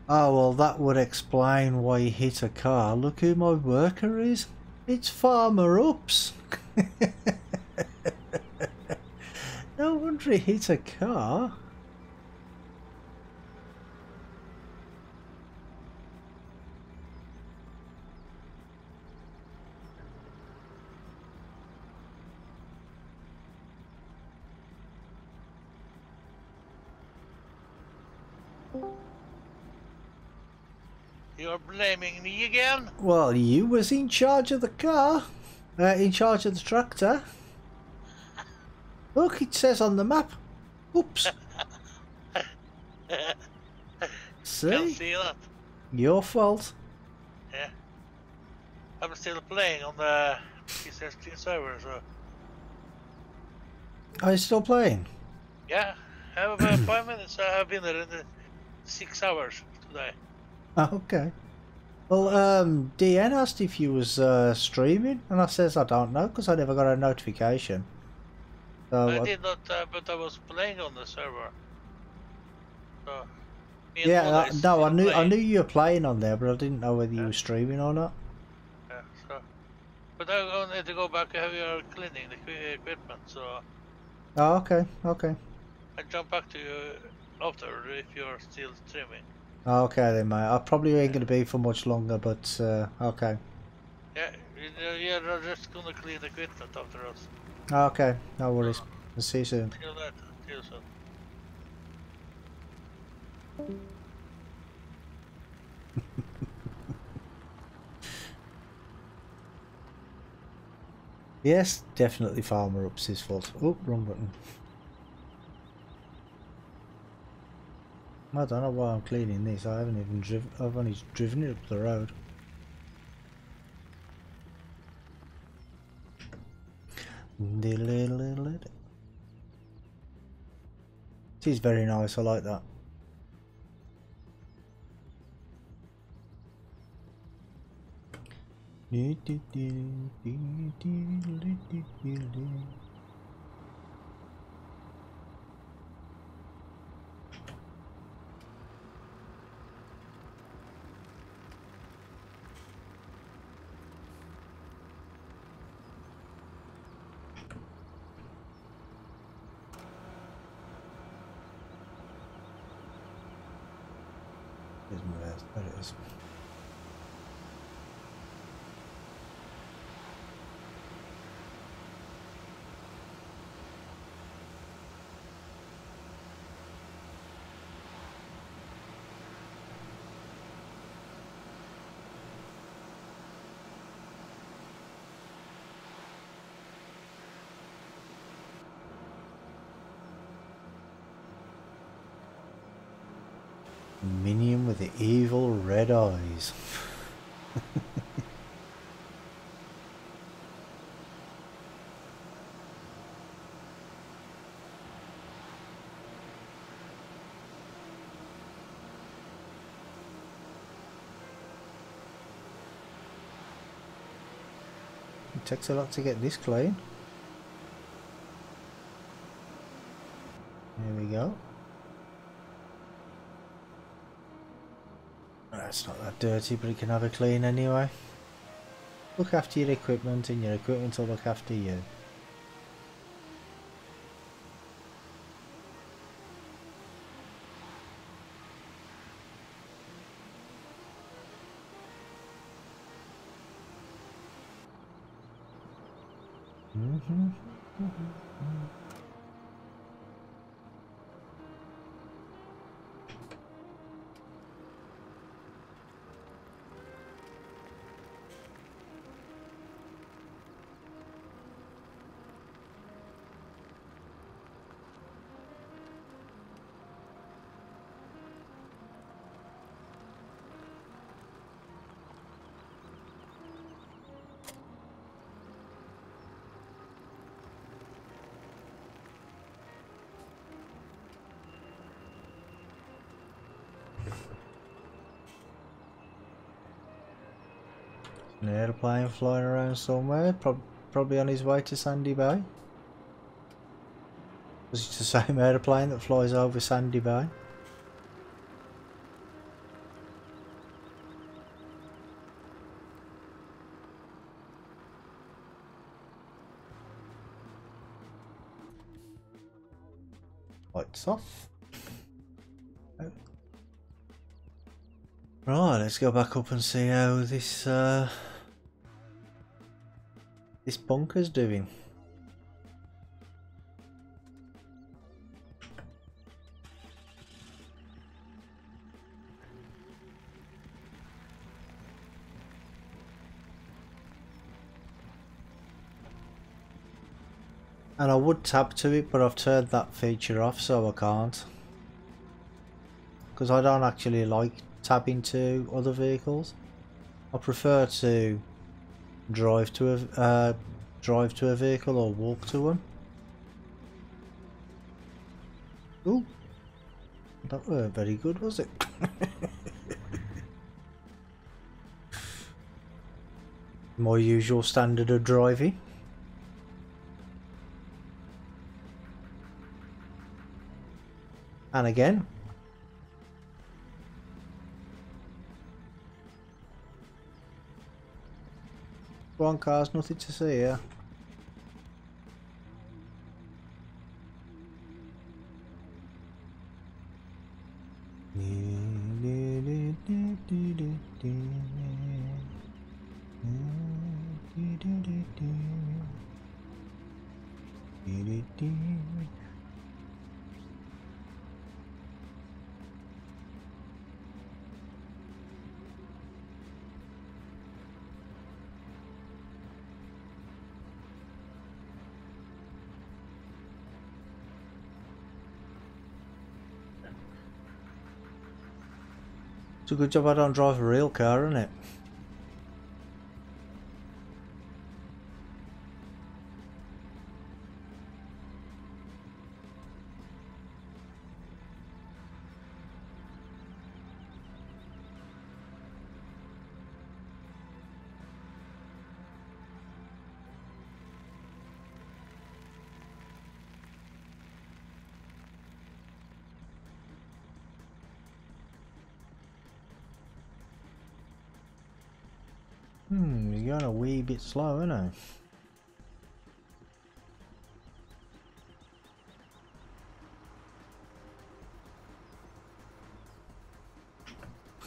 Oh, well, that would explain why he hit a car. Look who my worker is. It's Farmer Ups. No wonder he hit a car. You're blaming me again? Well, you was in charge of the car. In charge of the tractor. Look, it says on the map. Oops. Can't See? see that. Your fault. Yeah. I'm still playing on the PC server, so Are you still playing? yeah. I have about 5 minutes. I've been there in the 6 hours today. Okay. Well, DN asked if you was streaming, and I says I don't know because I never got a notification. So I did not, but I was playing on the server. So, me and yeah, Mona is no, still I knew playing. you were playing on there, but I didn't know whether you Yeah. were streaming or not. Yeah, so. But I'm going to go back. You're cleaning the equipment, so Oh, okay, okay. I jump back to you after if you're still streaming. Okay then, mate. I probably ain't going to be for much longer, but okay. Yeah, you're just gonna clean the equipment after us. Okay, no worries. I'll see you soon. See you later. See you soon. Yes, definitely Farmer Ups his fault. Oh, wrong button. I don't know why I'm cleaning this. I haven't even driven. I've only driven it up the road. It is very nice. I like that. There's my ass. There it is. Minion with the evil red eyes. It takes a lot to get this clean. There we go. It's not that dirty, but it can have a clean anyway. Look after your equipment, and your equipment will look after you. Mm-hmm. An airplane flying around somewhere, probably on his way to Sandy Bay. Because it's the same airplane that flies over Sandy Bay. Lights off. Right, let's go back up and see how this bunker's doing. And I would tab to it, but I've turned that feature off, so I can't. Because I don't actually like tabbing to other vehicles. I prefer to drive to a vehicle or walk to one. Ooh, that weren't very good, was it? My usual standard of driving. And again, go on cars, nothing to see here. It's a good job I don't drive a real car, isn't it? You're going a wee bit slow, isn't it?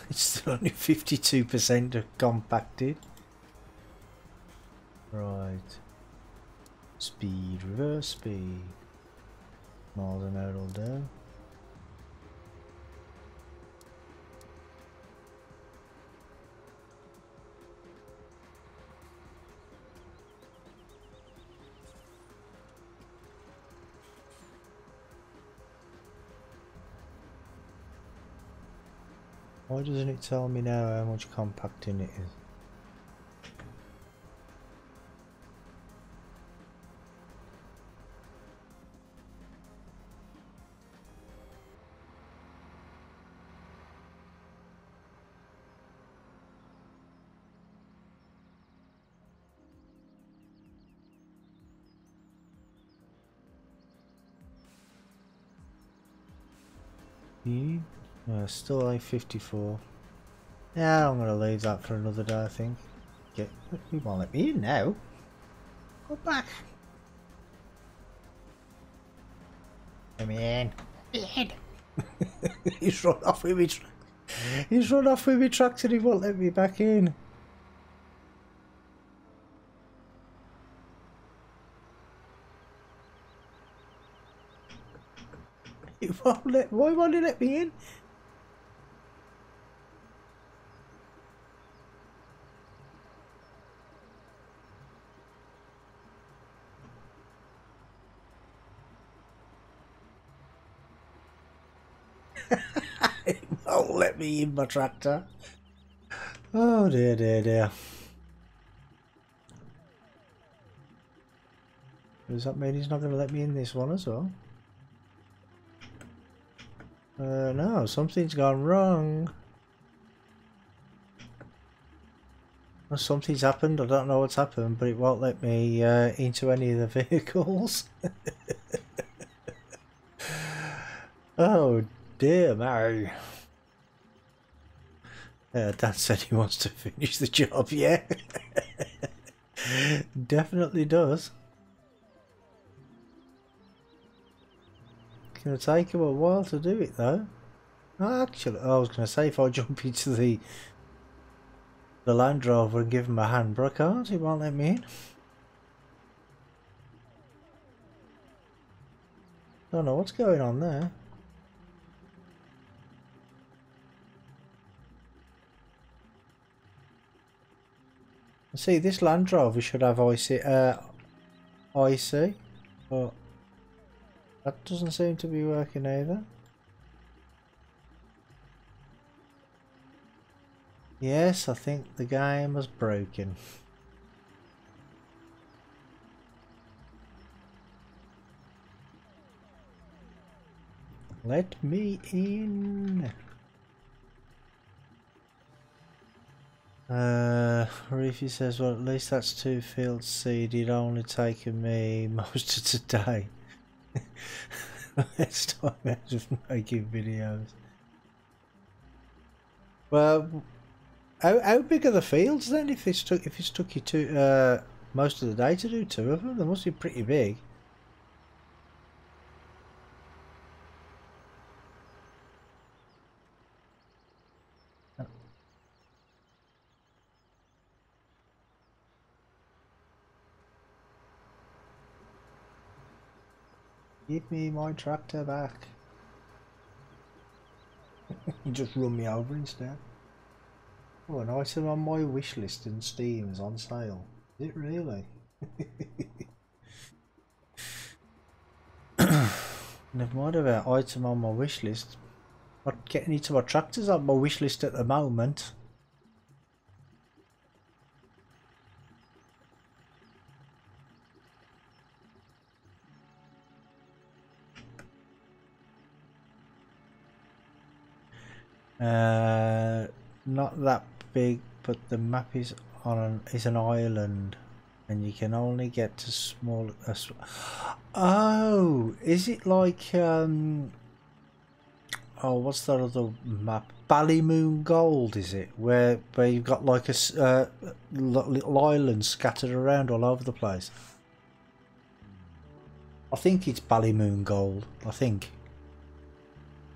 It's still only 52% compacted. Right. Speed, reverse speed. Miles an hour all down. Why doesn't it tell me now how much compacting it is? Still only 54. Yeah, I'm gonna leave that for another day, I think. You won't let me in now. Go back. Let me in. He's run off with me. He's run off with me tractor. He won't let me back in. Why won't he let me in? He won't let me in my tractor. Oh dear, dear, dear. Does that mean he's not going to let me in this one as well? No, something's gone wrong. Well, something's happened. I don't know what's happened, but it won't let me into any of the vehicles. Oh dear me. Dad said he wants to finish the job, yeah. Definitely does. It's going to take him a while to do it though. Actually, I was going to say if I jump into the Landrover and give him a hand, but I can't, he won't let me in. Don't know what's going on there. See, this Landrover should have IC, but that doesn't seem to be working either. Yes, I think the game was broken. Let me in. Reefy says, well, at least that's 2 fields seeded, only taken me most of today. Let's time out of making videos. Well, how big are the fields then? If it's took you to most of the day to do 2 of them, they must be pretty big. Give me my tractor back. You just run me over instead. Oh, an item on my wish list in Steam is on sale. Is it really? Never mind about item on my wish list. Not getting into my tractors on my wish list at the moment. Not that big, but the map is on an island, and you can only get to small. Oh, is it like oh, what's that other map? Ballymoon Gold, is it? Where you've got like a little island scattered around all over the place. I think it's Ballymoon Gold. I think.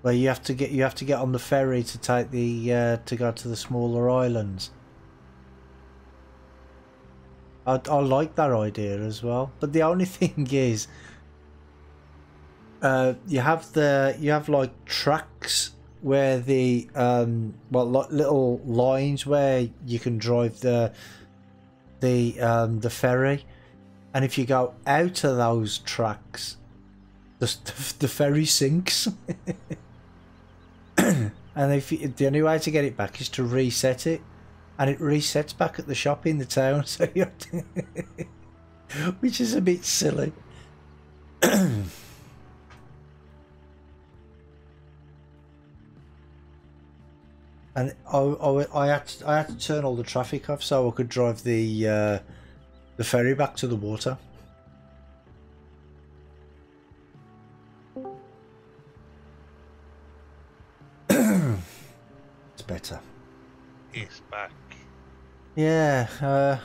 Where you have to get on the ferry to take the to go to the smaller islands. I like that idea as well, but the only thing is, you have like tracks where the well, like little lines where you can drive the ferry, and if you go out of those tracks, the ferry sinks. And the only way to get it back is to reset it, and it resets back at the shop in the town, so you have to which is a bit silly. And I had to turn all the traffic off so I could drive the ferry back to the water. It's better. He's back. Yeah,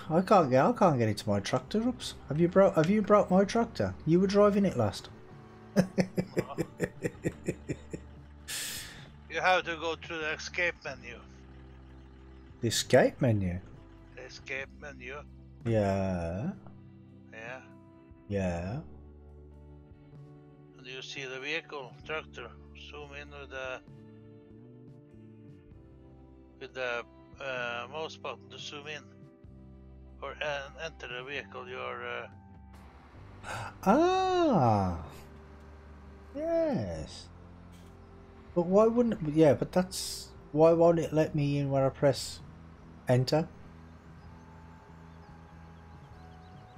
I can't get into my tractor. Oops. Have you brought my tractor? You were driving it last. You have to go to the escape menu. The escape menu? The escape menu. Yeah. Yeah. Yeah. And you see the vehicle, tractor, zoom in with the mouse button to zoom in or enter the vehicle you're Ah, yes. But why wouldn't? Yeah, but that's why won't it let me in when I press enter?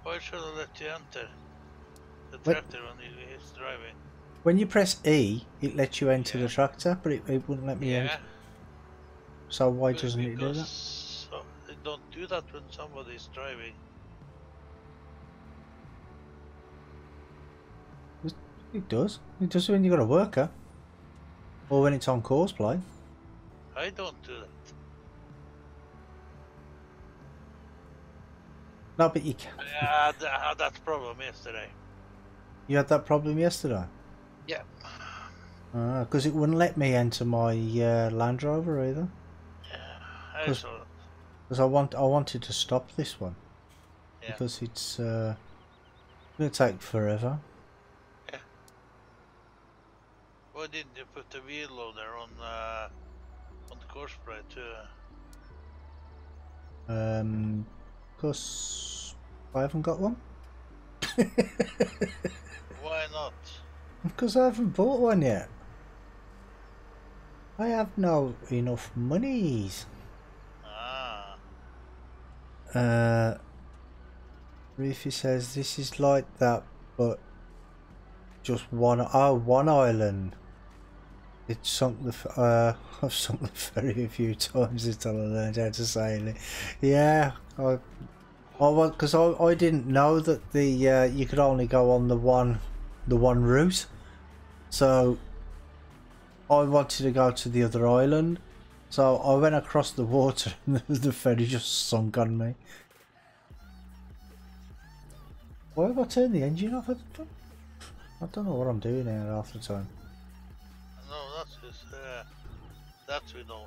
why should I let you enter the When tractor when he's driving? when you press E, it lets you enter the Yeah. tractor, but it wouldn't let me enter. Yeah, So why doesn't it do that? because they don't do that when somebody's driving. It does. It does when you got a worker, or when it's on course play. I don't do that. No, but you can. Yeah, I had that problem yesterday. You had that problem yesterday. Yeah. Because it wouldn't let me enter my Landrover either. Yeah, I saw that. Because I wanted to stop this one. Yeah. Because it's gonna take forever. Yeah. Why didn't you put the wheel loader on the course play too? Because I haven't got one. Why not? Because I haven't bought one yet. I have no enough monies. Ah. Reefy says this is like that, but just one island. It sunk the I've sunk the ferry a few times until I learned how to sail it. Yeah, because I didn't know that the you could only go on the one route, so I wanted to go to the other island, so I went across the water and the ferry just sunk on me. Why have I turned the engine off? I don't know what I'm doing here half the time. No, that's just that we know.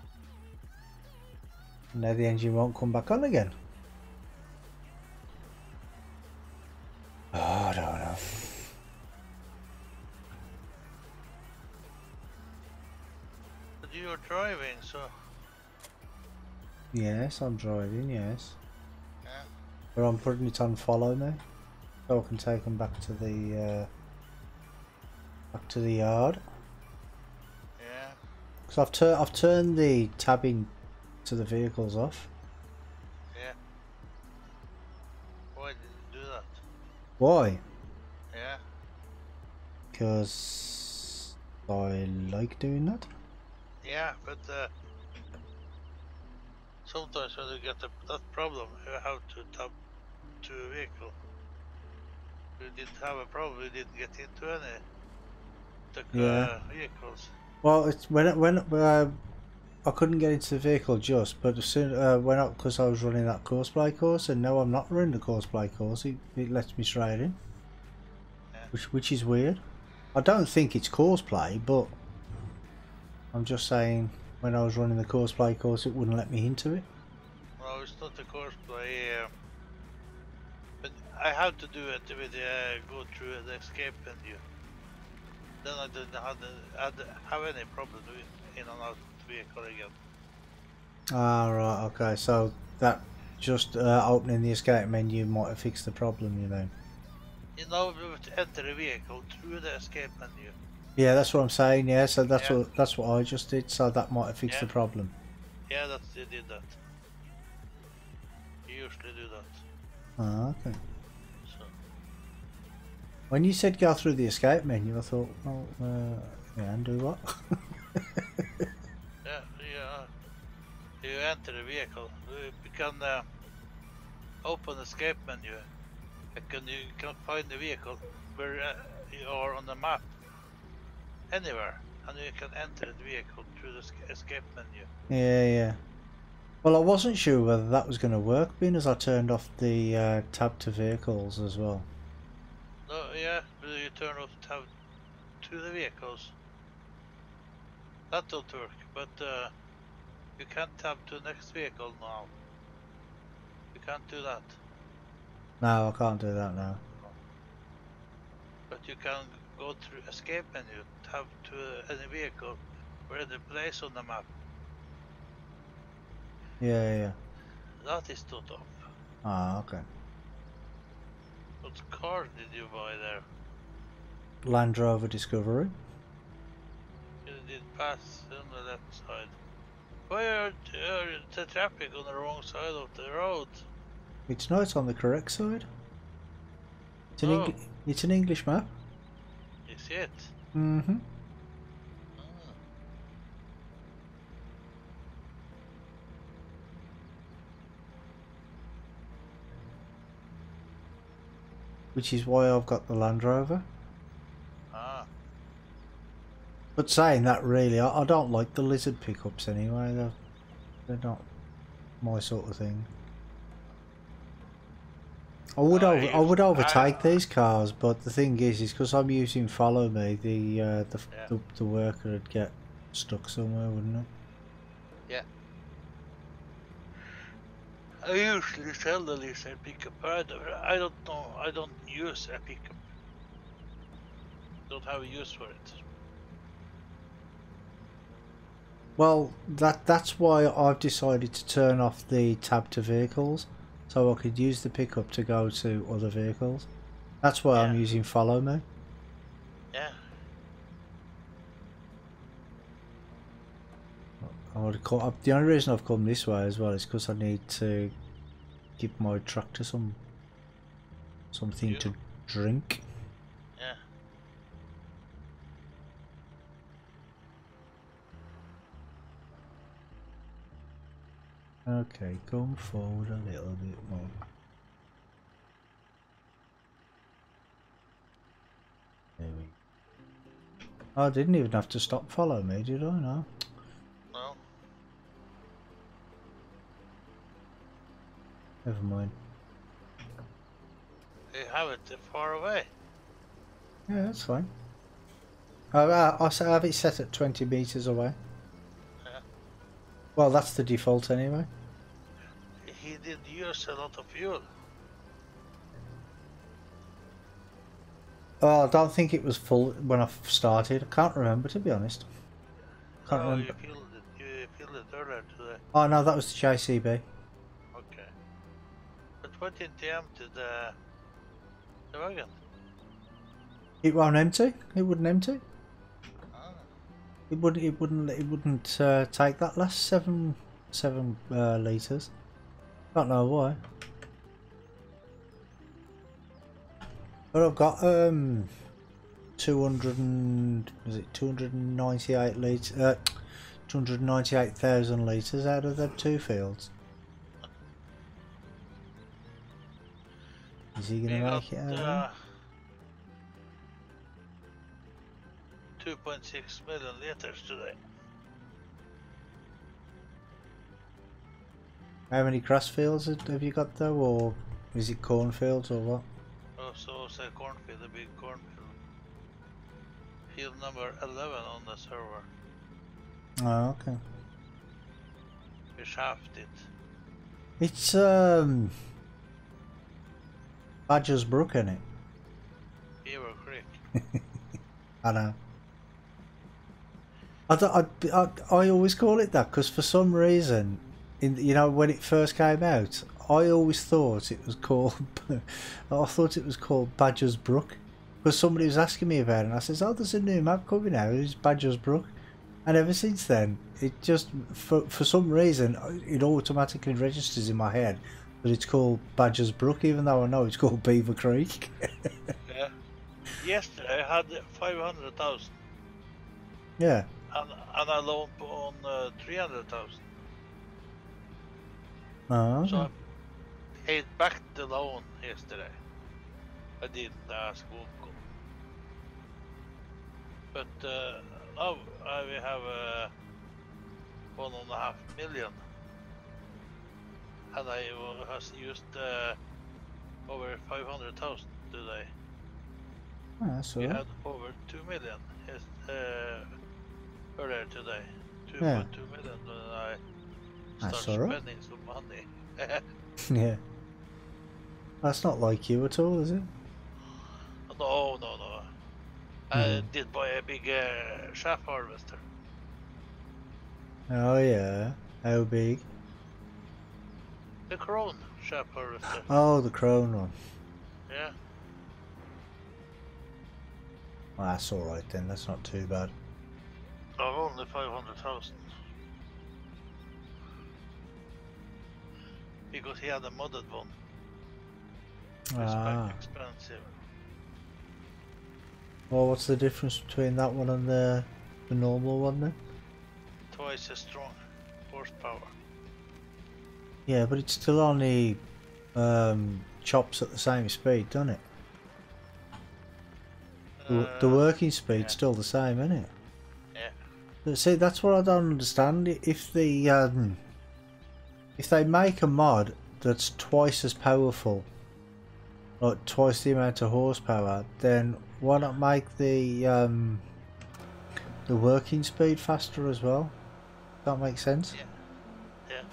Now the engine won't come back on again. Oh, I don't know. But you're driving, so Yes, I'm driving, yes. yeah. But I'm putting it on follow now. So I can take them back to the yard. Yeah. Because I've turned the tabbing to the vehicles off. Yeah. Why did you do that? Why? Yeah. Because I like doing that. Yeah, but sometimes when you get that problem, you have to tap to a vehicle. You didn't have a problem. You didn't get into any Yeah. vehicles. Well, it's when I couldn't get into the vehicle just, but as soon because I was running that course play course, and now I'm not running the course play course. It lets me straight in, Yeah. which is weird. I don't think it's course play, but I'm just saying when I was running the course play course, it wouldn't let me into it. No, it's not the course play. But I had to do it with go through the escape menu. Then I didn't have any problem with in and out the vehicle again. Ah, right, okay. So that just opening the escape menu might have fixed the problem, you know. You know, we have to enter a vehicle through the escape menu. Yeah, that's what I'm saying. Yeah, so that's Yeah. what I just did. So that might have fixed the problem. Yeah, they did that. You usually do that. Ah, okay. So When you said go through the escape menu, I thought, well, yeah, and do what? yeah, you enter the vehicle. You can open the escape menu. You can find the vehicle where you are on the map anywhere, and you can enter the vehicle through the escape menu. Yeah. Well, I wasn't sure whether that was going to work, being as I turned off the tab to vehicles as well. No, yeah, but you turn off tab to the vehicles. That don't work, but you can't tab to next vehicle now. You can't do that. No, I can't do that now. But you can go through escape menu, tab to any vehicle, where the place on the map. Yeah. That is not up. Ah, okay. What car did you buy there? Landrover Discovery. You did pass on the left side. Why are the traffic on the wrong side of the road? It's not on the correct side. It's an, Oh, it's an English map. is it? Mm-hmm. Ah. Which is why I've got the Land Rover. Ah. But saying that, really, I don't like the lizard pickups anyway. They're not my sort of thing. I would overtake these cars, but the thing is because I'm using Follow Me, the worker would get stuck somewhere, wouldn't it? Yeah. I usually sell the lizard pickup. I don't know. I don't use a pickup. Don't have a use for it. Well, that's why I've decided to turn off the tab to vehicles, so I could use the pickup to go to other vehicles. That's why I'm using Follow Me. Yeah. The only reason I've come this way as well is because I need to give my tractor something to drink. Yeah. Okay, come forward a little bit more. There we go. I didn't even have to stop Follow Me, did I? No. No. Never mind. You have it far away. Yeah, that's fine. I have it set at 20 meters away. Yeah. Well, that's the default anyway. He did use a lot of fuel. Oh, I don't think it was full when I started. I can't remember, to be honest. Can't remember. You filled it earlier today. Oh no, that was the JCB. Okay. But what did they empty the wagon? It won't empty. It wouldn't empty. Ah. It wouldn't take that last seven liters. Don't know why. But I've got 298 litres, 298,000 litres out of them two fields. Is he gonna make it out? 2.6 million liters today. How many grass fields have you got though, or is it cornfields or what? Oh, so say cornfield, a big cornfield. Field number 11 on the server. Oh, okay. We shaft it. It's Badger's Brook, isn't it? Beaver Creek. I know. I always call it that because for some reason, when it first came out, I always thought it was called. I thought it was called Badger's Brook because somebody was asking me about it, and I says, "Oh, there's a new map coming out. It's Badger's Brook," and ever since then, it just for some reason it automatically registers in my head that it's called Badger's Brook, even though I know it's called Beaver Creek. Yeah. Yesterday I had 500,000. Yeah. And I loaned on 300,000. Oh. So I paid back the loan yesterday. I didn't ask Wonko. But now we have 1.5 million. And I has used over 500,000 today. Oh, that's We all right. had over 2 million earlier today. 2.2 Yeah. million when I That's start all right. spending some money. Yeah. That's not like you at all, is it? No. I did buy a big chaff harvester. Oh yeah. How big? The Crown chaff harvester. Oh, the Crone one. Yeah. Well, that's alright then, that's not too bad. Oh, only 500,000. Because he had a modded one. It's quite expensive. Well, what's the difference between that one and the normal one then? Twice as strong horsepower. Yeah, but it still only chops at the same speed, doesn't it? The working speed's yeah. still the same, isn't it? Yeah. But see, that's what I don't understand. If they make a mod that's twice as powerful, like twice the amount of horsepower, then why not make the working speed faster as well? That makes sense. Yeah. Yeah.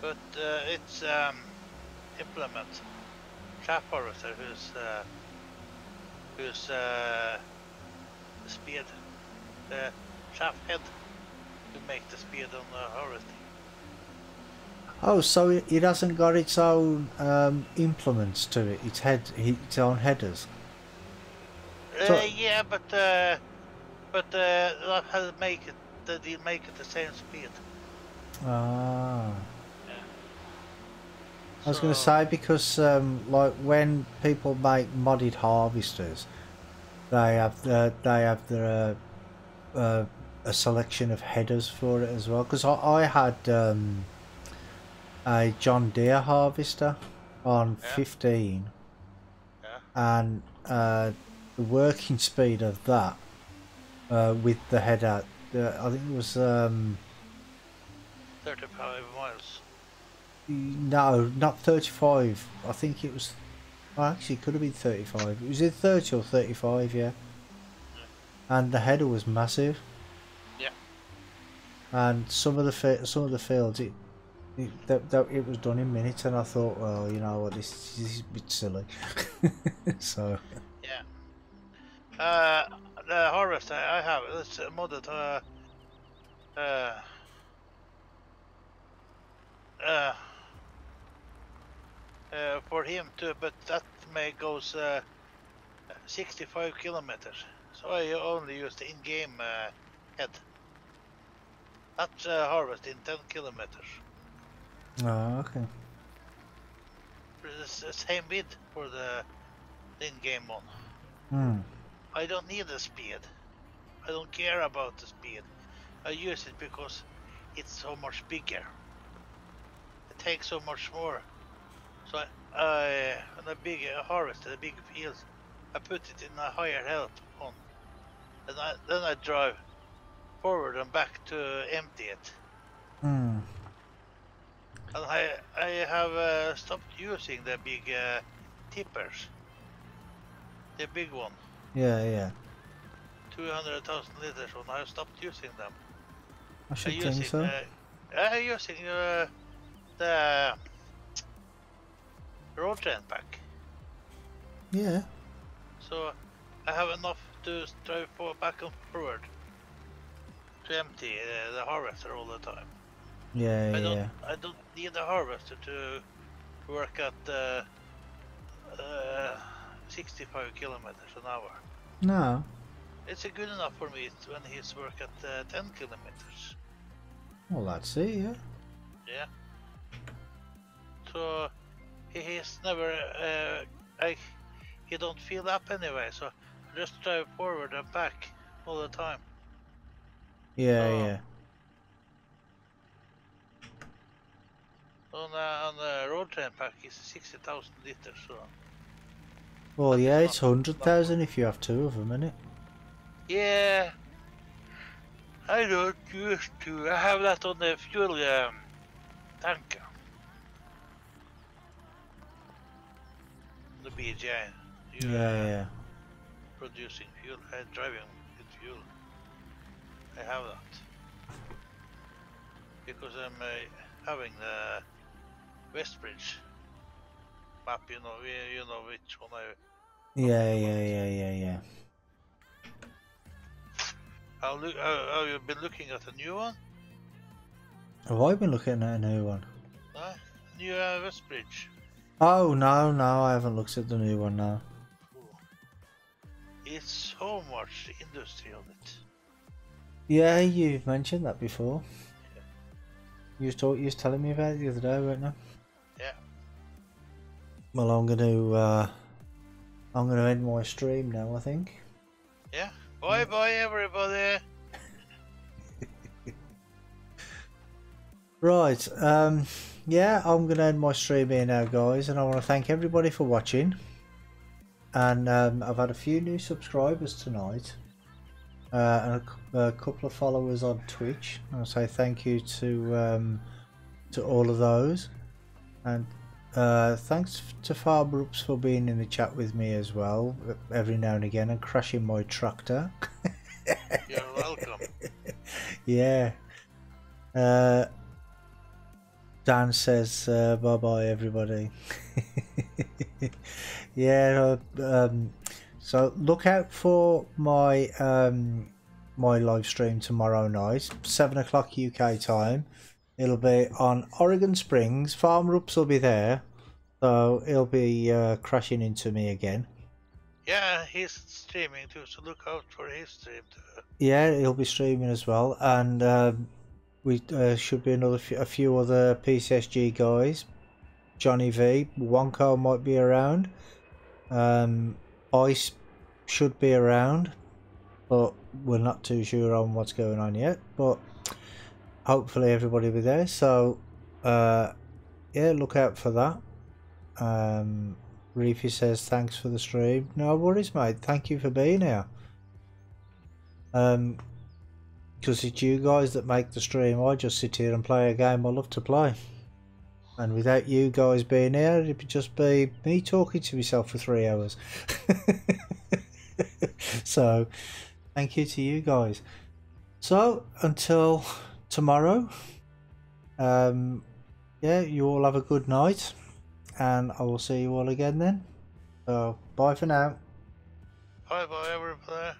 But it's implement chaff harvester who's the speed, the chaff head to make the speed on the harvesting. Oh, so it hasn't got its own implements to it. Its own headers. Yeah, but that has make it. They make it the same speed. Ah. Yeah. I was going to say because like when people make modded harvesters, they have their a selection of headers for it as well. Because I had a John Deere harvester on 15, and the working speed of that with the header, I think it was 35 miles. no, not 35. I think it was. Well, actually, it could have been 35. It was either 30 or 35, yeah. And the header was massive. Yeah. And some of the fields, it was done in minutes, and I thought, well, you know what, this is a bit silly. So. Yeah. The harvester I have is modded for him too, but that may goes 65 kilometers. So I only use the in-game head. That's harvest in 10 kilometers. Oh, okay. It's the same width for the in-game one. I don't need the speed. I don't care about the speed. I use it because it's so much bigger. It takes so much more. So on a big harvest, a big field, I put it in a higher health on, and then I drive forward and back to empty it. And I have stopped using the big tippers, the big one. Yeah. 200,000 liters one. I stopped using them. I should think so. I'm using the road train pack. Yeah. So I have enough to drive back and forward to empty the harvester all the time. Yeah. I don't need a harvester to work at 65 kilometers an hour. No. It's good enough for me when he's work at 10 kilometers. Well, that's it, yeah. Yeah. So he's never he don't feel up anyway, so just drive forward and back all the time. Yeah. On the road train pack is 60,000 liters. So. Well, yeah, it's 100,000 if you have two of them, innit? Yeah. I don't used to. I have that on the fuel tanker. The BGI. Yeah. Producing fuel, driving with fuel. I have that. Because I'm having the Westbridge map, you know which one I... Yeah. Have you been looking at a new one? Have I been looking at a new one? New Westbridge. Oh no, I haven't looked at the new one now. It's so much industry on it. Yeah, you've mentioned that before. You was telling me about it the other day, weren't you? Yeah. Well, I'm gonna end my stream now, I think. Yeah. Bye everybody. Right. Yeah, I'm gonna end my stream here now, guys, and I want to thank everybody for watching. And I've had a few new subscribers tonight, and a couple of followers on Twitch. I'll say thank you to all of those, and thanks to Farbrooks for being in the chat with me as well every now and again and crashing my tractor. You're welcome. Yeah. Dan says bye bye everybody. Yeah, so look out for my my live stream tomorrow night, 7 o'clock UK time. It'll be on Oregon Springs. Farmer Ups will be there, so he'll be crashing into me again. Yeah, he's streaming too, so look out for his stream too. Yeah, he'll be streaming as well, and we should be a few other PCSG guys. Johnny V, Wonko might be around. Ice should be around, but we're not too sure on what's going on yet. But hopefully everybody will be there. So yeah, look out for that. Reefy says thanks for the stream. No worries, mate. Thank you for being here. Because it's you guys that make the stream. I just sit here and play a game I love to play. And without you guys being here, it'd just be me talking to myself for 3 hours. So, thank you to you guys. So, until tomorrow, yeah, you all have a good night. And I will see you all again then. So, bye for now. Bye everybody.